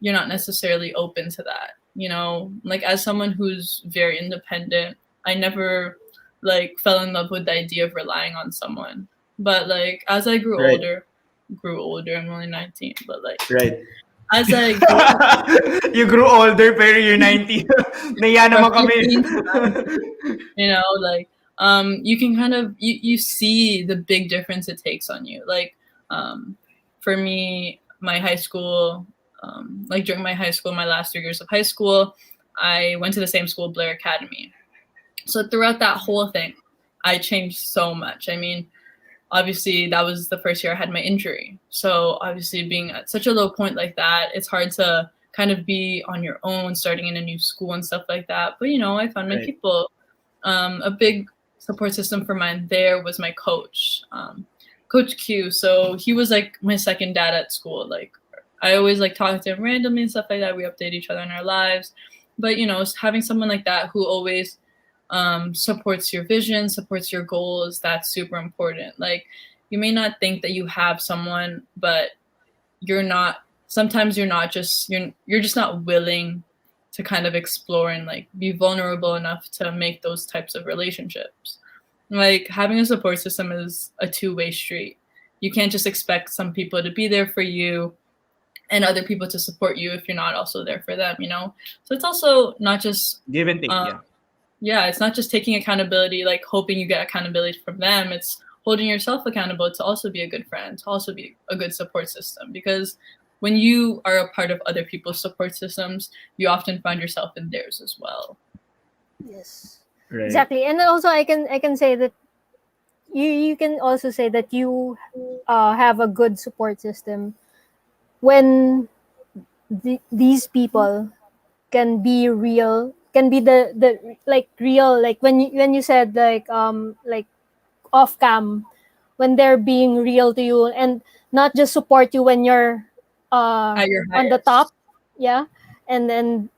you're not necessarily open to that. Like as someone who's very independent, I never like fell in love with the idea of relying on someone. But like as I grew older, I'm only 19, but like as I grew You grew older pero you're 19. Naiya naman kami. like you can kind of you see the big difference it takes on you. Like for me, my high school, like during my high school, my last 3 years of high school, I went to the same school, Blair Academy. So throughout that whole thing, I changed so much. I mean, obviously that was the first year I had my injury. So obviously being at such a low point like that, it's hard to kind of be on your own, starting in a new school and stuff like that. But I found my people. A big support system for mine there was my coach, Coach Q. So he was like my second dad at school. Like I always like talk to him randomly and stuff like that. We update each other in our lives. But having someone like that who always supports your vision, supports your goals, that's super important. Like you may not think that you have someone, but sometimes you're just not willing to kind of explore and like be vulnerable enough to make those types of relationships. Like having a support system is a two-way street. You can't just expect some people to be there for you and other people to support you if you're not also there for them, So it's also not just give and take, yeah, it's not just taking accountability, like hoping you get accountability from them. It's holding yourself accountable to also be a good friend, to also be a good support system. Because when you are a part of other people's support systems, you often find yourself in theirs as well. Yes, exactly. And also I can say that you can also say that you have a good support system when these people can be real, can be the like real, like when you said like off cam, when they're being real to you and not just support you when you're at your on the top, and then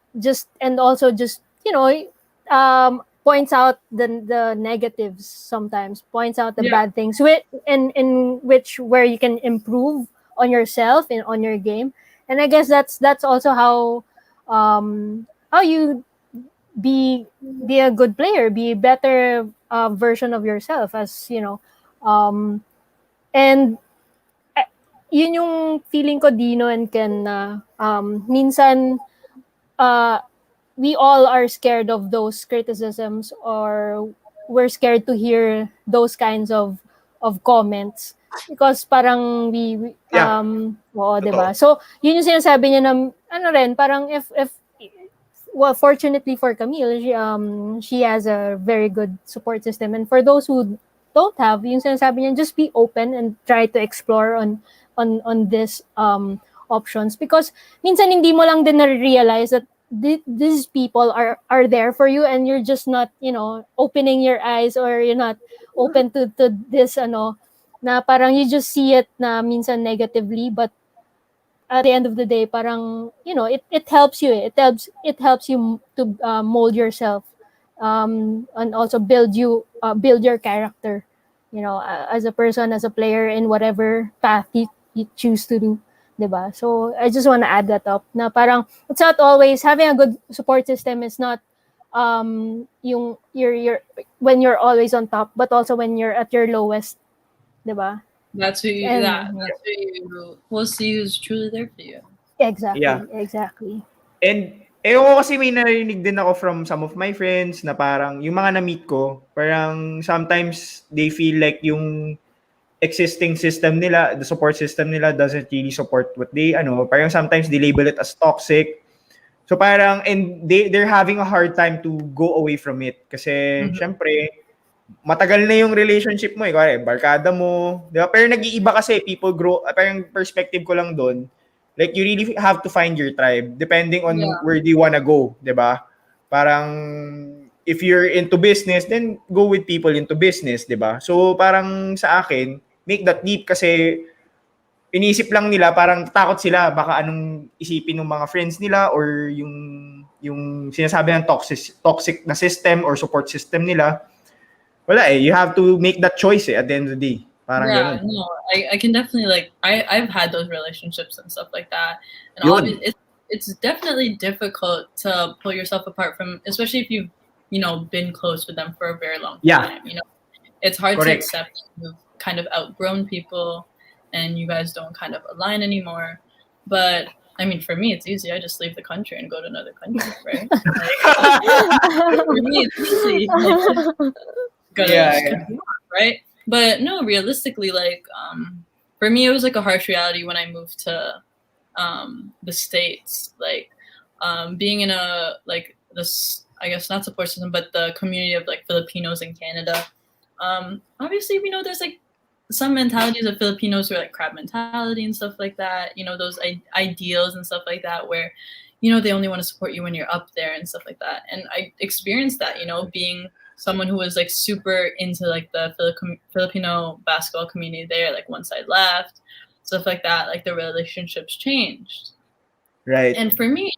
also just points out the negatives, sometimes points out the bad things where you can improve on yourself and on your game. And I guess that's also how you be a good player, be a better version of yourself, as and yun yung feeling ko, Dino and Ken, na minsan we all are scared of those criticisms, or we're scared to hear those kinds of comments because parang diba? So yun yung sinasabi niya na parang if well, fortunately for Camille, she has a very good support system, and for those who don't have, yung sinasabi niya, just be open and try to explore on this options, because minsan hindi mo lang din na-realize that these people are there for you, and you're just not opening your eyes, or you're not open to this na parang you just see it na minsan negatively, but at the end of the day parang it helps you, it helps you to mold yourself, and also build your character, as a person, as a player, in whatever path you choose to do, diba? So I just want to add that up, na parang it's not always having a good support system is not yung you're when you're always on top, but also when you're at your lowest, diba? That's who you will see who's truly there for you. Exactly. And ko kasi may narinig din ako from some of my friends na parang yung mga na-meet ko, parang sometimes they feel like yung existing system nila, the support system nila doesn't really support what they, parang sometimes they label it as toxic. So parang, and they're having a hard time to go away from it. Kasi, syempre, matagal na yung relationship mo, kaya barkada mo, di ba? Pero nag-iiba kasi, people grow, parang perspective ko lang doon, like you really have to find your tribe depending on Yeah. where do you wanna go, di ba? Parang if you're into business, then go with people into business, di ba? So parang sa akin, make that leap kasi iniisip lang nila, parang takot sila, baka anong isipin ng mga friends nila or yung sinasabi ng toxic na system or support system nila. Wala you have to make that choice at the end of the day. Parang Yeah, ganun. no, I can definitely like I've had those relationships and stuff like that, and Yun. obviously it's definitely difficult to pull yourself apart from, especially if you've been close with them for a very long Yeah. time. It's hard Correct. to accept that you've kind of outgrown people and you guys don't kind of align anymore. But I mean, for me, it's easy. I just leave the country and go to another country, right? For me, it's easy. Yeah. Right? But no, realistically, like for me, it was like a harsh reality when I moved to the States. Like being in a like this, I guess not support system, but the community of like Filipinos in Canada. Obviously, we know there's like some mentalities of Filipinos who are like crab mentality and stuff like that. Those ideals and stuff like that where, they only want to support you when you're up there and stuff like that. And I experienced that, being someone who was like super into like the Filipino basketball community there. Like once I left, stuff like that, like the relationships changed. Right. And for me,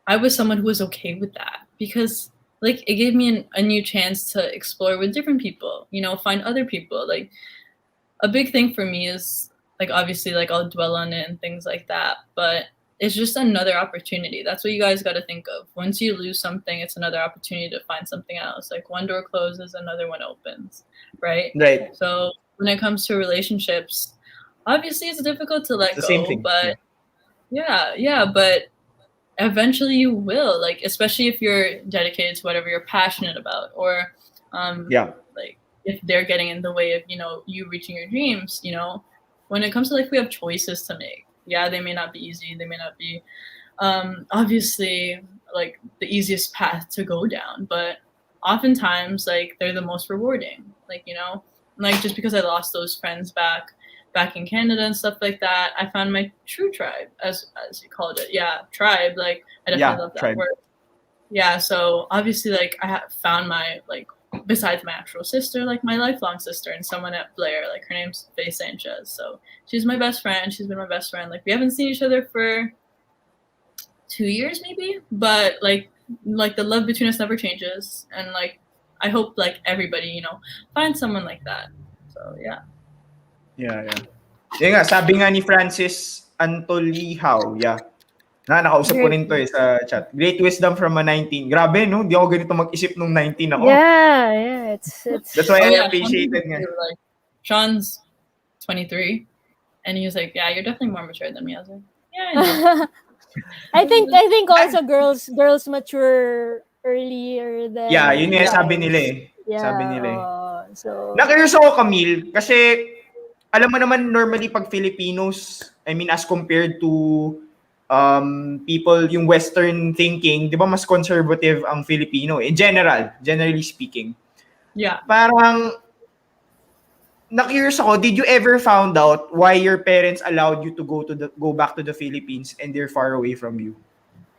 I was someone who was okay with that because like it gave me a new chance to explore with different people, find other people. Like a big thing for me is like, obviously, like I'll dwell on it and things like that, but it's just another opportunity. That's what you guys got to think of. Once you lose something, it's another opportunity to find something else. Like one door closes, another one opens, right? Right. So when it comes to relationships, obviously it's difficult to let It's the go, same thing. but yeah, but eventually you will, like, especially if you're dedicated to whatever you're passionate about, or like if they're getting in the way of you reaching your dreams. When it comes to like, we have choices to make. Yeah, they may not be easy, they may not be obviously like the easiest path to go down, but oftentimes like they're the most rewarding. Like like just because I lost those friends back in Canada and stuff like that, I found my true tribe, as you called it. Yeah, tribe. Like I definitely love that tribe. word. Yeah, so obviously like I have found my, like, besides my actual sister, like my lifelong sister, and someone at Blair, like her name's Faye Sanchez. So she's my best friend. She's been my best friend. Like we haven't seen each other for 2 years maybe, but like the love between us never changes. And like I hope like everybody, finds someone like that. So yeah. Yeah. Yung nga, sabi nga ni Francis Antolihaw, nakausap ko rin to sa chat. Great wisdom from a 19. Grabe, no? Di ako ganito mag-isip nung 19 ako. Yeah, it's That's why I appreciated nga. Like, Sean's 23, and he was like, "Yeah, you're definitely more mature than me." I was like, "Yeah, I know." I think also girls mature earlier than Yun yung sabi nila eh. Yeah, Sabi nila eh. So Na-curious ako, Camille, kasi alam mo naman normally pag Filipinos, I mean as compared to people, yung Western thinking, di ba mas conservative ang Filipino in generally speaking. Yeah. Parang na-curious ako, did you ever found out why your parents allowed you to go back to the Philippines and they're far away from you?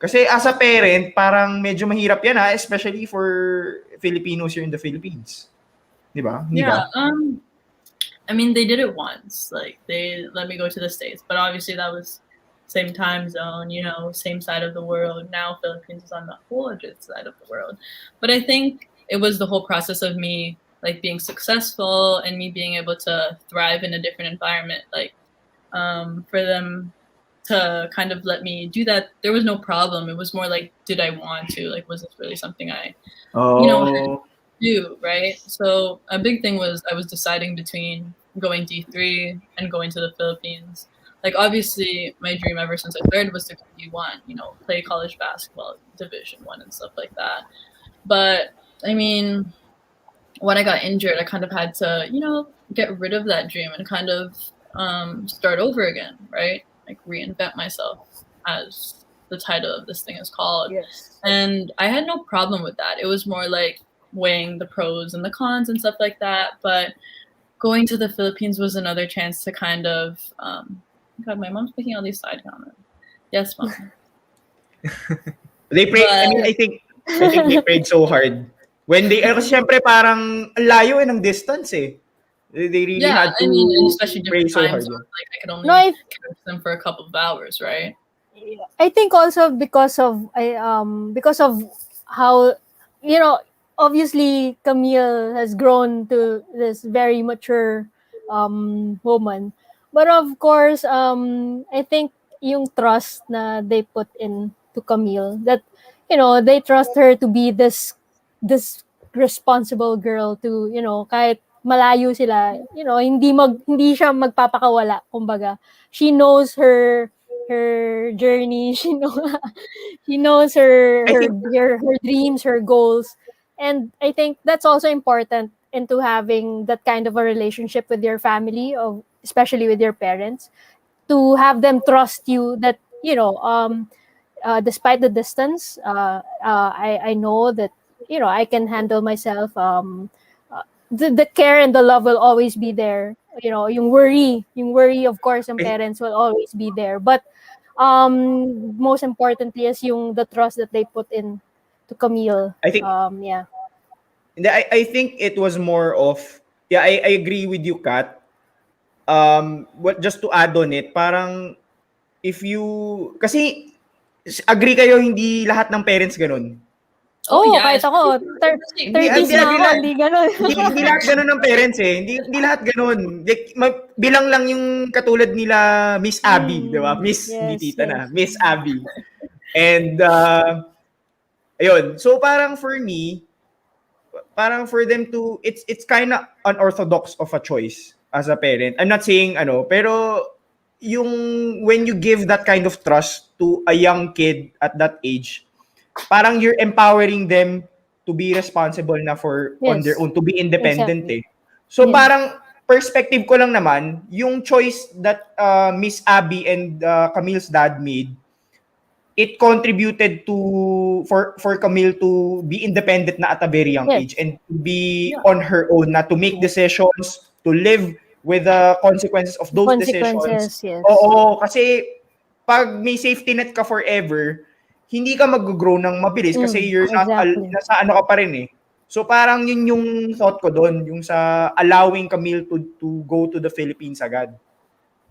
Kasi as a parent, parang medyo mahirap yan especially for Filipinos here in the Philippines. Di ba? Yeah. I mean, they did it once. Like they let me go to the States, but obviously that was same time zone, same side of the world. Now Philippines is on the whole other side of the world. But I think it was the whole process of me like being successful and me being able to thrive in a different environment. Like for them to kind of let me do that, there was no problem. It was more like, did I want to? Like, was this really something I, had to do, right? So a big thing was I was deciding between going D3 and going to the Philippines. Like, obviously, my dream ever since I started was to go D1, play college basketball, Division 1 and stuff like that. But, I mean, when I got injured, I kind of had to, get rid of that dream and kind of start over again, right? Like, reinvent myself, as the title of this thing is called. Yes. And I had no problem with that. It was more like, weighing the pros and the cons and stuff like that. But going to the Philippines was another chance to kind of, God, my mom's making all these side comments. Yes, mom. They prayed, I mean, But- I think they prayed so hard. When they, kasi syempre parang ang layo ng distance eh. They really had to I mean, and especially pray different so time hard. zones. Like I could only No, catch them for a couple of hours, right? I think also because of how, you know, obviously Camille has grown to this very mature woman, but of course I think yung trust na they put in to Camille, that you know they trust her to be this responsible girl, to you know kahit malayo sila, you know, hindi siya magpapakawala, kumbaga she knows her journey. She knows her I her, think- her dreams, her goals, and I think that's also important into having that kind of a relationship with your family, of especially with your parents, to have them trust you that you know despite the distance, I know that you know I can handle myself. The care and the love will always be there. You know, yung worry of course ng parents will always be there, but most importantly is yung the trust that they put in to Camille. I think- Yeah. Hindi, I think it was more of, I agree with you, Kat. Just to add on it, parang if you, kasi agree kayo, hindi lahat ng parents ganun. Oh, yeah, kahit ako, Hindi, 30s hindi, na ako, hindi, hindi ganun. Hindi lahat ganun ng parents eh. Hindi lahat ganun. Like, bilang lang yung katulad nila Miss Abby, di ba? Miss, hindi yes, tita yes. na. Miss Abby. And, ayun. So, parang for me, parang for them to, it's kind of unorthodox of a choice as a parent. I'm not saying pero yung when you give that kind of trust to a young kid at that age, parang you're empowering them to be responsible na for on Yes. their own, to be independent Exactly. So Yes. parang perspective ko lang naman, yung choice that Miss Abby and Camille's dad made, it contributed to for Camille to be independent na at a very young Yes. age and to be on her own, na to make decisions, to live with the consequences of those Consequences, decisions. yes. Oo, kasi pag may safety net ka forever, hindi ka mag-grow ng mabilis kasi you're not exactly. nasa ano ka pa rin eh. So parang yun yung thought ko doon, yung sa allowing Camille to go to the Philippines agad.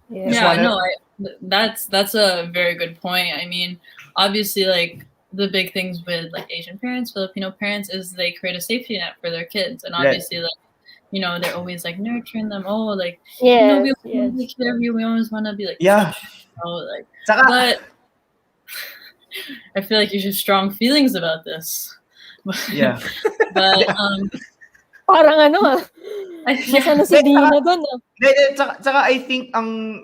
Yeah. Yeah, wanna- no, that's a very good point. I mean, obviously, like the big things with like Asian parents, Filipino parents, is they create a safety net for their kids, and Right. obviously, like you know, they're always like nurturing them. Oh, like you know, we Yes, want to yes. take care of you. We always want to be like, Yeah. you know, like. Saka, But I feel like you have strong feelings about this. yeah. But Parang ano, I, mas ano si Dino doon. Tsaka I think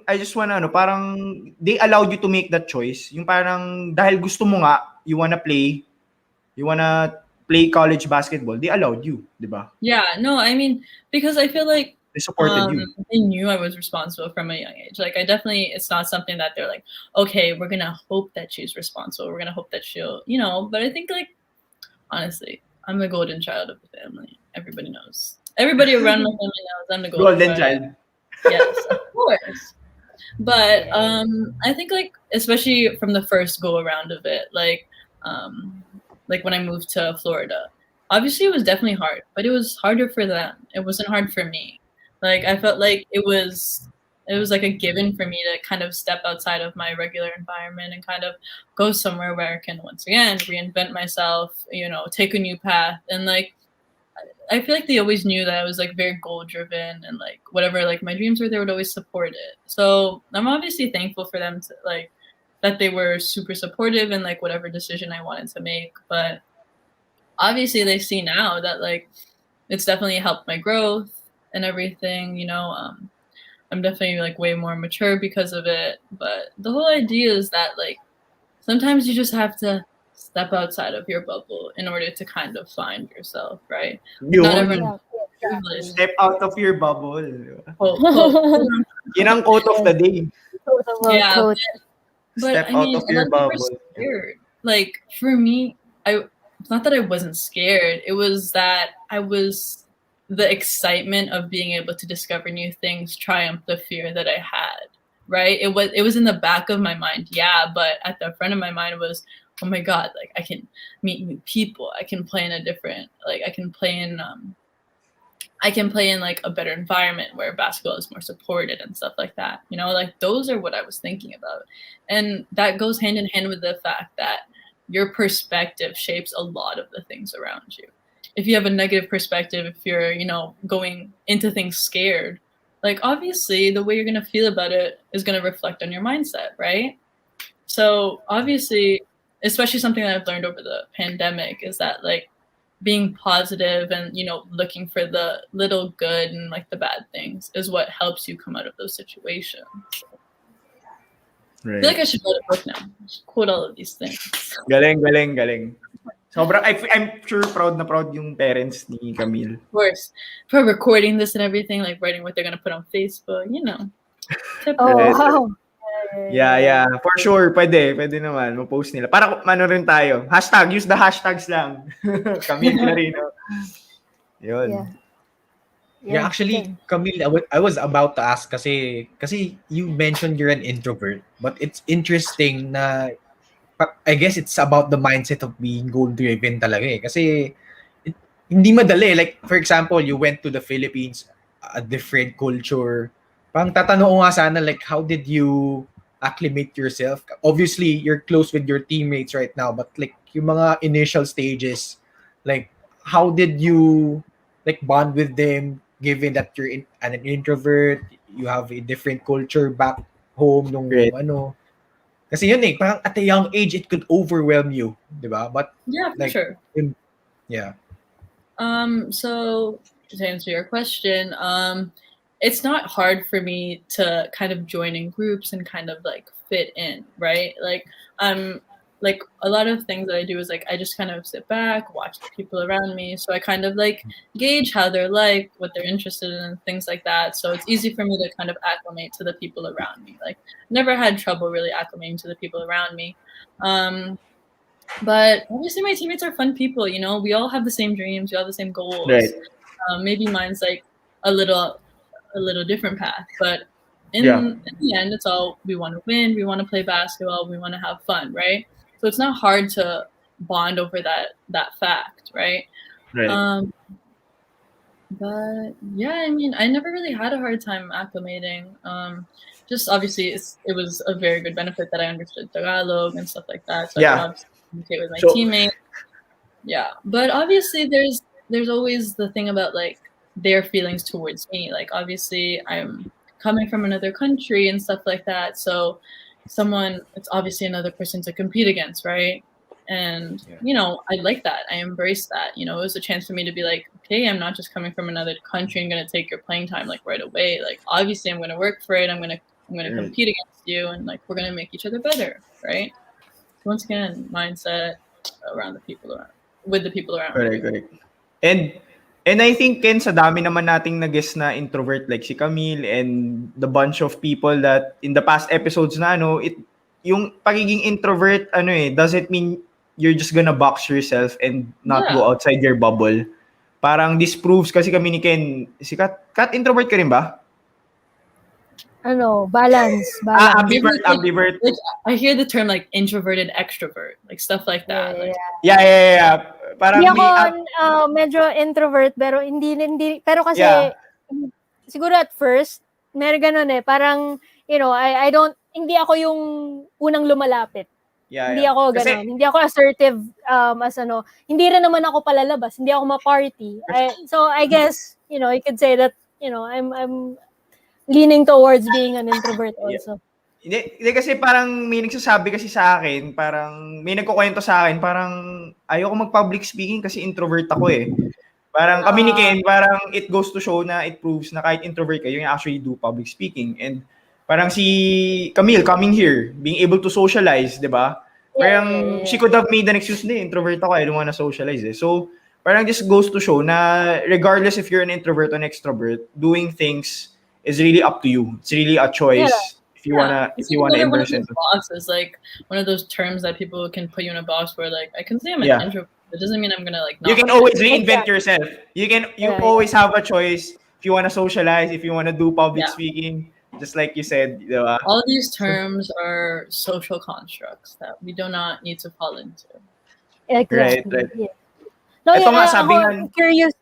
I just wanna parang they allowed you to make that choice. Yung parang dahil gusto mo nga, you wanna play college basketball, they allowed you, di ba? yeah, no, I mean, because I feel like They supported you. they knew I was responsible from a young age. Like I definitely, it's not something that they're like, okay, we're gonna hope that she's responsible. We're gonna hope that she'll, you know. But I think like, honestly, I'm the golden child of the family. Everybody knows. Everybody around my family knows I'm the Golden child. Yes, of course. But I think like, especially from the first go around of it, like when I moved to Florida, obviously it was definitely hard, but it was harder for them. It wasn't hard for me. Like I felt like it was like a given for me to kind of step outside of my regular environment and kind of go somewhere where I can once again reinvent myself, you know, take a new path. And like I feel like they always knew that I was like very goal driven and like whatever like my dreams were, they would always support it. So I'm obviously thankful for them to like that they were super supportive in like whatever decision I wanted to make. But obviously they see now that like it's definitely helped my growth and everything, you know. I'm definitely like way more mature because of it. But the whole idea is that like sometimes you just have to step outside of your bubble in order to kind of find yourself, right? Yun. Not everyone Yeah. privileged. Step out of your bubble. Quote. Yun ang quote of the day. Yeah, Coach. but Step I out mean, of a your lot of people are bubble. scared. Like for me, it's not that I wasn't scared. It was that the excitement of being able to discover new things triumphed the fear that I had. Right? It was in the back of my mind, yeah, but at the front of my mind was, oh my God, like I can meet new people. I can play in a different, like I can play in like a better environment where basketball is more supported and stuff like that. You know, like those are what I was thinking about. And that goes hand in hand with the fact that your perspective shapes a lot of the things around you. If you have a negative perspective, if you're, you know, going into things scared, like obviously the way you're going to feel about it is going to reflect on your mindset, right? So obviously, especially something that I've learned over the pandemic is that like being positive and, you know, looking for the little good and like the bad things is what helps you come out of those situations. Right. I feel like I should write a book now. I should quote all of these things. Galing. Sobrang, I'm sure proud na proud yung parents ni Camille. Of course. For recording this and everything, like writing what they're going to put on Facebook, you know. Oh, wow. Yeah. For sure, pwede naman, ma-post nila. Para ano rin tayo. Hashtag, use the hashtags lang. Camille Clarin. Yun. Yeah, actually, Camille, I was about to ask kasi you mentioned you're an introvert, but it's interesting na I guess it's about the mindset of being goal-driven talaga eh. Kasi hindi madali. Like, for example, you went to the Philippines, a different culture. Parang tatanong ko nga sana, like, how did you acclimate yourself? Obviously, you're close with your teammates right now, but like, yung mga initial stages, like, how did you like bond with them, given that you're an introvert, you have a different culture back home nung ano. Kasi yun eh, parang at a young age, it could overwhelm you, di ba? But yeah, for like, sure. Yeah. So to answer your question, it's not hard for me to kind of join in groups and kind of like fit in, right? Like like a lot of things that I do is like I just kind of sit back, watch the people around me. So I kind of like gauge how they're like, what they're interested in, and things like that. So it's easy for me to kind of acclimate to the people around me. Like never had trouble really acclimating to the people around me. But obviously my teammates are fun people, you know, we all have the same dreams, we all have the same goals. Right. Maybe mine's like a little different path, but in the end, it's all we want to win, we want to play basketball, we want to have fun, right? So it's not hard to bond over that fact, right? Right. But yeah, I mean, I never really had a hard time acclimating. Just obviously, it was a very good benefit that I understood Tagalog and stuff like that. So I could obviously communicate with my teammates. Yeah, but obviously, there's always the thing about like their feelings towards me. Like obviously, I'm coming from another country and stuff like that. So it's obviously another person to compete against, right? And, you know, I like that. I embrace that. You know, it was a chance for me to be like, okay, I'm not just coming from another country and going to take your playing time like right away. Like, obviously, I'm going to work for it. I'm going to compete against you, and like we're going to make each other better, right? So once again, mindset with the people around. Correct. And I think, Ken, sa dami naman nating nag-guess na introvert like si Camille and the bunch of people that in the past episodes na yung pagiging introvert doesn't mean you're just gonna box yourself and not go outside your bubble. Parang this proves kasi kami ni Ken, si Kat introvert ka rin ba? Balance. Ambivert. Like, I hear the term like introverted extrovert, like stuff like that. Yeah. Parang hindi ako medyo introvert pero hindi pero kasi siguro at first meron ganun parang hindi ako yung unang lumalapit. Hindi ako ganun. Hindi ako assertive hindi rin naman ako palalabas, hindi ako ma-party. So I guess, you could say that, I'm leaning towards being an introvert also. Hindi kasi parang may nagsasabi kasi sa akin, parang may nagkukwento sa akin, parang ayoko mag-public speaking kasi introvert ako eh. Parang kami ni Ken, parang it goes to show na it proves na kahit introvert kayo, you actually do public speaking. And parang si Camille coming here, being able to socialize, di ba? Parang she could have made an excuse na introvert ako, I don't wanna socialize eh. So parang just goes to show na regardless if you're an introvert or an extrovert, doing things is really up to you. It's really a choice. If you wanna embrace it. Box is like one of those terms that people can put you in a box where like I can say I'm an introvert, It doesn't mean I'm gonna like You not. can always reinvent yourself. You Yeah. always have a choice if you want to socialize, if you want to do public Yeah. speaking, just like you said, di ba? All these terms are social constructs that we do not need to fall into. Right, Exactly. right. Yeah. No, Ito nga, ako, sabi nga, curious.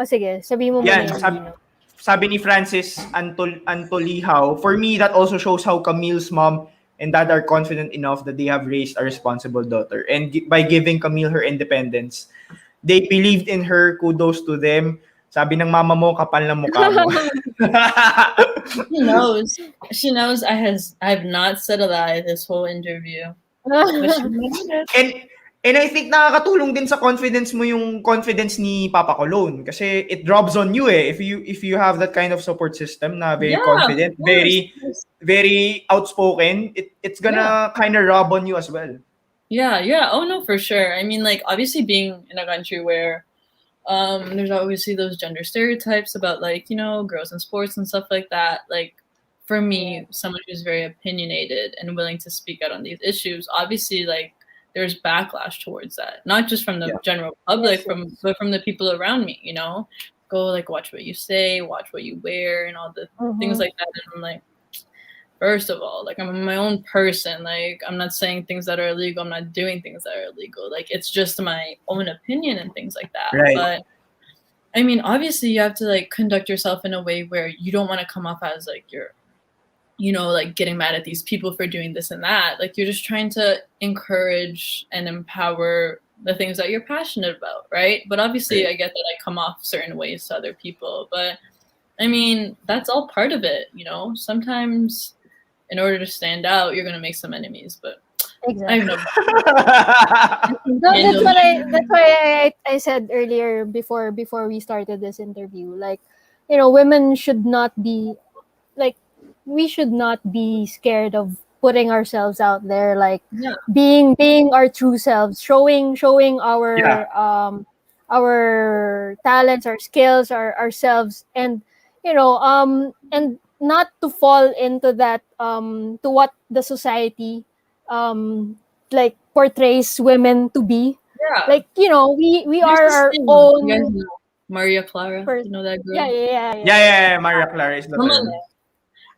Sige, sabihin mo muna yan, yan, Dino. sabi ni Francis Antolihaw, for me, that also shows how Camille's mom and dad are confident enough that they have raised a responsible daughter. And by giving Camille her independence, they believed in her. Kudos to them. Sabi ng mama mo, kapal na mukha mo. She knows. She knows I've not said a lie this whole interview. But she mentioned it. And I think nakakatulong din sa confidence mo yung confidence ni Papa Colon kasi it drops on you if you have that kind of support system na very Yeah, confident, of course. very outspoken, it's gonna kind of rub on you as well. Yeah. Oh no, for sure. I mean, like obviously being in a country where there's obviously those gender stereotypes about like, you know, girls in sports and stuff like that. Like for me, someone who's very opinionated and willing to speak out on these issues, obviously like there's backlash towards that. Not just from the general public, but from the people around me, you know? Go like watch what you say, watch what you wear and all the things like that. And I'm like, first of all, like I'm my own person. Like I'm not saying things that are illegal. I'm not doing things that are illegal. Like it's just my own opinion and things like that. Right. But I mean, obviously you have to like conduct yourself in a way where you don't want to come off as like you're, you know, like getting mad at these people for doing this and that. Like you're just trying to encourage and empower the things that you're passionate about, right? But obviously I get that I come off certain ways to other people. But I mean, that's all part of it, you know? Sometimes in order to stand out, you're gonna make some enemies, but Exactly. I have no That's why I said earlier before we started this interview, like, you know, women should not be like, we should not be scared of putting ourselves out there, like being our true selves, showing our talents, our skills, ourselves, and you know, and not to fall into that to what the society like portrays women to be. Like, you know, we are our own. You guys know Maria Clara, you know that girl? Yeah, Maria Clara is the term.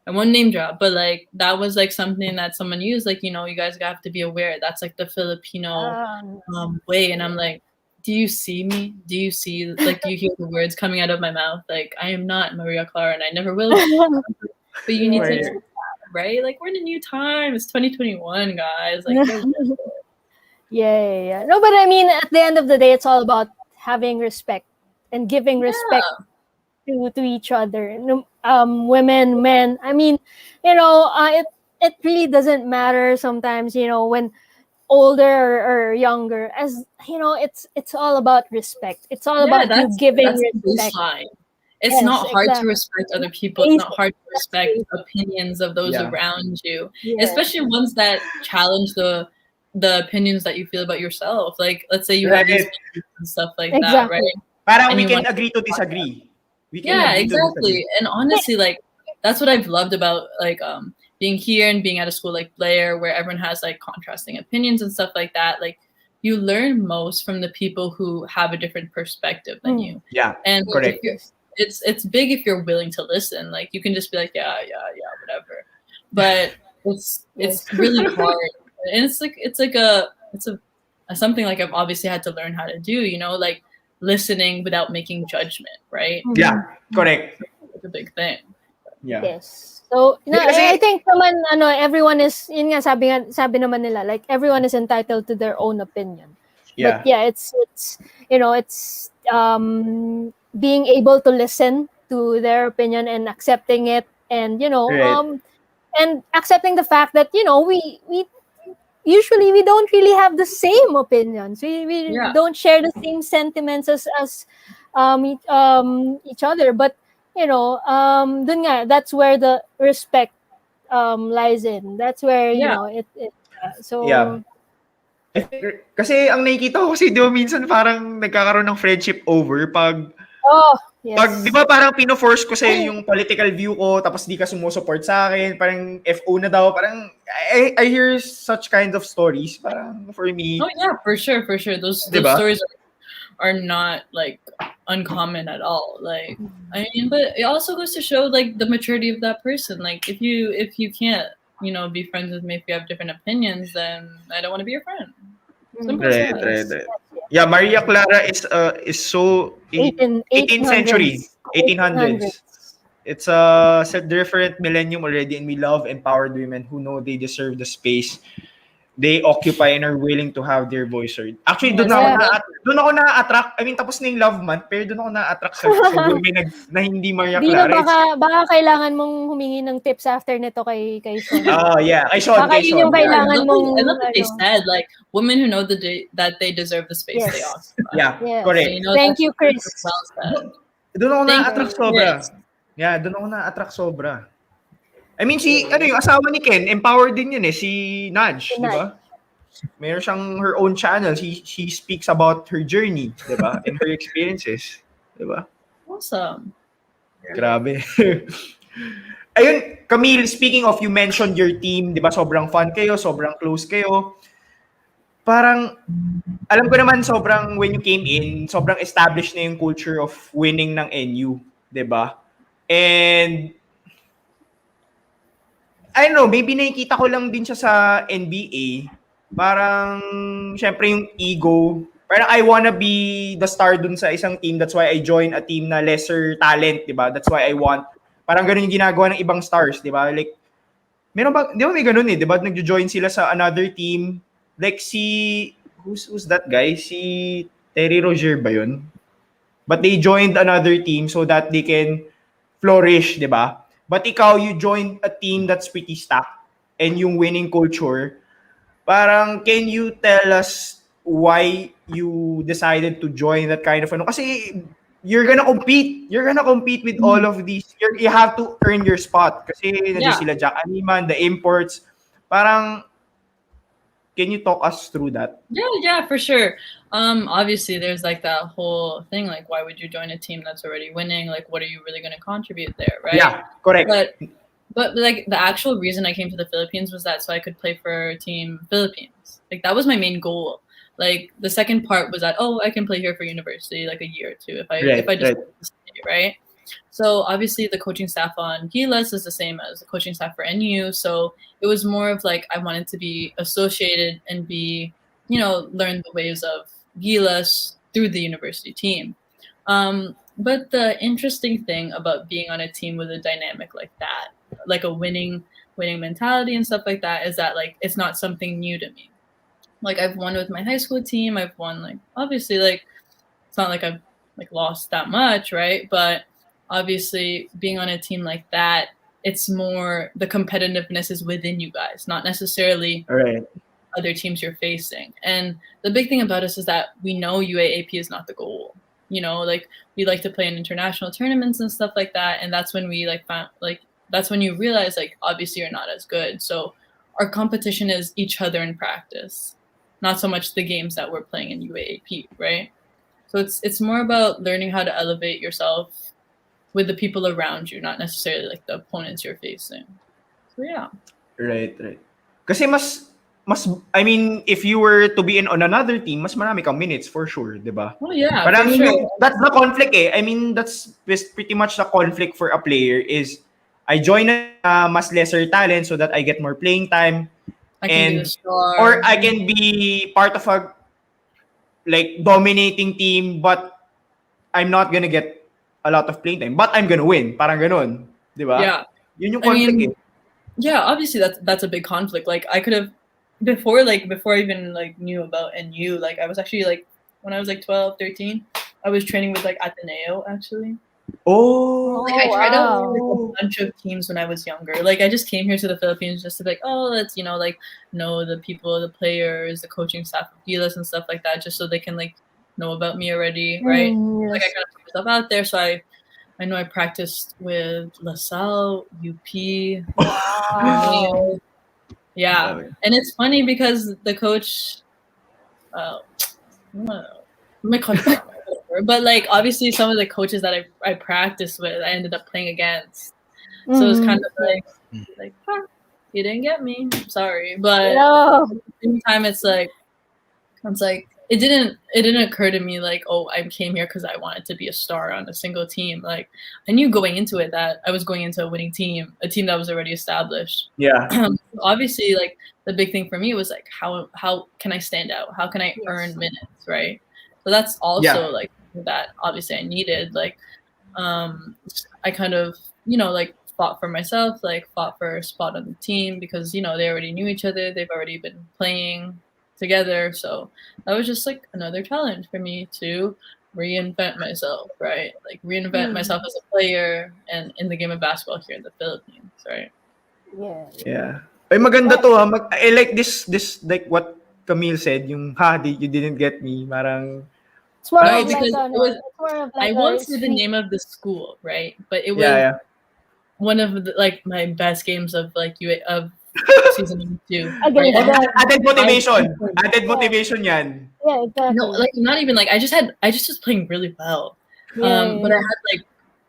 I won't name drop, but like that was like something that someone used. Like, you know, you guys have to be aware. That's like the Filipino way. And I'm like, do you see me? Do you see, like, do you hear the words coming out of my mouth? Like, I am not Maria Clara and I never will be. But you need to, right? Like, we're in a new time. It's 2021, guys. Like, yeah. No, but I mean, at the end of the day, it's all about having respect and giving respect to each other. Women, men. I mean, you know, it really doesn't matter sometimes, you know, when older or younger, as you know, it's all about respect. It's all about you giving respect. It's not hard to respect other people. It's not hard to respect opinions of those around you, especially ones that challenge the opinions that you feel about yourself. Like, let's say you have these opinions and stuff like that, right? Parang we can agree to disagree. Exactly. And honestly, like that's what I've loved about like being here and being at a school like Blair, where everyone has like contrasting opinions and stuff like that. Like you learn most from the people who have a different perspective than you. Yeah, and correct. It's big if you're willing to listen. Like you can just be like, yeah, whatever. But it's really hard, and it's something like I've obviously had to learn how to do. You know, like listening without making judgment, right? Yeah, correct. It's a big thing. Yeah. Yes. So, I think naman, everyone is, yun nga, sabi naman nila, like, everyone is entitled to their own opinion. Yeah. But yeah, it's you know, it's being able to listen to their opinion and accepting it, and, you know, and accepting the fact that, you know, we usually we don't really have the same opinions. We don't share the same sentiments as each other. But, you know, dun nga, that's where the respect lies in. That's where, you know, it so yeah. Kasi ang nakikita ko kasi di ba minsan parang nagkakaroon ng friendship over pag Oh, yes. Pag, di ba parang pino-force ko sa'yo yung political view ko, tapos di ka sumusupport sa akin, parang FO na daw, parang, I hear such kind of stories, parang for me. Oh yeah, for sure. Those Diba? stories are not like uncommon at all. Like, I mean, but it also goes to show like the maturity of that person. Like, if you can't, be friends with me if you have different opinions, then I don't want to be your friend. Simple as that. Right. Yeah, Maria Clara is so 18th century, 1800s. It's a different millennium already, and we love empowered women who know they deserve the space they occupy and are willing to have their voice heard. Actually, doon ako na-attract. I mean, tapos na yung love month, pero doon ako na-attract sa women na hindi Maria Dino, Clara. baka kailangan mong humingi ng tips after nito kay Sean. Oh, yeah. Kay Sean. Baka yun yung kailangan mong... I love what they said. Like, women who know that they deserve the space they occupy. Yeah, correct. So, thank you, Chris. Well said. Doon ako na-attract sobra. Yeah, doon ako na-attract sobra. I mean, yung asawa ni Ken, empowered din yun si Nudge, di ba? Mayroon siyang her own channel. She speaks about her journey, di ba? And her experiences, di ba? Awesome. Grabe. Ayun, Camille, speaking of, you mentioned your team, di ba? Sobrang fun kayo, sobrang close kayo. Parang, alam ko naman sobrang, when you came in, sobrang established na yung culture of winning ng NU, di ba? And, I don't know, maybe nakikita ko lang din siya sa NBA. Parang, syempre yung ego. Parang I wanna be the star dun sa isang team. That's why I join a team na lesser talent, di ba? That's why I want. Parang ganun yung ginagawa ng ibang stars, di ba? Like, meron ba, di ba may ganun di ba? Nagjo-join sila sa another team. Like who's that guy? Si Terry Rozier ba yun? But they joined another team so that they can flourish, di ba? But ikaw, you joined a team that's pretty stacked and yung winning culture. Parang, can you tell us why you decided to join that kind of kasi you're gonna compete. You're gonna compete with all of these. You have to earn your spot. Kasi nandiyan sila Jack Animan, the imports. Parang, can you talk us through that? Yeah, for sure. Obviously there's like that whole thing, like why would you join a team that's already winning? Like, what are you really going to contribute there, right? Yeah, correct. But like the actual reason I came to the Philippines was that so I could play for Team Philippines. Like that was my main goal. Like the second part was that I can play here for university like a year or two if I just stay, right? So obviously the coaching staff on Gilas is the same as the coaching staff for NU. So it was more of like I wanted to be associated and be, learn the ways of Gilas through the university team. But the interesting thing about being on a team with a dynamic like that, like a winning mentality and stuff like that, is that like it's not something new to me. Like I've won with my high school team. I've won like obviously like it's not like I've like lost that much, right? But obviously being on a team like that, it's more the competitiveness is within you guys, not necessarily other teams you're facing. And the big thing about us is that we know UAAP is not the goal. Like we like to play in international tournaments and stuff like that. And that's when we that's when you realize like obviously you're not as good. So our competition is each other in practice, not so much the games that we're playing in UAAP, right? So it's more about learning how to elevate yourself with the people around you, not necessarily like the opponents you're facing. So yeah. Right. Kasi I mean, if you were to be on another team, mas marami kang minutes for sure, di ba? Oh yeah, parang for sure. That's the conflict I mean, that's pretty much the conflict for a player is I join a mas lesser talent so that I get more playing time. I can be the star. Or I can be part of a like dominating team, but I'm not gonna get a lot of playing time, but I'm gonna win. Parang ganun, di ba? Yeah. Yun yung conflict Yeah, obviously that's a big conflict. Like I could have before I even like knew about NU, like I was actually like when I was like 12, 13, I was training with like Ateneo actually. Like I tried out like, a bunch of teams when I was younger. Like I just came here to the Philippines just to be like, let's like know the people, the players, the coaching staff of Gilas and stuff like that, just so they can like know about me already, right? Yes. Like I kind of put myself out there, so I know I practiced with LaSalle, UP. Wow. Yeah, and it's funny because the coach, my coach, But like obviously some of the coaches that I practiced with, I ended up playing against. So it's kind of like huh, you didn't get me. I'm sorry. But at the same time it's like it didn't occur to me like, oh, I came here because I wanted to be a star on a single team. Like I knew going into it that I was going into a winning team, a team that was already established. Yeah. Obviously, like the big thing for me was like how can I stand out? How can I earn minutes, right? So that's also like that obviously I needed. Like I kind of, like fought for myself, like fought for a spot on the team because, they already knew each other. They've already been playing together. So that was just like another challenge for me to reinvent myself, right? Like reinvent myself as a player and in the game of basketball here in the Philippines, right? Yeah. Ay, maganda to ha. I like this like what Camille said, yung you didn't get me, parang It's more No, of because like it was it's more of I like won't a say the street. name of the school, right? But it was one of the, like my best games of like of season 2. Again, Right? Added motivation. Added motivation yan. Yeah, exactly. No, like not even like I just was playing really well. But I had like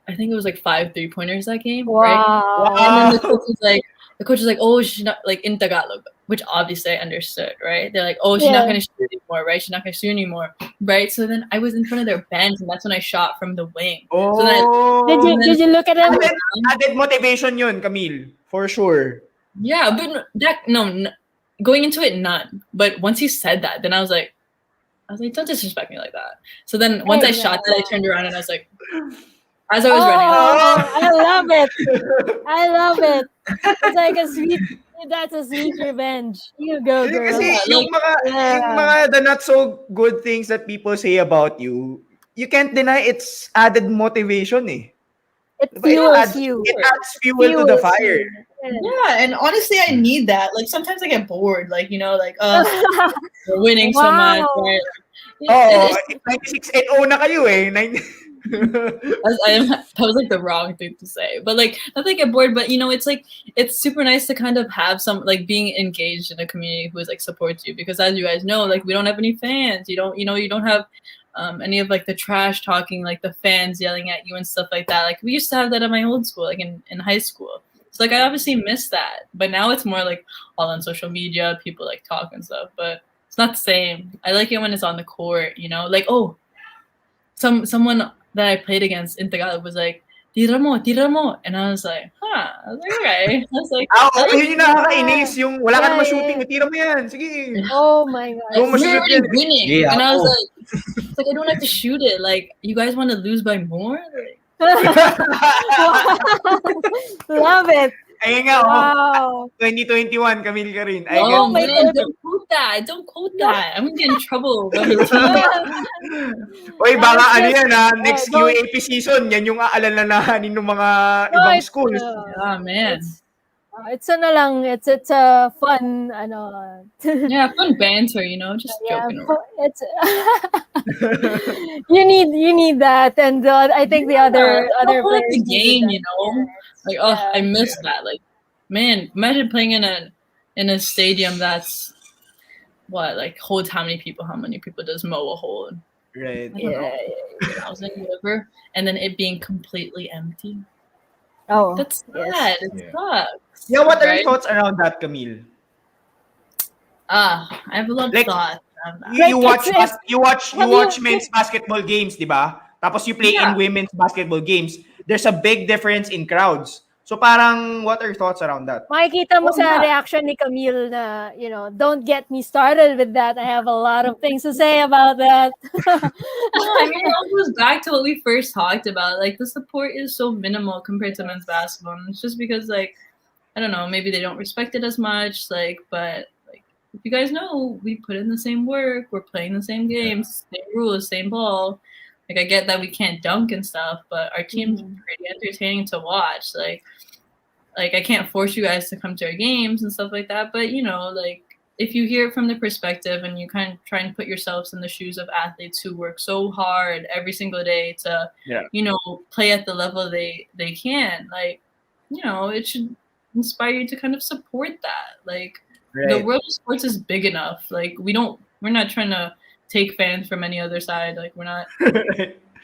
I think it was like 5 3-pointers that game, right? And then the coach was like, oh, she's not like in Tagalog, which obviously I understood, right? They're like, oh, she's not gonna shoot anymore, right? She's not gonna shoot anymore, right? So then I was in front of their bench, and that's when I shot from the wing. Oh. So then, Did you look at him? Added motivation yun, Camille. For sure. Yeah, but going into it, none. But once he said that, then I was like, don't disrespect me like that. So then once I shot that, I turned around and I was like, as I was running. I love it. I love it. It's like that's a sweet revenge. You go, girl. Kasi yung mga the not so good things that people say about you, you can't deny it's added motivation eh. It fuels you. It adds fuel to the fire. Yeah, and honestly, I need that. Like sometimes I get bored, like we're winning so much. Right? Like, 96-0 na kayo eh. That was like the wrong thing to say, but like not like get bored, but it's like it's super nice to kind of have some like being engaged in a community who is like supports you because as you guys know, like we don't have any fans. You don't have any of like the trash talking, like the fans yelling at you and stuff like that. Like we used to have that at my old school, like in high school. So like I obviously miss that, but now it's more like all on social media, people like talk and stuff, but it's not the same. I like it when it's on the court, like someone that I played against in Tagalog was like, tira mo, and I was like, huh. I was like, okay. I was like, yun yung nakakainis, yung wala ka naman shooting, tira mo yan, sige. Oh my god. We're already winning. Yeah, and I was like, it's like I don't have to shoot it. Like, you guys want to lose by more? Like, love it. Ayun nga, wow. 2021, Camille Clarin. Oh man, don't quote that. Don't quote that. I'm gonna get in trouble. Oy, baka ano yan ha, next UAAP season, yan yung aalalahanin ng mga ibang schools. Oh man. It's it's a fun yeah, fun banter, just joking around. It's you need that, and I think the other players the game, like I miss that. Like, man, imagine playing in a stadium that's what like holds how many people? How many people does Moa hold? Right. Yeah. 1,000, whatever, and then it being completely empty. Oh, that's sad. It sucks. Yeah, what are your thoughts around that, Camille? I have a lot of thoughts. You watch men's basketball games, di ba? Tapos you play in women's basketball games. There's a big difference in crowds. So parang, what are your thoughts around that? Makikita mo sa reaction ni Camille na, don't get me started with that. I have a lot of things to say about that. I mean, it goes back to what we first talked about. Like, the support is so minimal compared to men's basketball. And it's just because, like, I don't know, maybe they don't respect it as much. Like, but, like, if you guys know, we put in the same work. We're playing the same games, same rules, same ball. Like, I get that we can't dunk and stuff, but our team's pretty entertaining to watch. Like I can't force you guys to come to our games and stuff like that. But, like, if you hear it from the perspective and you kind of try and put yourselves in the shoes of athletes who work so hard every single day to, play at the level they can, like, it should inspire you to kind of support that. Like, the world of sports is big enough. Like, we're not trying to take fans from any other side. Like, we're not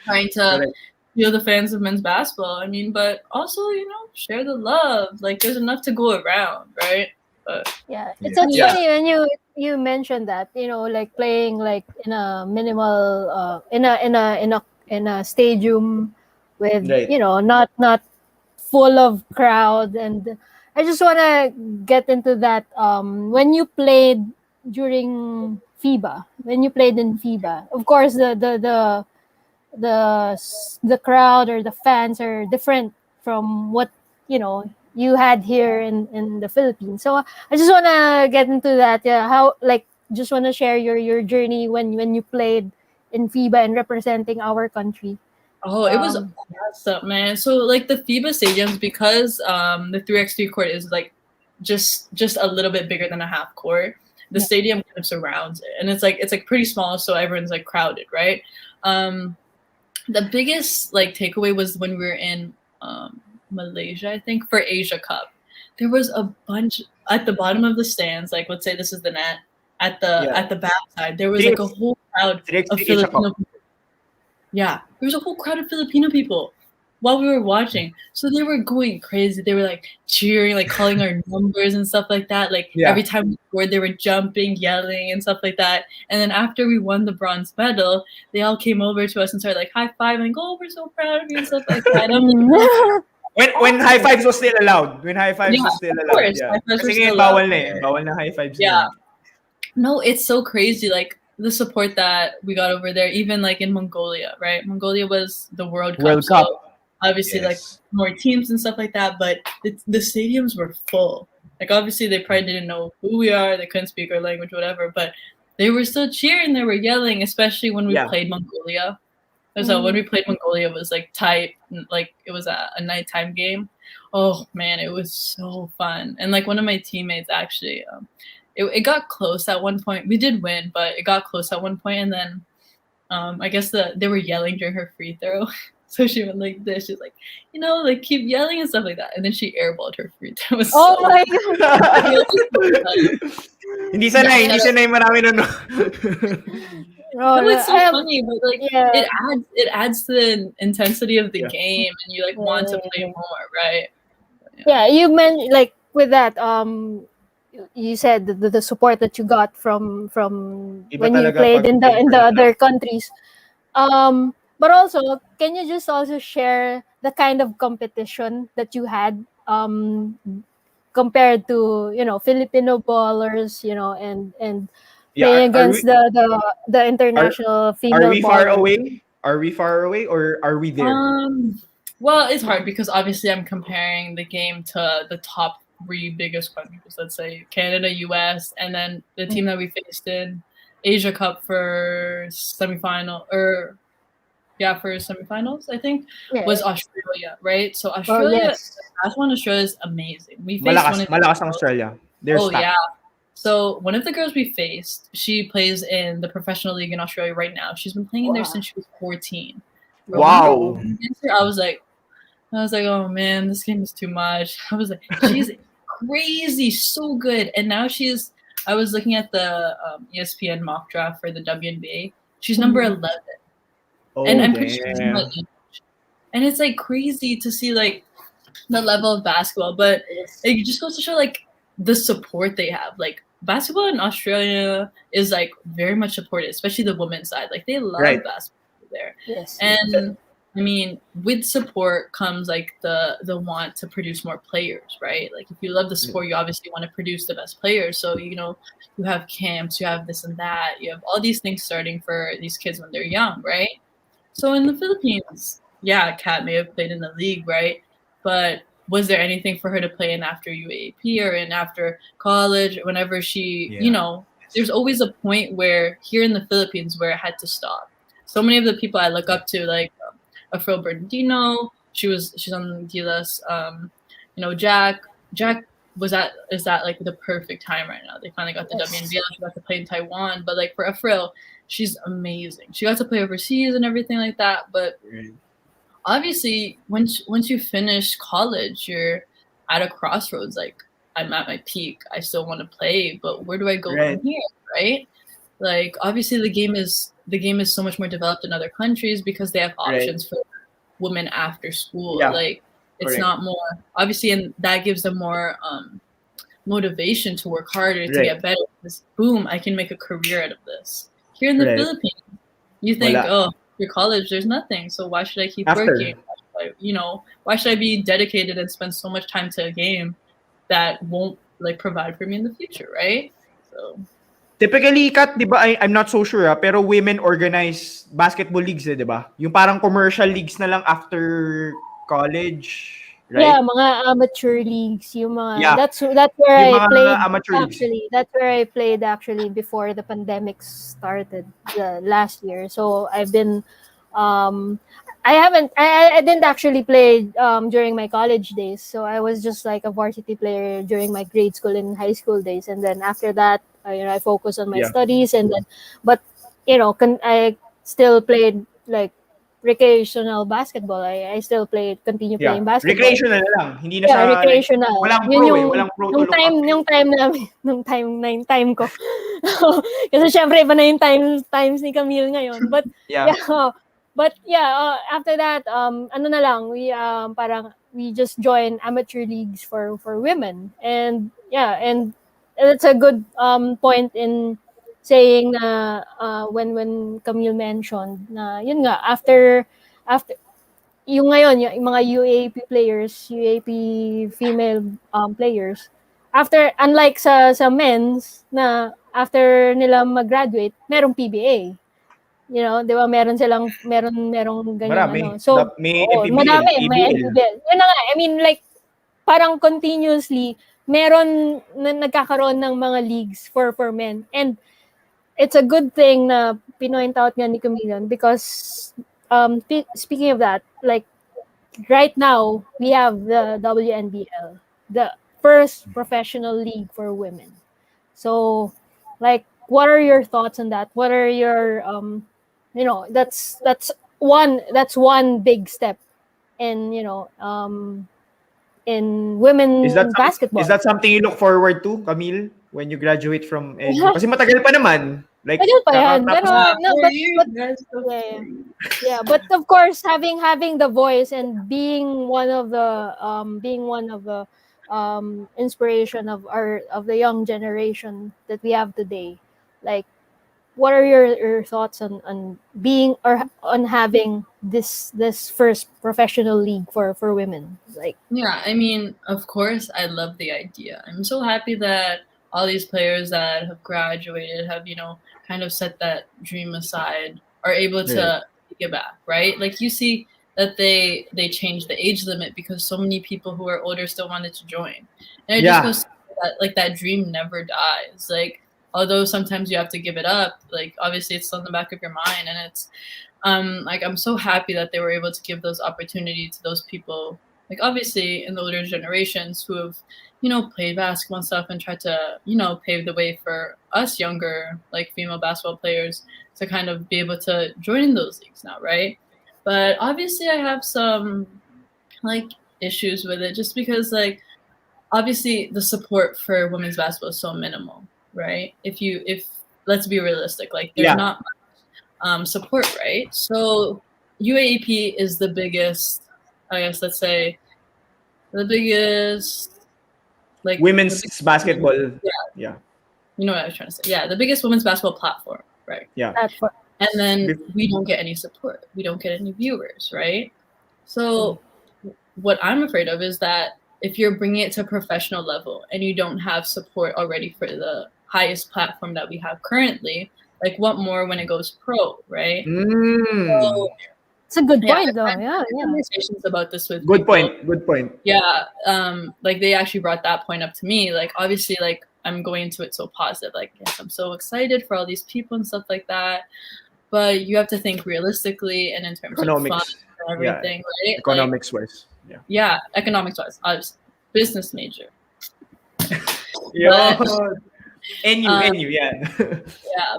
trying to steal the fans of men's basketball. I mean, but also, you know, share the love. Like, there's enough to go around, right? But Yeah, it's funny when you mentioned that, you know, like playing like in a minimal in a stadium with you know not full of crowd, and I just want to get into that. When you played during FIBA, when you played in FIBA, of course the crowd or the fans are different from what you know you had here in the Philippines. So I just want to get into that. Yeah, how like just want to share your journey when you played in FIBA and representing our country. Oh, it was awesome, man. So like the FIBA stadiums, because the 3x3 court is like just a little bit bigger than a half court. The stadium kind of surrounds it, and it's like pretty small, so everyone's like crowded, right? The biggest like takeaway was when we were in Malaysia, I think, for Asia Cup. There was a bunch at the bottom of the stands. Like, let's say this is the net at the back side. There was like a whole crowd of Filipino people. Yeah, there was a whole crowd of Filipino people while we were watching. So they were going crazy. They were like cheering, like calling our numbers and stuff like that. Like every time we scored, they were jumping, yelling, and stuff like that. And then after we won the bronze medal, they all came over to us and started like high fiving. Oh, we're so proud of you and stuff like that. When high fives was still allowed. When high fives was still allowed. Course, yeah. Kasi ngayon bawal na eh. Bawal na high fives. Yeah. No, it's so crazy. Like the support that we got over there, even like in Mongolia, right? Mongolia was the World Cup. So obviously, like more teams and stuff like that, but the stadiums were full. Like obviously, they probably didn't know who we are. They couldn't speak our language, whatever. But they were still cheering. They were yelling, especially when we played Mongolia. So when we played Mongolia, it was like tight. Like it was a nighttime game. Oh man, it was so fun. And like one of my teammates actually, it got close at one point. We did win, but it got close at one point, and then I guess they were yelling during her free throw. So she went like this. She's like, you know, like keep yelling and stuff like that. And then she airballed her free throw. My God. Hindi sanay marami nun. No, it's so funny, but like it adds to the intensity of the game, and you like want to play more, right? Yeah, you mentioned like with that you said the support that you got from when you played in the other countries. But also, can you just also share the kind of competition that you had compared to, you know, Filipino ballers, you know, and playing against the international female Are we far ballers? away? Are we far away or are we there? Well, it's hard because obviously I'm comparing the game to the top 3 biggest countries. Let's say Canada, US, and then the team that we faced in Asia Cup for semifinal for semifinals, I think, was Australia, right? So Australia, last one, Australia is amazing. We faced malakas ang Australia. Yeah. So one of the girls we faced, she plays in the professional league in Australia right now. She's been playing in there since she was 14. Wow. I was like, oh man, this game is too much. I was like, she's crazy, so good. And now I was looking at the ESPN mock draft for the WNBA. She's number 11. Oh, and I'm pretty sure she's my age. And it's like crazy to see like the level of basketball, but it just goes to show like the support they have. Like basketball in Australia is like very much supported, especially the women's side. Like they love basketball there. Yes. And I mean, with support comes like the want to produce more players, right? Like if you love the sport, you obviously want to produce the best players. So, you know, you have camps, you have this and that, you have all these things starting for these kids when they're young, right? So in the Philippines, Kat may have played in the league, right? But was there anything for her to play in after UAAP or in after college? Whenever she, you know, there's always a point where here in the Philippines where it had to stop. So many of the people I look up to, like Afro Bernardino, she's on Gilas. You know, Jack is at like the perfect time right now. They finally got the WNBA. She got to play in Taiwan, but like for Afro, she's amazing. She got to play overseas and everything like that. But obviously, once you finish college, you're at a crossroads. Like I'm at my peak. I still want to play, but where do I go from here, right? like obviously the game is so much more developed in other countries because they have options for women after school. Yeah. Like it's Correct. not more obviously, and that gives them more motivation to work harder to get better. Because boom, I can make a career out of this. Here in the Philippines, you think, oh, your college, there's nothing. So why should I keep working? Why should I be dedicated and spend so much time to a game that won't like provide for me in the future, right? So typically, Kat, di ba, I'm not so sure, pero women organize basketball leagues, di ba? Yung parang commercial leagues na lang after college, right? Yeah, mga amateur leagues, yung mga that's where yung I played actually. That's where I played actually before the pandemic started last year. So I've been I didn't actually play during my college days. So I was just like a varsity player during my grade school and high school days, and then after that, I focused on my studies, and then but I still played like recreational basketball. I still continue playing basketball. Recreational lang, hindi na sa recreational. Walang Yun pro yung, walang pro yung to time, yung time namin, yung time ko. Kasi syempre iba na yung times ni Camille ngayon. But after that, ano na lang, we just join amateur leagues for women, and it's a good point in saying na when Camille mentioned na yun nga after yung ngayon yung mga UAAP female players, after unlike sa men's na after nila mag-graduate merong PBA. Di ba merong ganyan marami. So may madami, may NBL. Yun na nga, I mean like parang continuously meron na nagkakaroon ng mga leagues for men, and it's a good thing na pinoint out nga ni Camille, because speaking of that, like right now we have the WNBL, the first professional league for women. So like what are your thoughts on that? What are your that's one big step in in women basketball. Is that something you look forward to, Camille, when you graduate from NU? Kasi matagal pa naman. Like, matagal pa yan. Pero, but of course, having the voice and being one of the inspiration of the young generation that we have today, like, what are your thoughts on being or on having this first professional league for women? Like, yeah, I mean, of course, I love the idea. I'm so happy that all these players that have graduated have kind of set that dream aside, are able to give back, right? Like you see that they changed the age limit because so many people who are older still wanted to join, and it just goes that like that dream never dies. Like, although sometimes you have to give it up, like obviously it's still in the back of your mind, and it's like I'm so happy that they were able to give those opportunities to those people, like obviously in the older generations who have played basketball and stuff and tried to pave the way for us younger like female basketball players to kind of be able to join in those leagues now, right? But obviously I have some like issues with it, just because like obviously the support for women's basketball is so minimal, right? If let's be realistic, like there's not much support, right? So UAAP is the biggest, I guess, let's say the biggest like women's basketball. Yeah. You know what I was trying to say. Yeah, the biggest women's basketball platform, right? Yeah. And then we don't get any support. We don't get any viewers, right? So what I'm afraid of is that if you're bringing it to a professional level and you don't have support already for the highest platform that we have currently, like what more when it goes pro, right? So, it's a good point, though. Yeah. Conversations about this with good people. point. Yeah, like they actually brought that point up to me. Like obviously, like I'm going into it so positive. Like yes, I'm so excited for all these people and stuff like that. But you have to think realistically and in terms economics. Of funds and everything, right? Economics wise. Yeah, economics wise. I was business major. NU, yeah,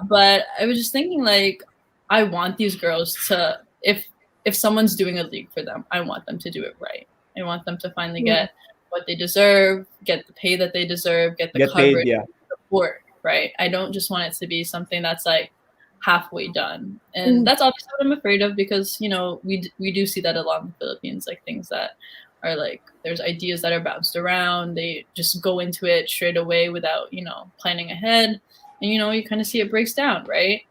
but I was just thinking like I want these girls to, if someone's doing a league for them, I want them to do it right. I want them to finally get what they deserve, get the pay that they deserve, get the coverage, support, right? I don't just want it to be something that's like halfway done. And that's obviously what I'm afraid of because, you know, we do see that a lot in the Philippines, like things that are like, there's ideas that are bounced around. They just go into it straight away without, you know, planning ahead. And, you know, you kind of see it breaks down, right?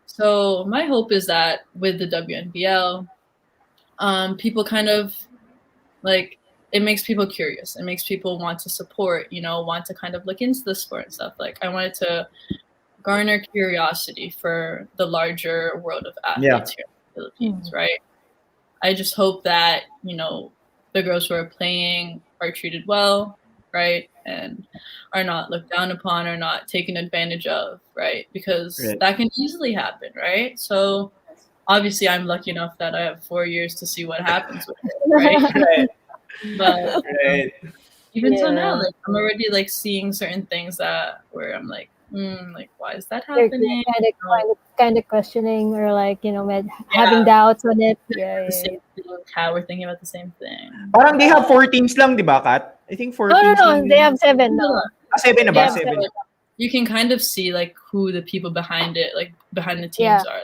So my hope is that with the WNBL, people kind of like, it makes people curious. It makes people want to support, you know, want to kind of look into the sport and stuff. Like I wanted to garner curiosity for the larger world of athletes here in the Philippines, right? I just hope that, you know, the girls who are playing are treated well, right? And are not looked down upon or not taken advantage of, right? Because that can easily happen, right? So obviously I'm lucky enough that I have 4 years to see what happens with it, right? But even so now, like I'm already like seeing certain things that where I'm like, like why is that happening? Kind of questioning or like, you know, having doubts on it. The same thing, Kat, we're thinking about the same thing. Parang they have 4 teams lang, di ba, Kat? I think 4 teams No, lang. they have 7 now. 7 na ba? 7. You can kind of see like who the people behind it, like behind the teams are.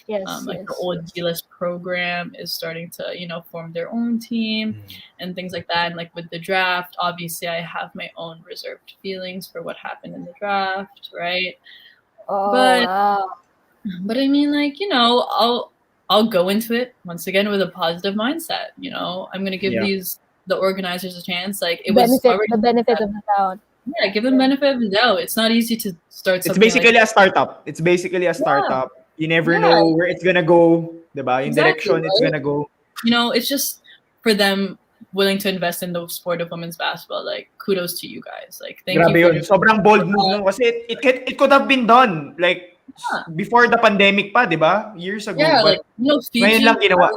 Like the old D-list program is starting to, you know, form their own team and things like that. And like with the draft, obviously I have my own reserved feelings for what happened in the draft, right? But I mean, like, you know, I'll go into it once again with a positive mindset. You know, I'm gonna give the organizers a chance. Like it was already the benefit of the doubt. Yeah, give them benefit of the doubt. It's not easy to start something. It's basically a startup. It's basically a startup. You never know where it's gonna go, diba? In direction it's gonna go. You know, it's just for them willing to invest in the sport of women's basketball. Like, kudos to you guys. Like, thank Grabe you. Yun. Sobrang bold move, no? Kasi it could have been done like before the pandemic pa, diba? Years ago. Yeah, but like, you know, Fiji. Ngayon lang ginawa.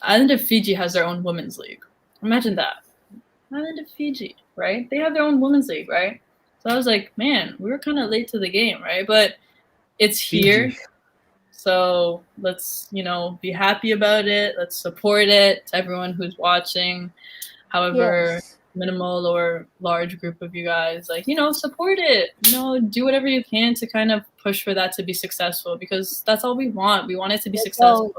Island of Fiji has their own women's league. Imagine that. Island of Fiji, right? They have their own women's league, right? So I was like, man, we were kind of late to the game, right? But it's here. So let's, you know, be happy about it. Let's support it to everyone who's watching, however minimal or large group of you guys, like, you know, support it, you know, do whatever you can to kind of push for that to be successful because that's all we want. We want it to be successful.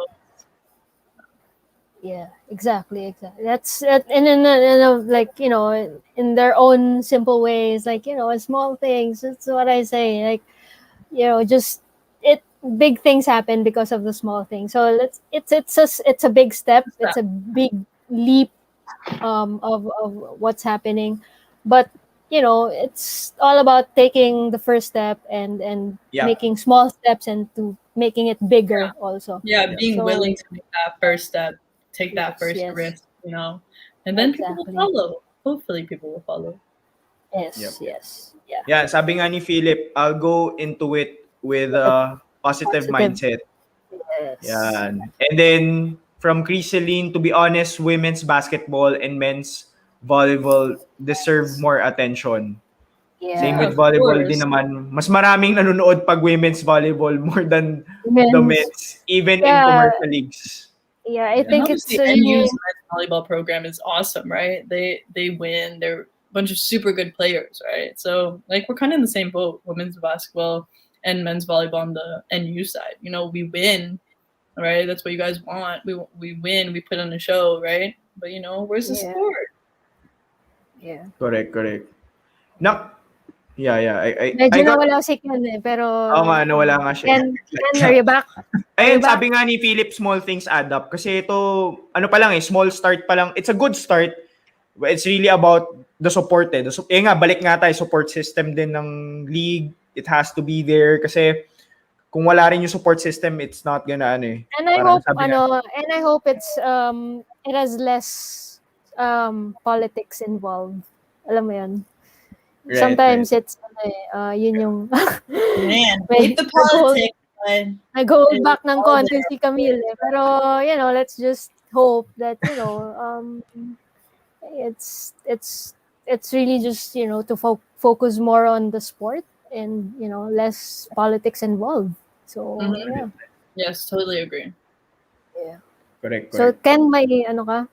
Yeah, exactly. That's and then like, you know, in their own simple ways, like, you know, small things. That's what I say. Like, you know, just big things happen because of the small things. So it's a big step. It's a big leap of what's happening, but you know, it's all about taking the first step and making small steps and to making it bigger also. Being willing to make that first step, take that first risk, you know, and then people will follow. Hopefully people will follow. Yeah, sabi nga ni Philip, I'll go into it with a positive mindset. Yan. And then from Criseline, to be honest, women's basketball and men's volleyball deserve more attention. Same with volleyball din naman. Mas maraming nanonood pag women's volleyball more than the men's, even in commercial leagues. Yeah, I think it's NU's men's volleyball program is awesome, right? They win. They're a bunch of super good players, right? So like we're kind of in the same boat, women's basketball and men's volleyball on the NU side. You know, we win, right? That's what you guys want. We win. We put on a show, right? But you know, where's the sport? Yeah. Correct. No. Yeah. Medyo nawala si Ken pero... Oo nga, nawala nga siya. Ken, are you back? Ayun, sabi nga ni Philip, small things add up. Kasi ito, ano pa lang small start pa lang. It's a good start. But it's really about the support balik nga tayo, support system din ng league. It has to be there. Kasi kung wala rin yung support system, it's not gonna And I hope it's it has less politics involved. Alam mo yun? Sometimes it's yun yung man, with the politics. Nag-hold back ng konti si Camille. Pero, you know, let's just hope that, you know, it's really just, you know, to focus more on the sport and, you know, less politics involved. So, yeah. Yes, totally agree. Yeah. Correct. So, Ken, may ano ka?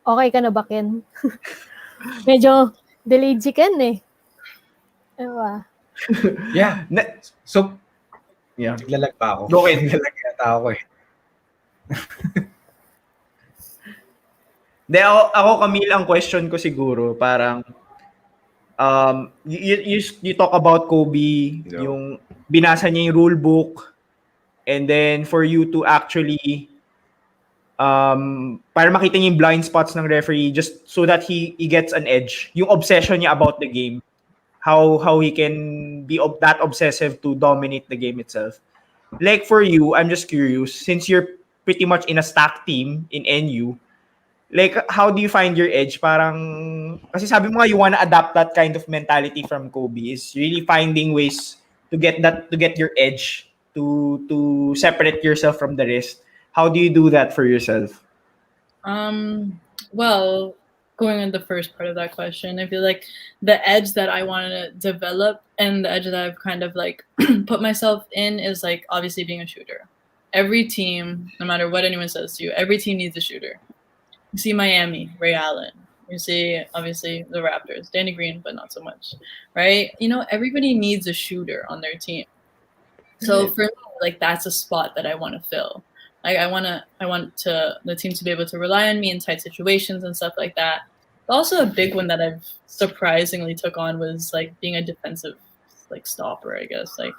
Okay ka na ba, Ken? Medyo delayed si Ken eh. Diba? Yeah. So, Yeah. naglalag pa ako. Go ahead. Naglalag yata ako eh. Ako, Camille, ang question ko siguro, parang, you talk about Kobe, yung binasa niya yung rule book, and then for you to actually, para makita niya yung blind spots ng referee, just so that he gets an edge, yung obsession niya about the game, how he can be that obsessive to dominate the game itself. Like for you, I'm just curious, since you're pretty much in a stack team in NU, like how do you find your edge? Parang kasi sabi mo nga you wanna adapt that kind of mentality from Kobe, is really finding ways to get your edge, to separate yourself from the rest. How do you do that for yourself? Well, going on the first part of that question, I feel like the edge that I want to develop and the edge that I've kind of like put myself in is like obviously being a shooter. Every team, no matter what anyone says to you, every team needs a shooter. You see Miami, Ray Allen. You see obviously the Raptors, Danny Green, but not so much, right? You know, everybody needs a shooter on their team. So for me, like that's a spot that I want to fill. Like I want the team to be able to rely on me in tight situations and stuff like that. But also a big one that I've surprisingly took on was like being a defensive like stopper, I guess. Like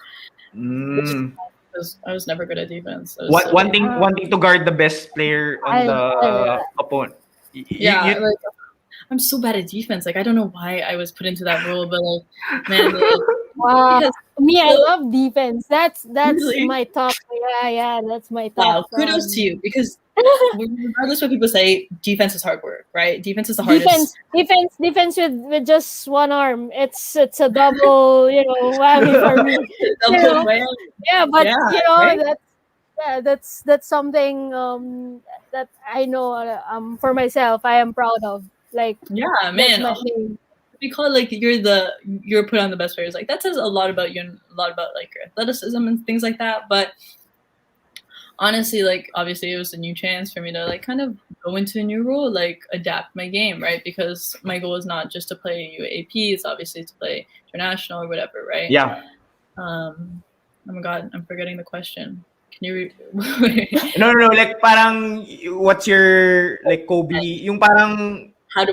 I was never good at defense. One thing to guard the best player on the opponent. Yeah, like, I'm so bad at defense. Like I don't know why I was put into that role, but like man, wow. Me, I love defense. That's really? my top. Yeah, that's my top. Wow, kudos to you, because regardless what people say, defense is hard work, right? Defense is the hardest. Defense with just one arm. It's a double, whammy for me. Yeah, but right? That's something that I know for myself. I am proud of. Like man. We call it like you're put on the best players. Like that says a lot about you and a lot about like your athleticism and things like that. But honestly, like obviously it was a new chance for me to like kind of go into a new role, like adapt my game, right? Because my goal is not just to play UAAP, it's obviously to play international or whatever, right? Yeah. Oh my god, I'm forgetting the question. Can you No, like parang what's your like Kobe, yung parang how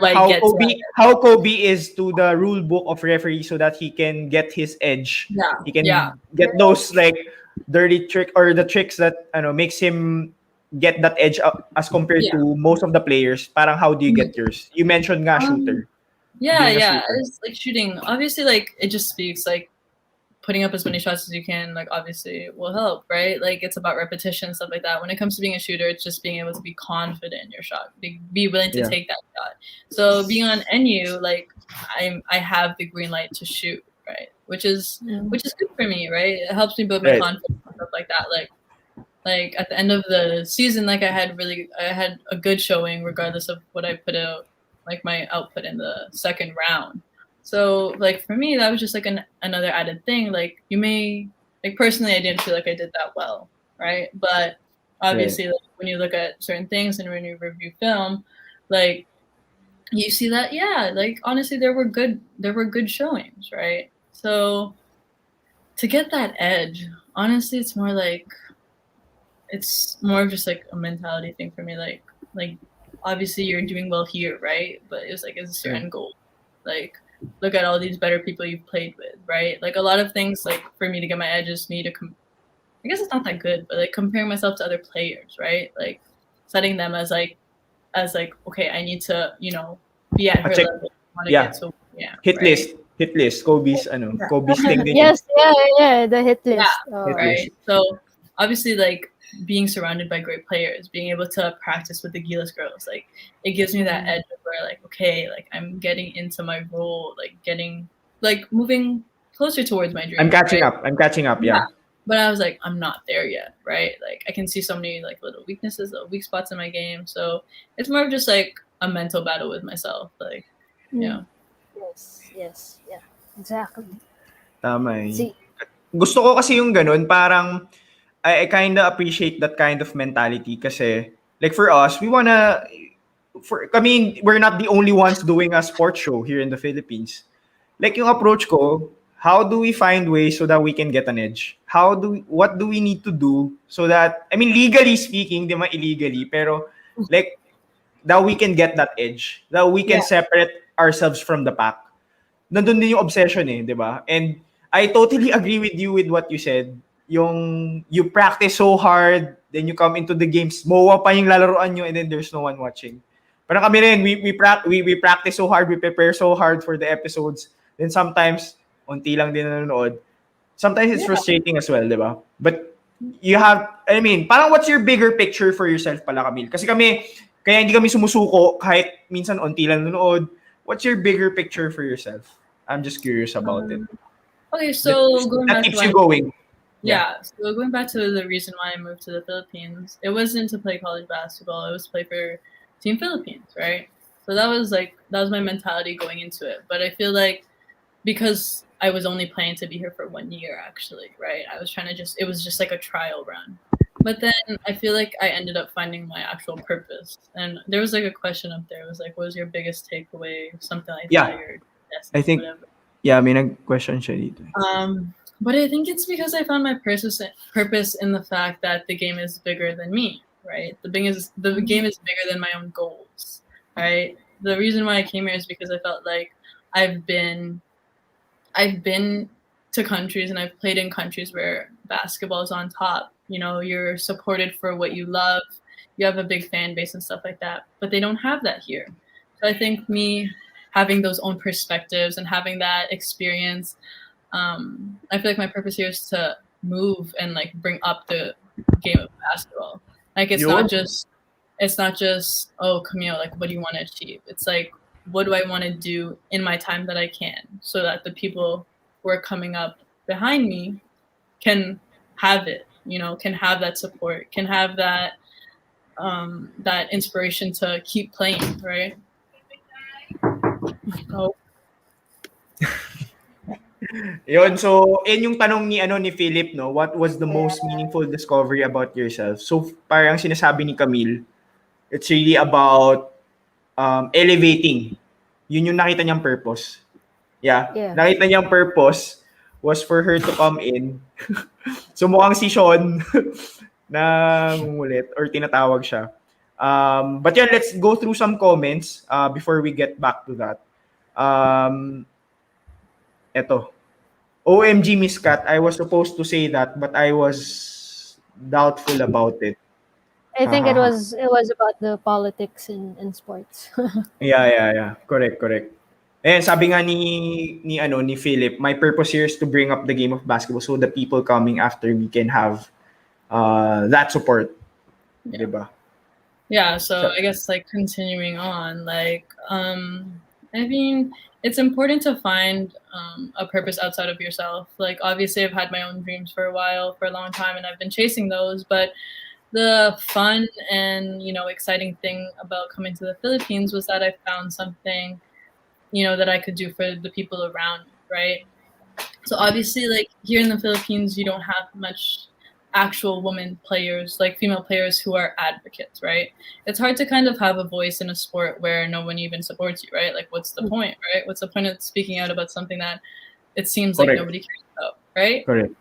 Kobe is to the rule book of referee so that he can get his edge. Yeah. He can get those like dirty trick or the tricks that makes him get that edge up as compared to most of the players. Parang how do you get yours? You mentioned nga shooter. Yeah. It's like shooting. Obviously, like it just speaks like putting up as many shots as you can, like obviously will help, right? Like it's about repetition, stuff like that. When it comes to being a shooter, it's just being able to be confident in your shot, be willing to take that shot. So being on NU, like I have the green light to shoot, right? Which is good for me, right? It helps me build my confidence and stuff like that. Like at the end of the season, like I had a good showing regardless of what I put out, like my output in the second round. So, like, for me, that was just, like, another added thing. Like, you may, like, personally, I didn't feel like I did that well, right? But obviously, like, when you look at certain things and when you review film, like, you see that, like, honestly, there were good showings, right? So, to get that edge, honestly, it's more of just, like, a mentality thing for me. Like, obviously, you're doing well here, right? But it's, like, it's a certain goal. Like, look at all these better people you've played with, right? Like a lot of things, like for me to get my edge is me to I guess it's not that good, but like comparing myself to other players, right? Like setting them as like okay, I need to be at her level. Hit list. Kobe's thing. Yes, the hit list. Right. So obviously, like being surrounded by great players, being able to practice with the Gilas girls, like it gives me that edge where like, okay, like I'm getting into my role, like moving closer towards my dream. I'm catching up. Yeah. But I was like, I'm not there yet, right? Like I can see so many like little weaknesses, little weak spots in my game. So it's more of just like a mental battle with myself. Like, Yes, yeah, exactly. Tama eh. Gusto ko kasi yung ganun, parang I kind of appreciate that kind of mentality kasi like for us, we're not the only ones doing a sports show here in the Philippines. Like yung approach ko, how do we find ways so that we can get an edge? What do we need to do so that, I mean, legally speaking, di ba illegally, pero like, that we can get that edge, that we can separate ourselves from the pack. Nandun din yung obsession di ba? And I totally agree with you with what you said. Yung you practice so hard, then you come into the games, MOA pa yung lalaroan nyo, and then there's no one watching. Parang kami rin, we practice so hard, we prepare so hard for the episodes, then sometimes, unti lang din nanonood. Sometimes it's frustrating as well, di ba? But you have, I mean, parang what's your bigger picture for yourself pala, Camille? Kasi kaya hindi kami sumusuko kahit minsan unti lang nanonood. What's your bigger picture for yourself? I'm just curious about it. Okay, so going that back keeps to you going. Yeah, so going back to the reason why I moved to the Philippines, it wasn't to play college basketball. It was to play for Team Philippines, right? So that was my mentality going into it. But I feel like because I was only planning to be here for 1 year, actually, right? I was trying to it was just like a trial run. But then I feel like I ended up finding my actual purpose. And there was like a question up there. It was like, what was your biggest takeaway? Something like that. Your destiny, I think, whatever. may nag-question siya dito. But I think it's because I found my purpose in the fact that the game is bigger than me, right? The game is bigger than my own goals, right? The reason why I came here is because I felt like I've been to countries and I've played in countries where basketball is on top. You know, you're supported for what you love. You have a big fan base and stuff like that, but they don't have that here. So I think me having those own perspectives and having that experience, I feel like my purpose here is to move and like bring up the game of basketball. Like it's not just, oh, Camille, like what do you want to achieve? It's like, what do I want to do in my time that I can, so that the people who are coming up behind me can have it, you know, can have that support, can have that that inspiration to keep playing, right? Oh. Yun, so yung tanong ni Philip, no, what was the most meaningful discovery about yourself? So parang sinasabi ni Camille, it's really about elevating. Yun yung nakita niyang purpose. Nakita niyang purpose was for her to come in. So mukhang si Sean na ngulit or tinatawag siya. But yeah, let's go through some comments before we get back to that. Eto. OMG, Miss Kat, I was supposed to say that, but I was doubtful about it. I think it was about the politics in sports. Yeah. Correct. And sabi nga ni Philip, my purpose here is to bring up the game of basketball so the people coming after me can have that support. Yeah. Diba? Yeah, so I guess like continuing on, like I mean, it's important to find a purpose outside of yourself. Like obviously I've had my own dreams for a long time, and I've been chasing those, but the fun and, you know, exciting thing about coming to the Philippines was that I found something, you know, that I could do for the people around me, right? So obviously, like here in the Philippines, you don't have much actual women players, like female players who are advocates, right? It's hard to kind of have a voice in a sport where no one even supports you, right? Like what's the point, right? What's the point of speaking out about something that it seems like nobody cares about, right? Correct.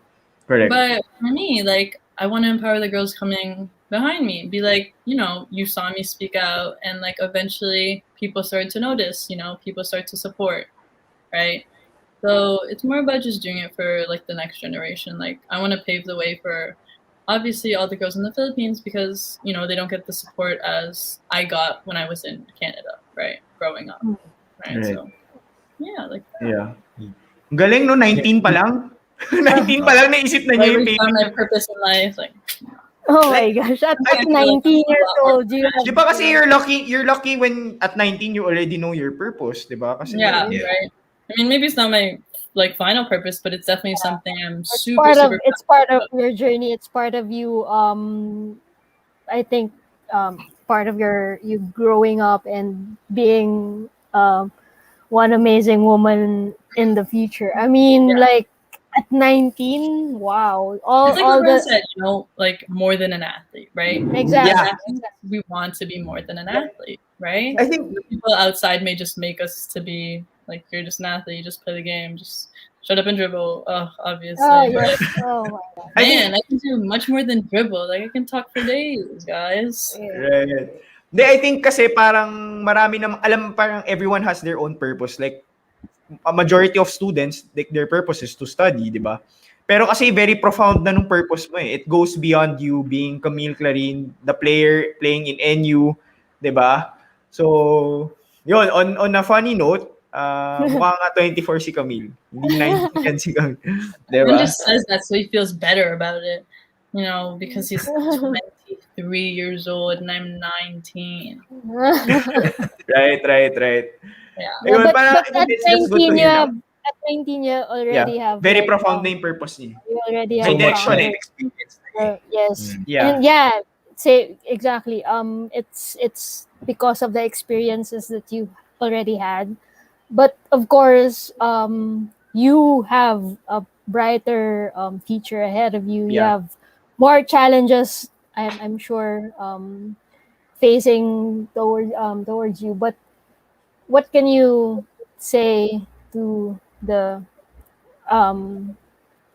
But for me, like, I want to empower the girls coming behind me. Be like, you know, you saw me speak out, and like eventually people started to notice, you know, people start to support, right? So it's more about just doing it for like the next generation. Like I want to pave the way for obviously all the girls in the Philippines, because, you know, they don't get the support as I got when I was in Canada, right? Growing up, right? So yeah, like that. Yeah. Galing, no? 19 pa lang? 19 pa lang naisip na niya yung I found my purpose in life, like. Oh my gosh, at 19 years old, you have... Di ba kasi you're lucky when at 19 you already know your purpose, di ba? Kasi right? I mean, maybe it's not my like final purpose, but it's definitely something I'm super it's part of your journey. It's part of you. I think part of you growing up and being one amazing woman in the future. I mean, like at 19, wow! It's like all the said, you know, like more than an athlete, right? Exactly. We want to be more than an athlete, right? I think the people outside may just make us to be like, you're just an athlete, you just play the game, just shut up and dribble. Obviously. Oh yes. Oh my God. Man, I can do much more than dribble. Like I can talk for days, guys. Right. Hindi, I think kasi parang marami namang, alam parang everyone has their own purpose. Like, a majority of students, like, their purpose is to study, di ba? Pero kasi very profound na nung purpose mo eh. It goes beyond you being Camille Clarin, the player playing in NU, di ba? So, yun, on a funny note, mukha nga 24 si Camille. Hindi 19 yan si Camille. Di Everyone ba? just says that so he feels better about it. You know, because he's 23 years old and I'm 19. Right. Yeah. Ayun, but parang at it's just good to 19, hear. at 19, you already have Very like, profound na yung purpose niya. You already May have direction found eh. it. Experience. Yes. Yeah. And yeah, say exactly. It's because of the experiences that you already had, but of course, you have a brighter future ahead of you. You Yeah. have more challenges. I'm sure facing towards you. But what can you say to the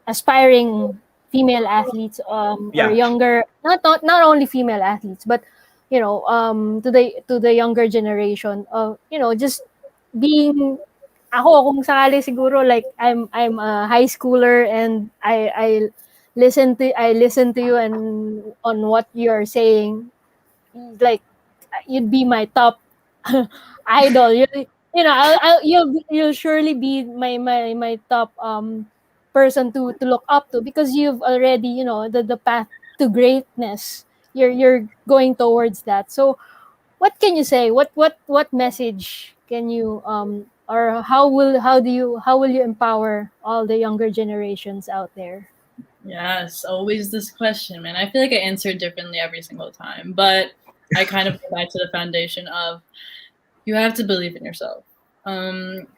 aspiring female athletes Yeah. or younger, not only female athletes, but to the younger generation of just being ako kung sakali siguro, like I'm a high schooler and I listen to you and on what you're saying, like you'd be my top idol. You'll surely be my top person to look up to, because you've already the path to greatness. You're going towards that. So what can you say? What message can you or how will you empower all the younger generations out there? Yes, always this question, man. I feel like I answer differently every single time, but I kind of go back to the foundation of you have to believe in yourself.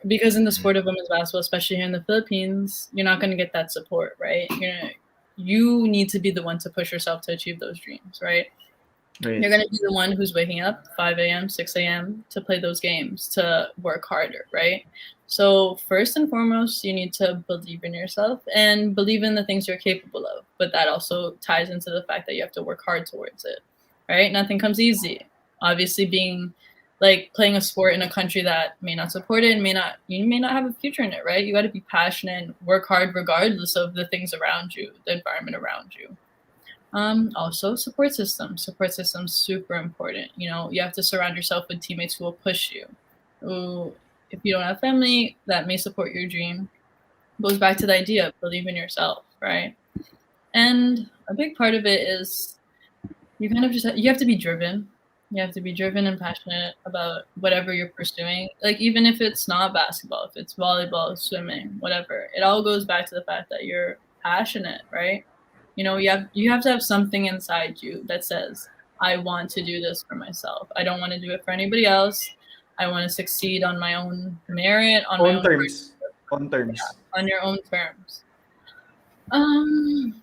Because in the sport of women's basketball, especially here in the Philippines, you're not going to get that support, right? You need to be the one to push yourself to achieve those dreams, right? Right. You're going to be the one who's waking up 5 a.m., 6 a.m. to play those games, to work harder, right? So first and foremost, you need to believe in yourself and believe in the things you're capable of. But that also ties into the fact that you have to work hard towards it, right? Nothing comes easy. Obviously, being like playing a sport in a country that may not support it and you may not have a future in it, right? You got to be passionate and work hard regardless of the things around you, the environment around you. Also, support systems super important. You have to surround yourself with teammates who will push you, who, if you don't have family that may support your dream, goes back to the idea of believe in yourself, right? And a big part of it is you have to be driven. You have to be driven and passionate about whatever you're pursuing. Like, even if it's not basketball, if it's volleyball, swimming, whatever, it all goes back to the fact that you're passionate, right? You have to have something inside you that says, I want to do this for myself. I don't want to do it for anybody else. I want to succeed on my own merit, on my own terms. On terms. Yeah, on your own terms. And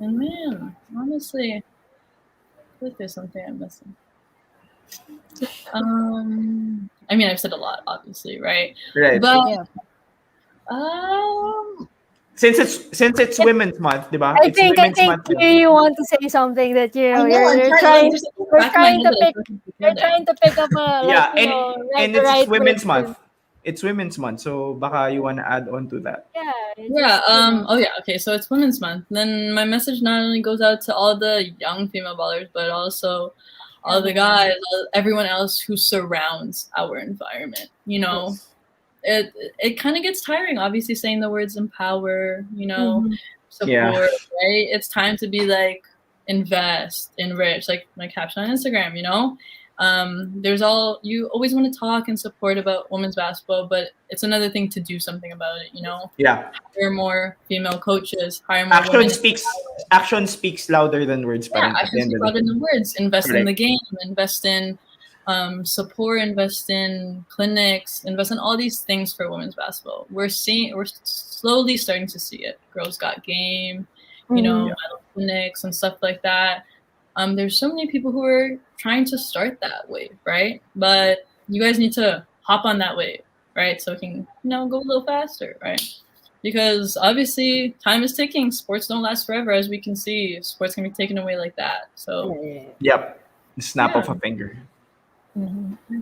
man, honestly, I feel like there's something I'm missing. I mean, I've said a lot, obviously, right? Right. But since it's Women's Month, diba? I think you want to say something that you're trying to pick up a yeah, and it's right Women's person. Month. It's Women's Month, so baka you wanna add on to that. Yeah. Oh yeah. Okay. So it's Women's Month. Then my message not only goes out to all the young female ballers, but also all the guys, everyone else who surrounds our environment. It kind of gets tiring, obviously, saying the words empower, support, right? It's time to be like, invest, enrich, like my caption on Instagram, you always want to talk and support about women's basketball, but it's another thing to do something about it, Yeah. Hire more female coaches, hire more Action speaks louder than words. Yeah, action speaks louder than words. Invest in the game, invest in support, invest in clinics, invest in all these things for women's basketball. We're slowly starting to see it. Girls Got Game, medal clinics and stuff like that. There's so many people who are trying to start that wave, right? But you guys need to hop on that wave, right? So it can, go a little faster, right? because obviously time is ticking. Sports don't last forever, as we can see. Sports can be taken away like that. So Yep. The snap Yeah. of a finger.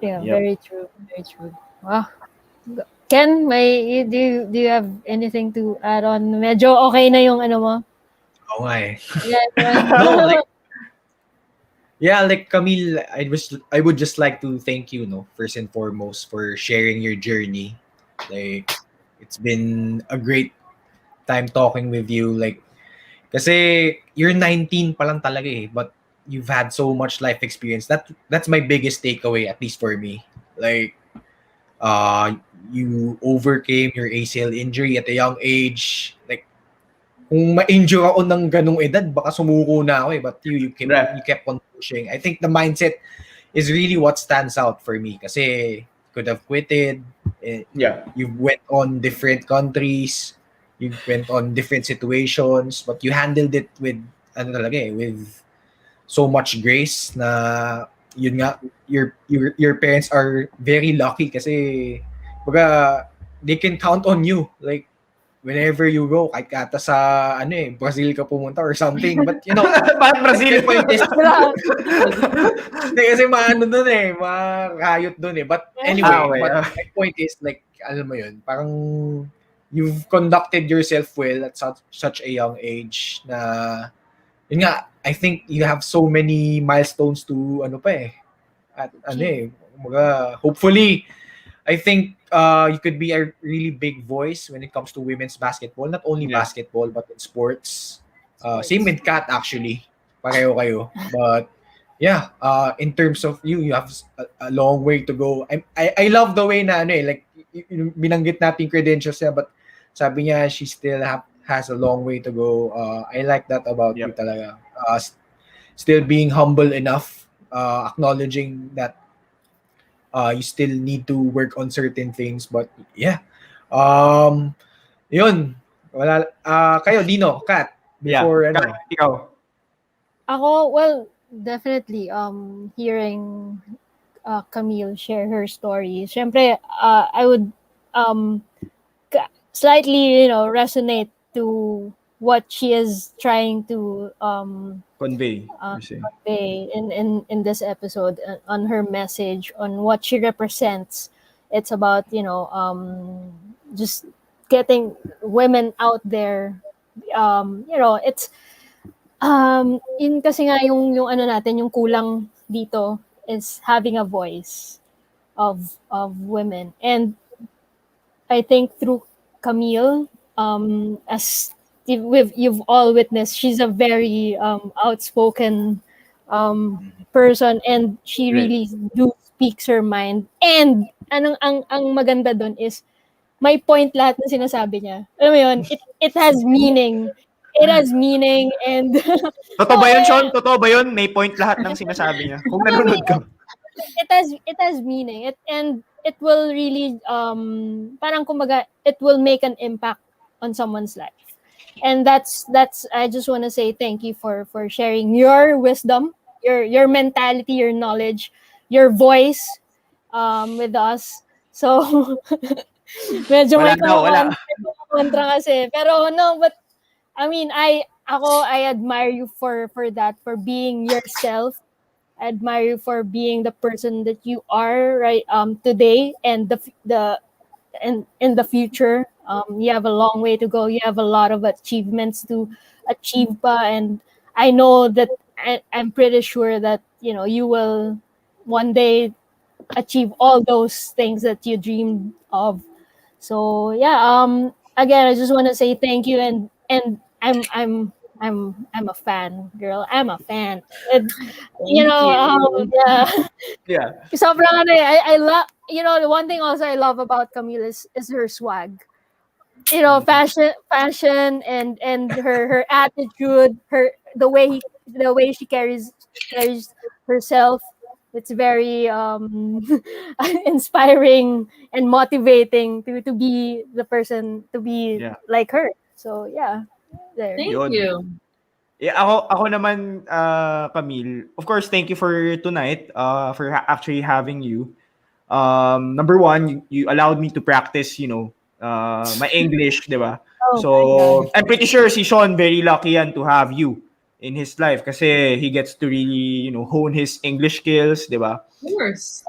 Yeah, Yep. very true. Very true. Wow. Ken, do you have anything to add on? Medyo okay na yung ano mo? Oo nga eh. Yeah, No, like, yeah, like Camille, I would just like to thank you, no, first and foremost for sharing your journey. Like, it's been a great time talking with you. Like, kasi you're 19 pa lang talaga eh, but you've had so much life experience. That's my biggest takeaway, at least for me. Like, you overcame your ACL injury at a young age. Like, kung ma-injure ako ng ganung edad, baka sumuko na ako eh. But you kept on pushing. I think the mindset is really what stands out for me. Kasi could have quitted. Yeah. You went on different countries. You went on different situations. But you handled it with, with so much grace na yun nga, your parents are very lucky kasi baga, they can count on you. Like, whenever you go, kahit kata sa Brazil ka pumunta or something, but Bakit Brazil? point is hindi kasi makayot dun eh. But anyway, but my point is like, alam mo yun, parang you've conducted yourself well at such a young age na yun nga, I think you have so many milestones to hopefully I think you could be a really big voice when it comes to women's basketball. Not only basketball, but in sports. Same with Kat, actually. Pareho kayo. But yeah, in terms of you have a long way to go. I love the way na like binanggit natin credentials niya, but sabi niya she still has a long way to go. I like that about you talaga. Still being humble enough, acknowledging that you still need to work on certain things, but yeah. Yun. Wala kayo Dino, Kat, before Kat, ikaw. Ako, well, definitely hearing Camille share her story. Syempre, I would slightly, resonate to what she is trying to Convey in this episode, on her message, on what she represents. It's about just getting women out there. It's in kasi nga yung ano natin, yung kulang dito is having a voice of women, and I think through Camille, as you've all witnessed, she's a very outspoken person, and she really speaks her mind. And ang maganda dun is may point lahat ng sinasabi niya. Alam mo yun? It has meaning. It has meaning, and Totoo ba yun, Sean? Totoo ba yun? May point lahat ng sinasabi niya. Kung nanonood ka. It has meaning. And it will really parang kumbaga, it will make an impact on someone's life. And that's I just want to say thank you for sharing your wisdom, your mentality, your knowledge, your voice with us. So medyo may kontra kasi, pero no, but I mean, I admire you for that, for being yourself. I admire you for being the person that you are right today, and in the future. You have a long way to go. You have a lot of achievements to achieve pa, and I know that I'm pretty sure that you will one day achieve all those things that you dreamed of. So yeah, again, I just want to say thank you, and I'm a fan, girl. I'm a fan. And, Yeah. Sobrang I love, the one thing also I love about Camille is her swag. Fashion and her attitude, the way she carries herself. It's very inspiring and motivating to be the person, to be like her. So yeah, there. Thank you. Yeah, ako naman, Camille. Of course, thank you for tonight. For actually having you. Number one, you allowed me to practice, my English, di ba? Oh So, my God. I'm pretty sure si Sean very lucky yan to have you in his life kasi he gets to really, hone his English skills, di ba? Of course.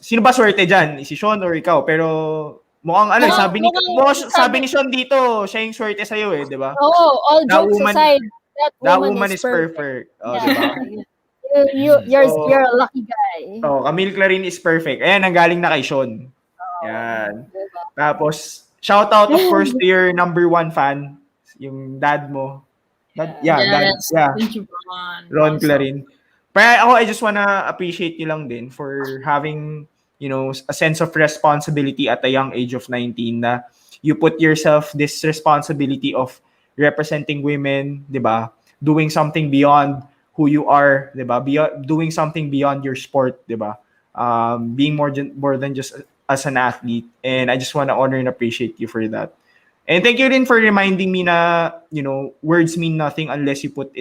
Sino ba swerte dyan? Si Sean or ikaw? Pero mukhang sabi ni Sean dito, siya yung swerte sa'yo eh, di ba? Oh, all That jokes woman, aside, that woman is perfect. Oh, di ba? You're a lucky guy. So, Camille Clarin is perfect. Ayan, ang galing na kay Sean. Yan. Diba? Tapos, shout out of course to your number one fan, yung dad mo. Dad, Yes. yeah. Thank you, Ron Awesome. Clarin. Pero ako, I just wanna appreciate you lang din for having, a sense of responsibility at a young age of 19 na you put yourself this responsibility of representing women, di ba? Doing something beyond who you are, di ba? Doing something beyond your sport, di ba? Being more than just as an athlete. And I just wanna honor and appreciate you for that. And thank you rin for reminding me na, words mean nothing unless you put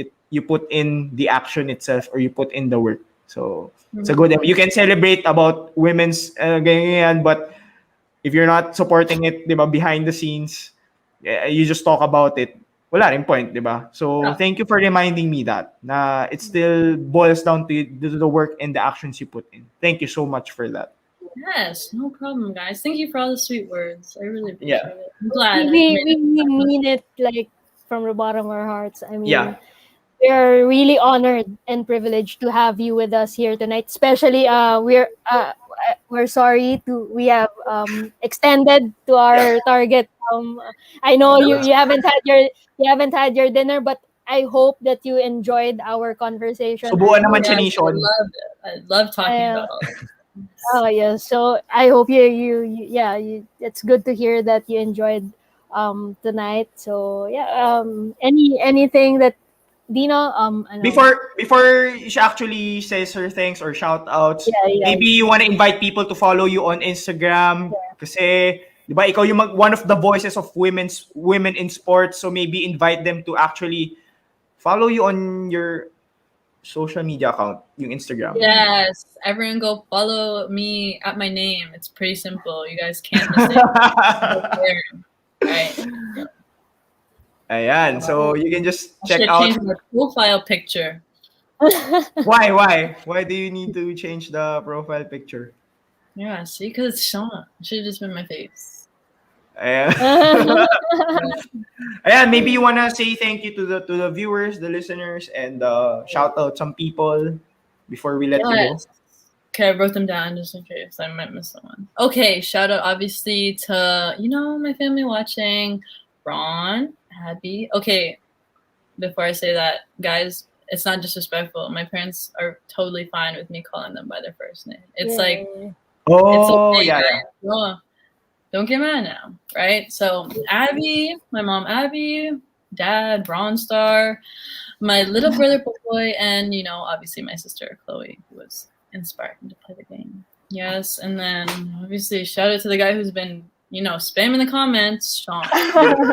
in the action itself or you put in the work. So, it's a good, you can celebrate about women's ganyan, but if you're not supporting it, di ba, behind the scenes, you just talk about it, wala rin point, di ba? So, thank you for reminding me that, na it still boils down to the work and the actions you put in. Thank you so much for that. Yes, no problem, guys. Thank you for all the sweet words. I really appreciate it. I'm glad. We mean it like from the bottom of our hearts. I mean, Yeah. we are really honored and privileged to have you with us here tonight. Especially, we're sorry we have extended to our target. I know you haven't had your dinner, but I hope that you enjoyed our conversation. Subuan naman siya ni Yes, I Sean. love it. I love talking about all this. Oh yeah, so I hope it's good to hear that you enjoyed tonight. So yeah, anything that Dino ano? Before she actually says her thanks or shout outs, maybe you want to invite people to follow you on Instagram kasi 'di ba ikaw yung one of the voices of women in sports, so maybe invite them to actually follow you on your social media account, yung Instagram. Yes, everyone go follow me at my name. It's pretty simple. You guys can't miss it. Right. Ayan, so you can just check should out. change my profile picture. Why do you need to change the profile picture? Yeah, see, because it's Sean. It should have just been my face. Ayan. Ayan, maybe you wanna say thank you to the viewers, the listeners, and shout out some people before we let you go. Okay, I wrote them down just in case I might miss someone. Okay, shout out obviously to my family watching, Ron, Abby. Okay, before I say that, guys, it's not disrespectful. My parents are totally fine with me calling them by their first name. It's like, it's okay, yeah. Oh, don't get mad now, right? So Abby, my mom Abby, dad Bronstar, my little brother Boy, and obviously my sister Chloe, who was inspired me to play the game. Yes, and then obviously shout out to the guy who's been spamming the comments, Sean, my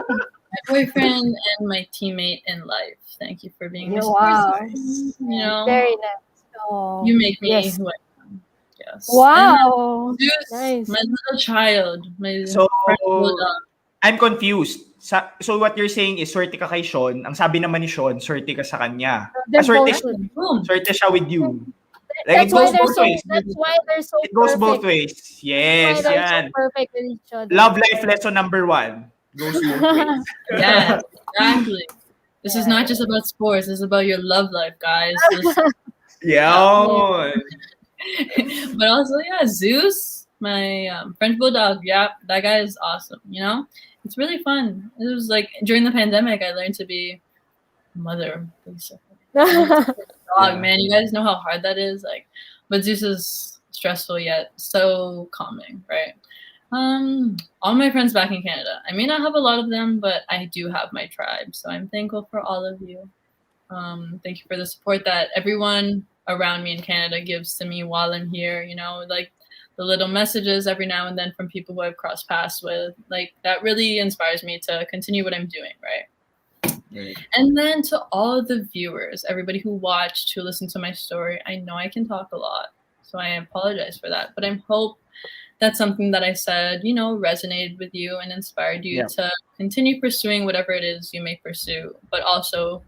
boyfriend and my teammate in life. Thank you for being my Nice. Very nice. Oh, you make me yes. who I am. Yes. Wow. Zeus, Nice. my little child. So, friend Bulldog. I'm confused. So what you're saying is swerte ka kay Sean. Ang sabi naman ni Sean, swerte ka sa kanya. Swerte siya with you. Like, That's why they're so It goes perfect. both ways. Yes, That's why they're yan. so perfect with each other. Love life lesson number 1. Goes both ways. Yes, exactly. This is not just about sports. This is about your love life, guys. Yeah. But also, Zeus, my French Bulldog. Yeah, that guy is awesome. It's really fun. It was like during the pandemic, I learned to be a mother, basically. Dog, man, you guys know how hard that is. Like, but Zeus is stressful yet so calming, right? All my friends back in Canada. I may not have a lot of them, but I do have my tribe. So I'm thankful for all of you. Thank you for the support that everyone around me in Canada gives to me while I'm here. Like the little messages every now and then from people who I've crossed paths with. Like that really inspires me to continue what I'm doing, right? And then to all of the viewers, everybody who watched, who listened to my story, I know I can talk a lot. So I apologize for that. But I hope that's something that I said, resonated with you and inspired you to continue pursuing whatever it is you may pursue, but also,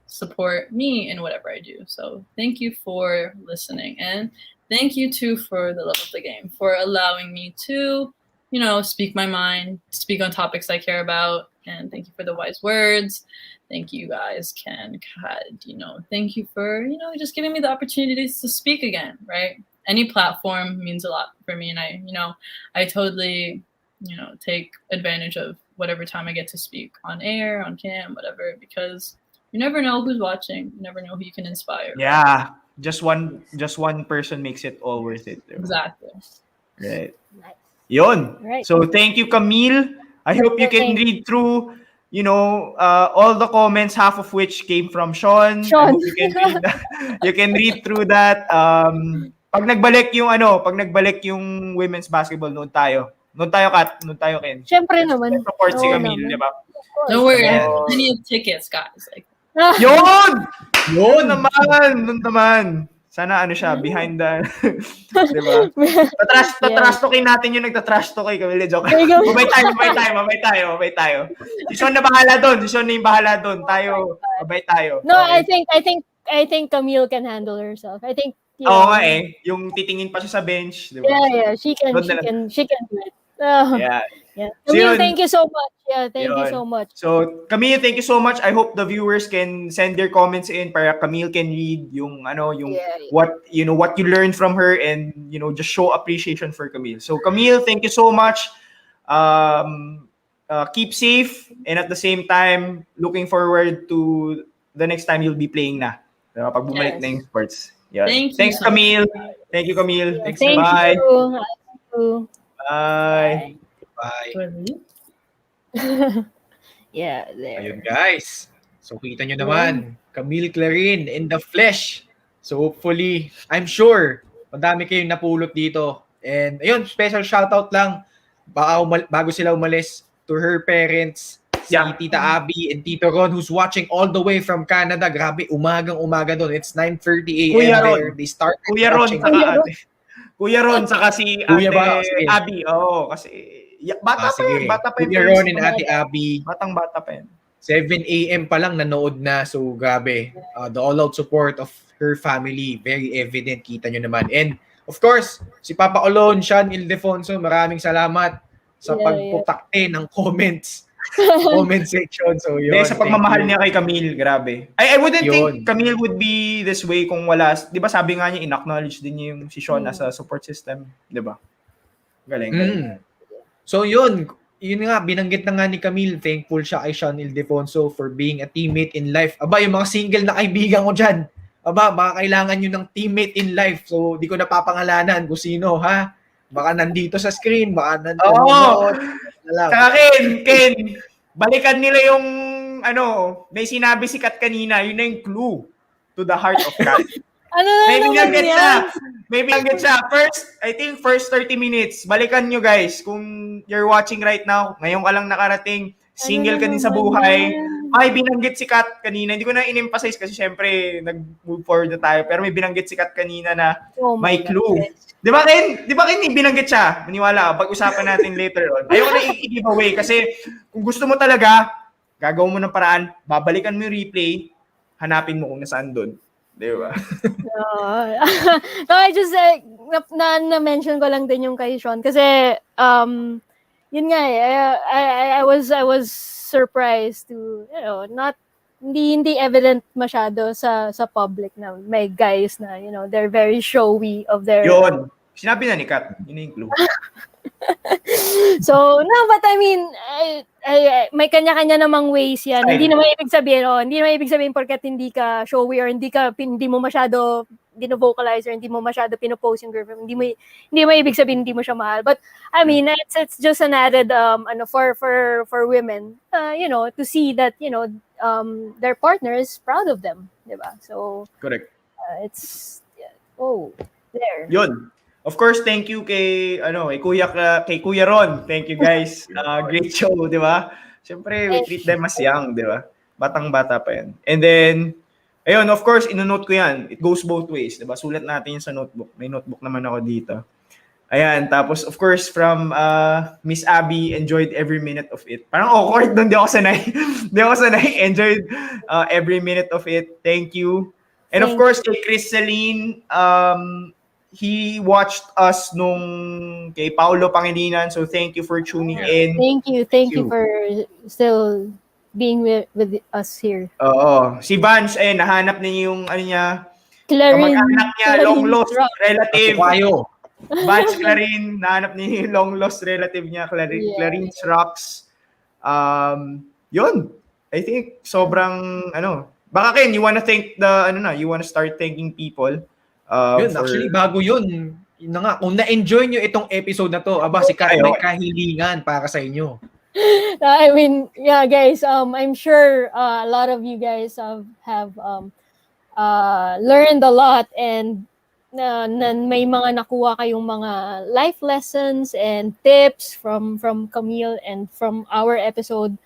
support me in whatever I do. So thank you for listening. And thank you too for the love of the game, for allowing me to, speak my mind, speak on topics I care about. And thank you for the wise words. Thank you guys, Ken, Kat, thank you for, just giving me the opportunities to speak again, right? Any platform means a lot for me. And I totally, take advantage of whatever time I get to speak on air, on cam, whatever, because you never know who's watching. You never know who you can inspire. Yeah. Just one person makes it all worth it. Exactly. Right. Nice. Yun. Right. So thank you, Camille. I hope you can read through, all the comments, half of which came from Sean. I hope you can read through that. Pag nagbalik yung women's basketball, noon tayo, Kat, noon tayo, Ken. Syempre naman. Support si Camille, di ba? Don't worry, I have plenty of tickets, guys. Yun! Yun naman. Sana siya, behind the, di ba? Tatrash talkin natin yung nagtatrash talk kay Camille. Joke. Mabay tayo. Si Sean na bahala doon. Si Sean na yung bahala doon. Tayo, mabay tayo. No, okay. I think Camille can handle herself. I think Oo nga yung titingin pa siya sa bench, di ba? Yeah, she can do it. Yeah. Camille, thank you so much. Yeah, thank you so much. So, Camille, thank you so much. I hope the viewers can send their comments in para Camille can read yung what you learned from her and just show appreciation for Camille. So, Camille, thank you so much. Keep safe, and at the same time, looking forward to the next time you'll be playing na. Pag bumalik na yung sports. Yeah. Thanks, Camille. Thank you, Camille. Thank Bye. you. Bye. Yeah, there. Ayun, guys. So, kita nyo naman, Camille Clarin in the flesh. So, hopefully, I'm sure, madami kayong napulot dito. And, ayun, special shoutout lang, bago sila umalis, to her parents, si Tita Abby and Tito Ron, who's watching all the way from Canada. Grabe, umaga doon. It's 9:30 a.m. there. They start watching. Kuya Ron, saka si Ate Abby. Oo, kasi bata pa yun. Kuya Ron and Ate Abby. Batang-bata pa yun. 7 a.m. pa lang nanood na. So, grabe. The all-out support of her family, very evident. Kita nyo naman. And, of course, si Papa Olon, Sean Ildefonso, maraming salamat sa pagputakte ng comments. Comment section. So, yun. Sa pagmamahal niya kay Camille, grabe. I wouldn't think Camille would be this way kung wala. Di ba sabi nga niya, in-acknowledge din niya yung si Sean as a support system. Di ba? Galing. So, yun nga, binanggit na nga ni Camille, thankful siya kay Sean Ildefonso for being a teammate in life. Aba, yung mga single na kaibigan ko dyan, baka kailangan nyo ng teammate in life. So, di ko napapangalanan kung sino, ha? Baka nandito sa screen, baka nandito. Saka Ken, balikan nila yung, may sinabi si Kat kanina, yun na yung clue to the heart of Kat. May binanggit siya. First 30 minutes. Balikan nyo, guys. Kung you're watching right now, ngayon ka lang nakarating, single ka din sa buhay. Ay, binanggit si Kat kanina. Hindi ko na in-emphasize kasi syempre, nag-move forward na tayo. Pero may binanggit si Kat kanina na may clue. Di ba, Ken, binanggit siya? Maniwala ka, pag-usapan natin later on. Ayoko na i-give away kasi kung gusto mo talaga, gagawin mo ng paraan, babalikan mo yung replay, hanapin mo kung nasaan doon. Di ba? No, I just, na-mention ko lang din yung kay Sean kasi, yun nga I was surprised to, hindi evident masyado sa public na may guys na, they're very showy of their... Yun. Sinabi na ni Kat. Yun yung clue. So, no, but I mean, may kanya-kanya namang ways yan. Hindi naman ibig sabihin porket hindi ka showy or hindi mo masyado dino-vocalize or hindi mo masyado pinopost yung girlfriend. Hindi mo ibig sabihin hindi mo siya mahal. But I mean, it's just an added for women, to see that, their partner is proud of them, 'di ba? So correct. It's there. Yun. Of course, thank you kay Kuya Ron. Thank you, guys. Great show, 'di ba? Siyempre, we treat them as young, 'di ba? Batang-bata pa 'yan. And then Ayun, of course, ino-note ko yan. It goes both ways, diba? Sulat natin yun sa notebook. May notebook naman ako dito. Ayan, tapos of course from Miss Abby, enjoyed every minute of it. Parang awkward doon, di ako sanay. Di ako sanay. Enjoyed every minute of it. Thank you. And of Thank course, kay Chris Celine, he watched us nung kay Paolo Pangilinan. So thank you for tuning in. Thank you for still being with us here. Oo. Si Vance, nahanap niya yung ano niya, Clarin, kamag-anak niya, long lost relative. Kayo. Vance Clarin, nahanap niya yung long lost relative niya, Clarin's Rocks. Yun. I think sobrang baka Ken, you wanna start thanking people. Yun, actually bago yun na nga, kung na-enjoy nyo itong episode na to, si Kat may kahilingan para sa inyo. I mean, yeah, guys. I'm sure a lot of you guys have learned a lot, and may mga nakuha kayong mga life lessons and tips from Camille and from our episode.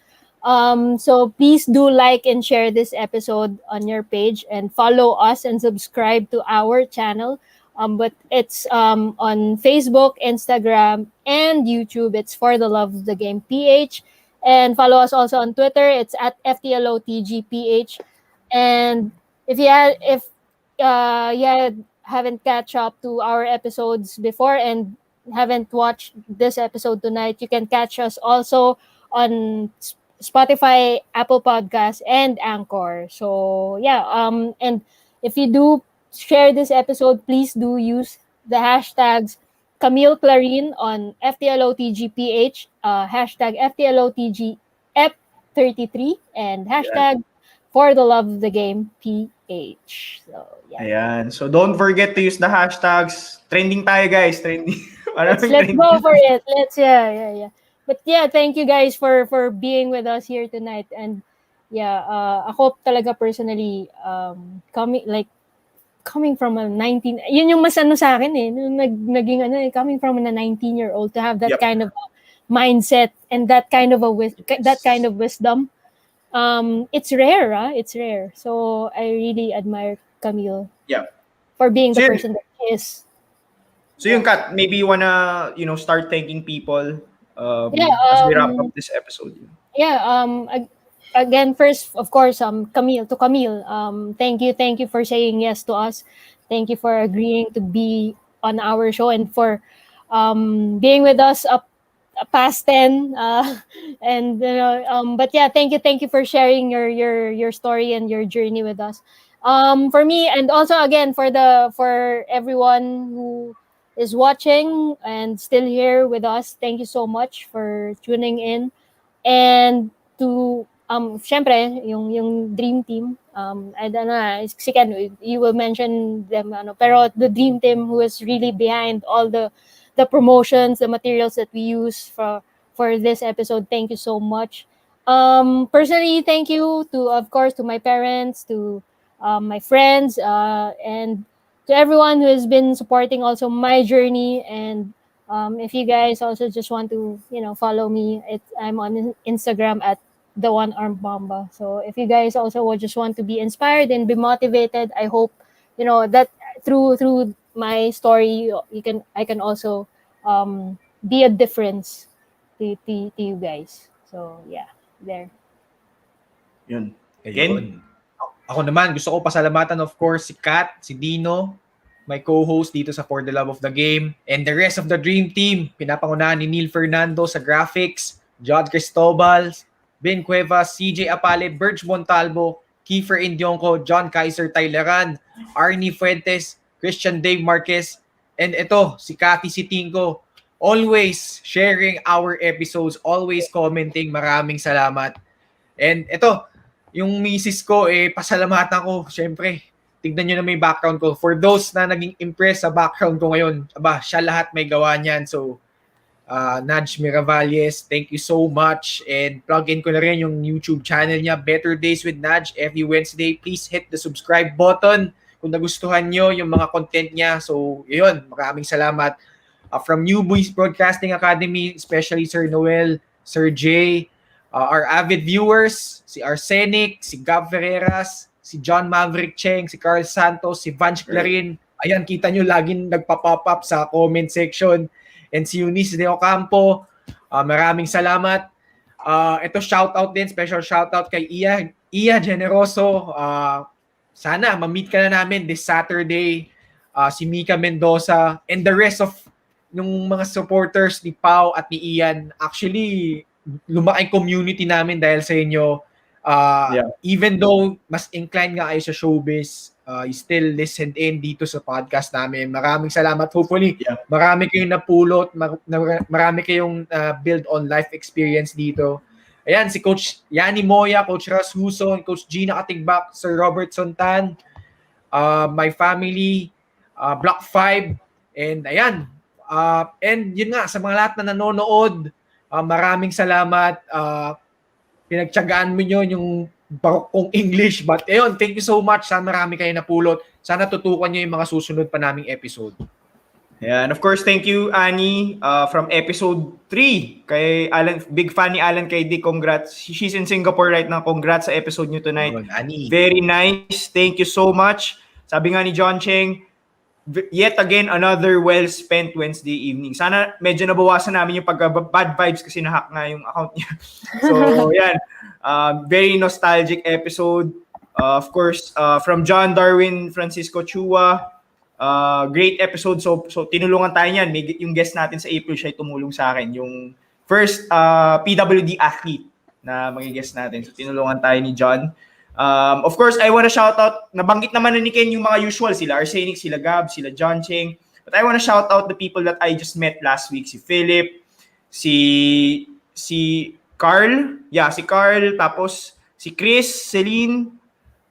So please do like and share this episode on your page, and follow us and subscribe to our channel. But it's on Facebook, Instagram, and YouTube. It's For the Love of the Game PH. And follow us also on Twitter. It's at FTLOTGPH. And if you haven't catch up to our episodes before and haven't watched this episode tonight, you can catch us also on Spotify, Apple Podcasts, and Anchor. So and if you do share this episode, please do use the hashtags Camille Clarin on FTLOTGPH, hashtag FTLOTGF33, and hashtag For the Love of the Game PH. So Ayan. So don't forget to use the hashtags. Trending tayo, guys. Trending. Let's go for it. Yeah. But thank you guys for being with us here tonight. And ako talaga personally, coming from a 19, yun yung mas sa akin naging coming from a 19-year-old to have that kind of mindset and that kind of wisdom. It's rare, it's rare. So I really admire Camille for being the person that he is. So yun, Kat, maybe you wanna start thanking people as we wrap up this episode. Again, first, of course, Camille, thank you for saying yes to us. Thank you for agreeing to be on our show and for being with us up past 10. But thank you for sharing your story and your journey with us. For me, and also again for everyone who is watching and still here with us, thank you so much for tuning in. And to syempre, yung dream team, I don't know, si Ken, you will mention them, pero the dream team who is really behind all the promotions, the materials that we use for this episode, thank you so much. Personally, thank you of course, to my parents, to my friends, and to everyone who has been supporting also my journey. And if you guys also just want to, follow me, I'm on Instagram at the One-Armed Mamba. So if you guys also just want to be inspired and be motivated, I hope that through my story I can also be a difference to you guys. So there. Yun. Ayun. Ako naman, gusto ko pasalamatan of course si Kat, si Dino, my co-host dito sa For the Love of the Game, and the rest of the dream team. Pinapangunahan ni Neil Fernando sa graphics, John Cristobal, Ben Cuevas, CJ Apale, Birch Montalvo, Kiefer Indionco, John Kaiser Taileran, Arnie Fuentes, Christian Dave Marquez, and ito, si Cathy Sitingo, always sharing our episodes, always commenting. Maraming salamat. And ito, yung misis ko, pasalamatan ko, syempre, tignan nyo na may background ko. For those na naging impressed sa background ko ngayon, siya lahat may gawa niyan. So, Nudge Miravalles, thank you so much. And plug in ko na rin yung YouTube channel niya, Better Days with Nudge, every Wednesday. Please hit the subscribe button kung nagustuhan nyo yung mga content niya. So, yun, maraming salamat. From New Boys Broadcasting Academy, especially Sir Noel, Sir Jay, our avid viewers, si Arsenic, si Gab Ferreras, si John Maverick Cheng, si Carl Santos, si Vanch Clarin. Ayan, kita nyo laging nagpa-pop up sa comment section. And si Eunice De Ocampo, maraming salamat. Ito shoutout din, special shoutout kay Iya Generoso. Sana ma-meet ka na namin this Saturday. Si Mika Mendoza and the rest of yung mga supporters ni Pau at ni Ian. Actually, lumaki community namin dahil sa inyo. Even though mas inclined nga kayo sa showbiz, you still listened in dito sa podcast namin. Maraming salamat. Hopefully, marami kayong napulot, marami kayong build on life experience dito. Ayan, si Coach Yani Moya, Coach Ras Huson, Coach Gina Katigbak, Sir Robert Sontan, my family, Block 5, and ayan. And yun nga, sa mga lahat na nanonood, maraming salamat. Pinagtyagaan mo nyo yung barokong English. But ayun, thank you so much. Sana marami kayo napulot. Sana tutukan nyo yung mga susunod pa naming episode. Yeah, and of course, thank you, Annie, from episode 3. Kay Alan, big fan ni Alan kay Dick. Congrats. She's in Singapore right now. Congrats sa episode nyo tonight. Annie. Very nice. Thank you so much. Sabi nga ni John Cheng, yet again, another well-spent Wednesday evening. Sana medyo nabawasan namin yung bad vibes kasi nahack nga yung account niya. So, yan. Very nostalgic episode. Of course, from John Darwin Francisco Chua. Great episode. So tinulungan tayo niyan. Yung guest natin sa April, siya tumulong sa akin. Yung first PWD athlete na mag-guest natin. So tinulungan tayo ni John. Of course, I want to shout out, nabanggit naman ni Ken yung mga usual, sila Arsenic, sila Gab, sila John Cheng. But I want to shout out the people that I just met last week. Si Philip, si Carl, si Carl, tapos si Chris, Celine,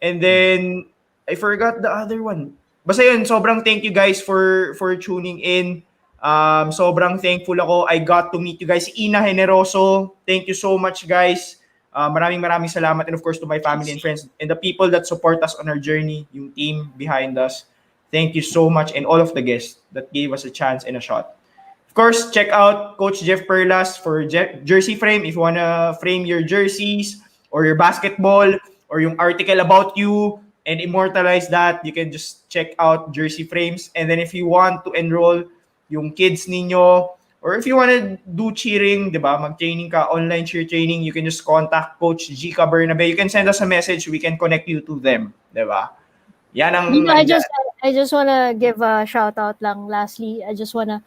and then I forgot the other one. Basta yun, sobrang thank you guys for tuning in. Sobrang thankful ako. I got to meet you guys. Si Ina Generoso, thank you so much guys. Maraming salamat, and of course to my family and friends and the people that support us on our journey, yung team behind us. Thank you so much, and all of the guests that gave us a chance and a shot. Of course, check out Coach Jeff Perlas for jersey frame. If you wanna frame your jerseys or your basketball or yung article about you and immortalize that, you can just check out Jersey Frames. And then if you want to enroll yung kids ninyo, or if you want to do cheering, di ba, mag-training ka, online cheer training, you can just contact Coach Gika Bernabe. You can send us a message. We can connect you to them. Di ba? Yan ang... I just want to give a shout out lang lastly. I just want to,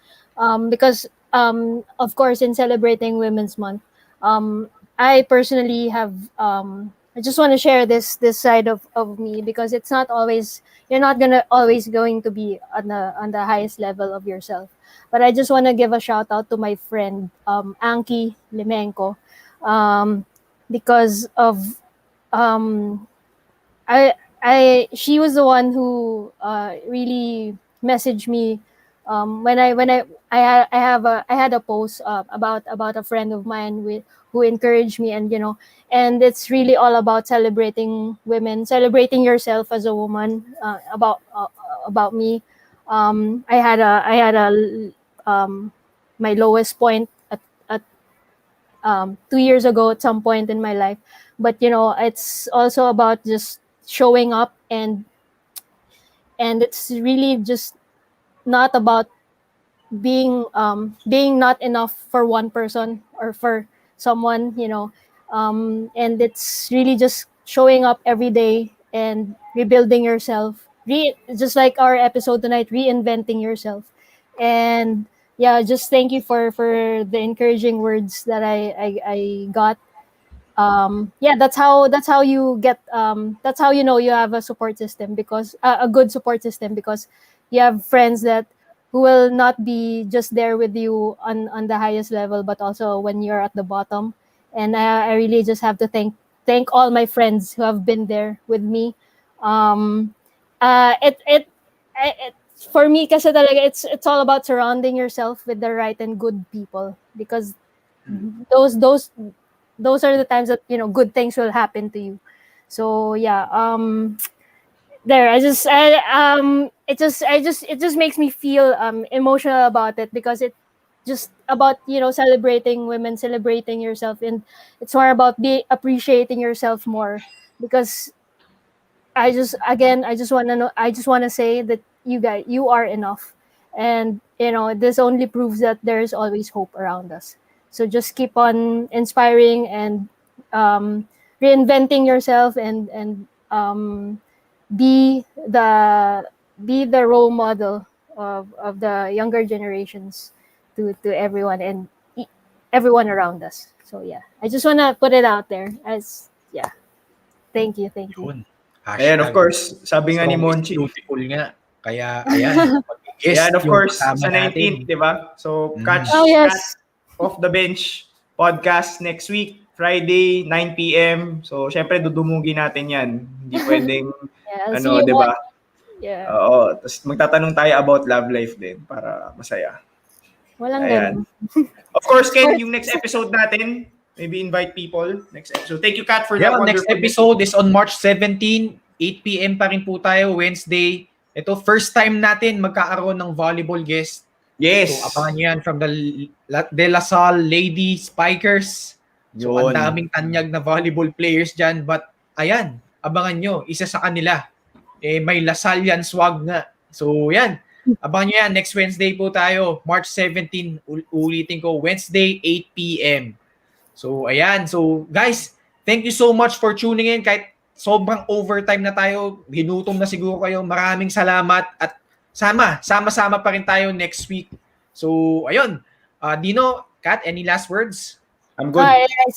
because of course in celebrating Women's Month, I personally have, I just want to share this side of me, because it's not always, you're not always going to be on the highest level of yourself. But I just want to give a shout out to my friend Anki Limenko, because of she was the one who really messaged me when I had a post about a friend of mine who encouraged me, and and it's really all about celebrating women, celebrating yourself as a woman. About me, I had my lowest point at 2 years ago at some point in my life, but it's also about just showing up, and it's really just not about being not enough for one person or for someone, and it's really just showing up every day and rebuilding yourself, just like our episode tonight, reinventing yourself. And just thank you for the encouraging words that I got. That's how you get, that's how you have a support system, because a good support system, because you have friends who will not be just there with you on the highest level, but also when you're at the bottom. And I really just have to thank all my friends who have been there with me. For me, kasi talaga, it's all about surrounding yourself with the right and good people, because those are the times that good things will happen to you. So it just makes me feel emotional about it, because it just about celebrating women, celebrating yourself, and it's more about appreciating yourself more, because I just want to say that you are enough, and this only proves that there is always hope around us. So just keep on inspiring and reinventing yourself, and be the role model of the younger generations to everyone and everyone around us. So yeah, I just want to put it out there as thank you. Yun. And of course, sabi nga ni Strong is Monchi. beautiful nga. Kaya, ayan. Yeah, and of yung course, kasama sa 19th, natin. di ba? So, catch yes. Off the Bench podcast next week, Friday, 9 p.m. So, syempre, dudumugin natin yan. Hindi pwedeng, Yeah, see you di ba? Yeah. Oo. Tapos magtatanong tayo about love life din para masaya. Walang Ayan. ganun. Of course, Ken, yung next episode natin, maybe invite people next episode. Thank you, Kat, for that Next wonderful episode is on March 17, 8 p.m. pa rin po tayo, Wednesday. Ito, first time natin magkakaroon ng volleyball guest. Yes. So, abangan nyo yan from the De La Salle Lady Spikers. So, Yun. ang daming tanyag na volleyball players dyan. But, ayan, abangan nyo, isa sa kanila. May Lasallian swag nga. So, yan. Abangan nyo yan. Next Wednesday po tayo. March 17. Ulitin ko. Wednesday, 8 p.m. So, ayan. So, guys, thank you so much for tuning in. Kahit sobrang overtime na tayo, ginutom na siguro kayo. Maraming salamat. At sama-sama pa rin tayo next week. So, ayun. Dino, Kat, any last words? I'm good.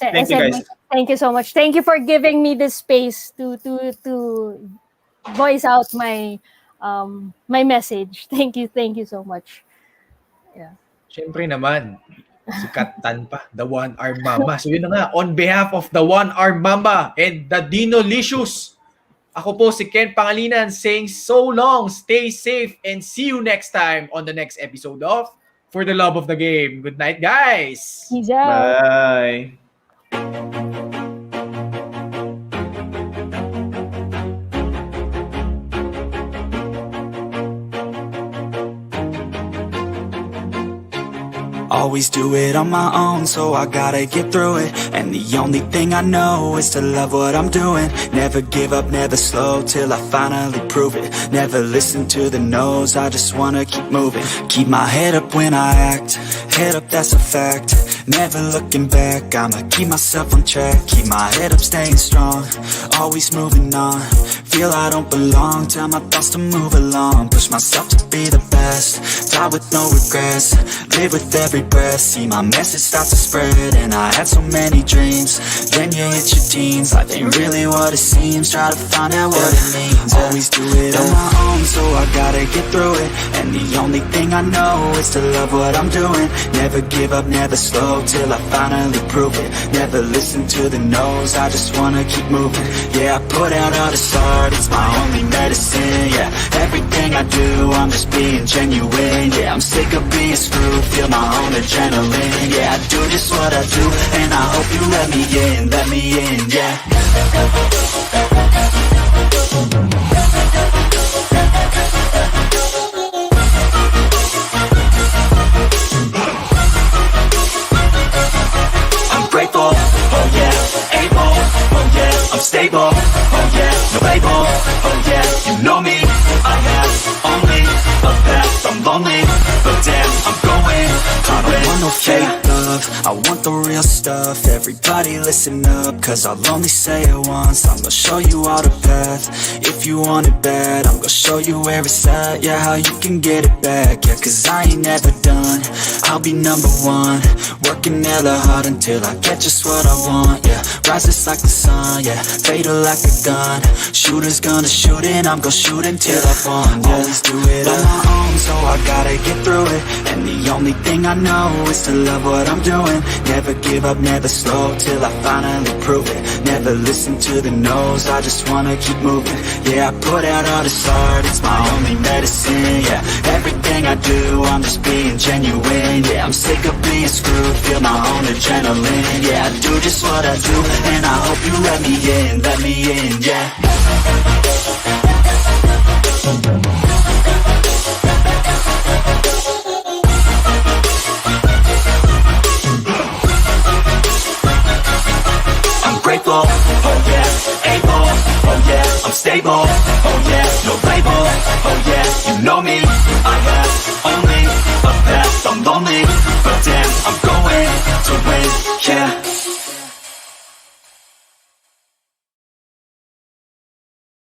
Thank you, guys. Thank you so much. Thank you for giving me this space to voice out my message. Thank you so much. Yeah. Siyempre naman, si Katan pa, the One-Armed Mamba. So yun na nga, on behalf of the One-Armed Mamba and the Dino Licious, ako po si Ken Pangilinan saying so long, stay safe, and see you next time on the next episode of For the Love of the Game. Good night, guys! Peace out. Bye. Always do it on my own, so I gotta get through it. And the only thing I know is to love what I'm doing. Never give up, never slow, till I finally prove it. Never listen to the no's, I just wanna keep moving. Keep my head up when I act, head up, that's a fact. Never looking back, I'ma keep myself on track. Keep my head up, staying strong, always moving on. Feel I don't belong, tell my thoughts to move along. Push myself to be the best, die with no regrets. Live with every breath, see my message start to spread. And I had so many dreams, then you hit your teens. Life ain't really what it seems, try to find out what it means. Always do it on my own, so I gotta get through it. And the only thing I know is to love what I'm doing. Never give up, never slow, till I finally prove it. Never listen to the no's, I just wanna keep moving. Yeah, I put out all this art, it's my only medicine. Yeah, everything I do, I'm just being genuine. Yeah, I'm sick of being screwed, feel my own adrenaline. Yeah, I do just what I do, and I hope you let me in, yeah. I'm grateful, oh yeah, able, oh yeah, I'm stable, oh yeah, no label, oh yeah, you know me, I have only a path, I'm lonely, but damn, I'm going, I don't want no fake love, I want the real stuff. Everybody listen up, cause I'll only say it once. I'm gonna show you all the path, if you want it bad. I'm gonna show you where it's at, yeah, how you can get it back. Yeah, cause I ain't never done, I'll be number one. Working hella hard until I get just what I want. Yeah, rises like the sun, yeah, fatal like a gun. Shooter's gonna shoot and I'm gonna shoot until I won. Yeah, always do it on my own, so I gotta get through it. And the only thing I know is to love what I'm doing. Never give up, never slow, till I finally prove it. Never listen to the no's, I just wanna keep moving. Yeah, I put out all this art, it's my only medicine. Yeah, everything I do, I'm just being genuine. Yeah, I'm sick of being screwed, feel my own adrenaline. Yeah, I do just what I do, and I hope you let me in, yeah. I'm grateful, oh yeah, able, oh yeah, I'm stable, Oh yes, you're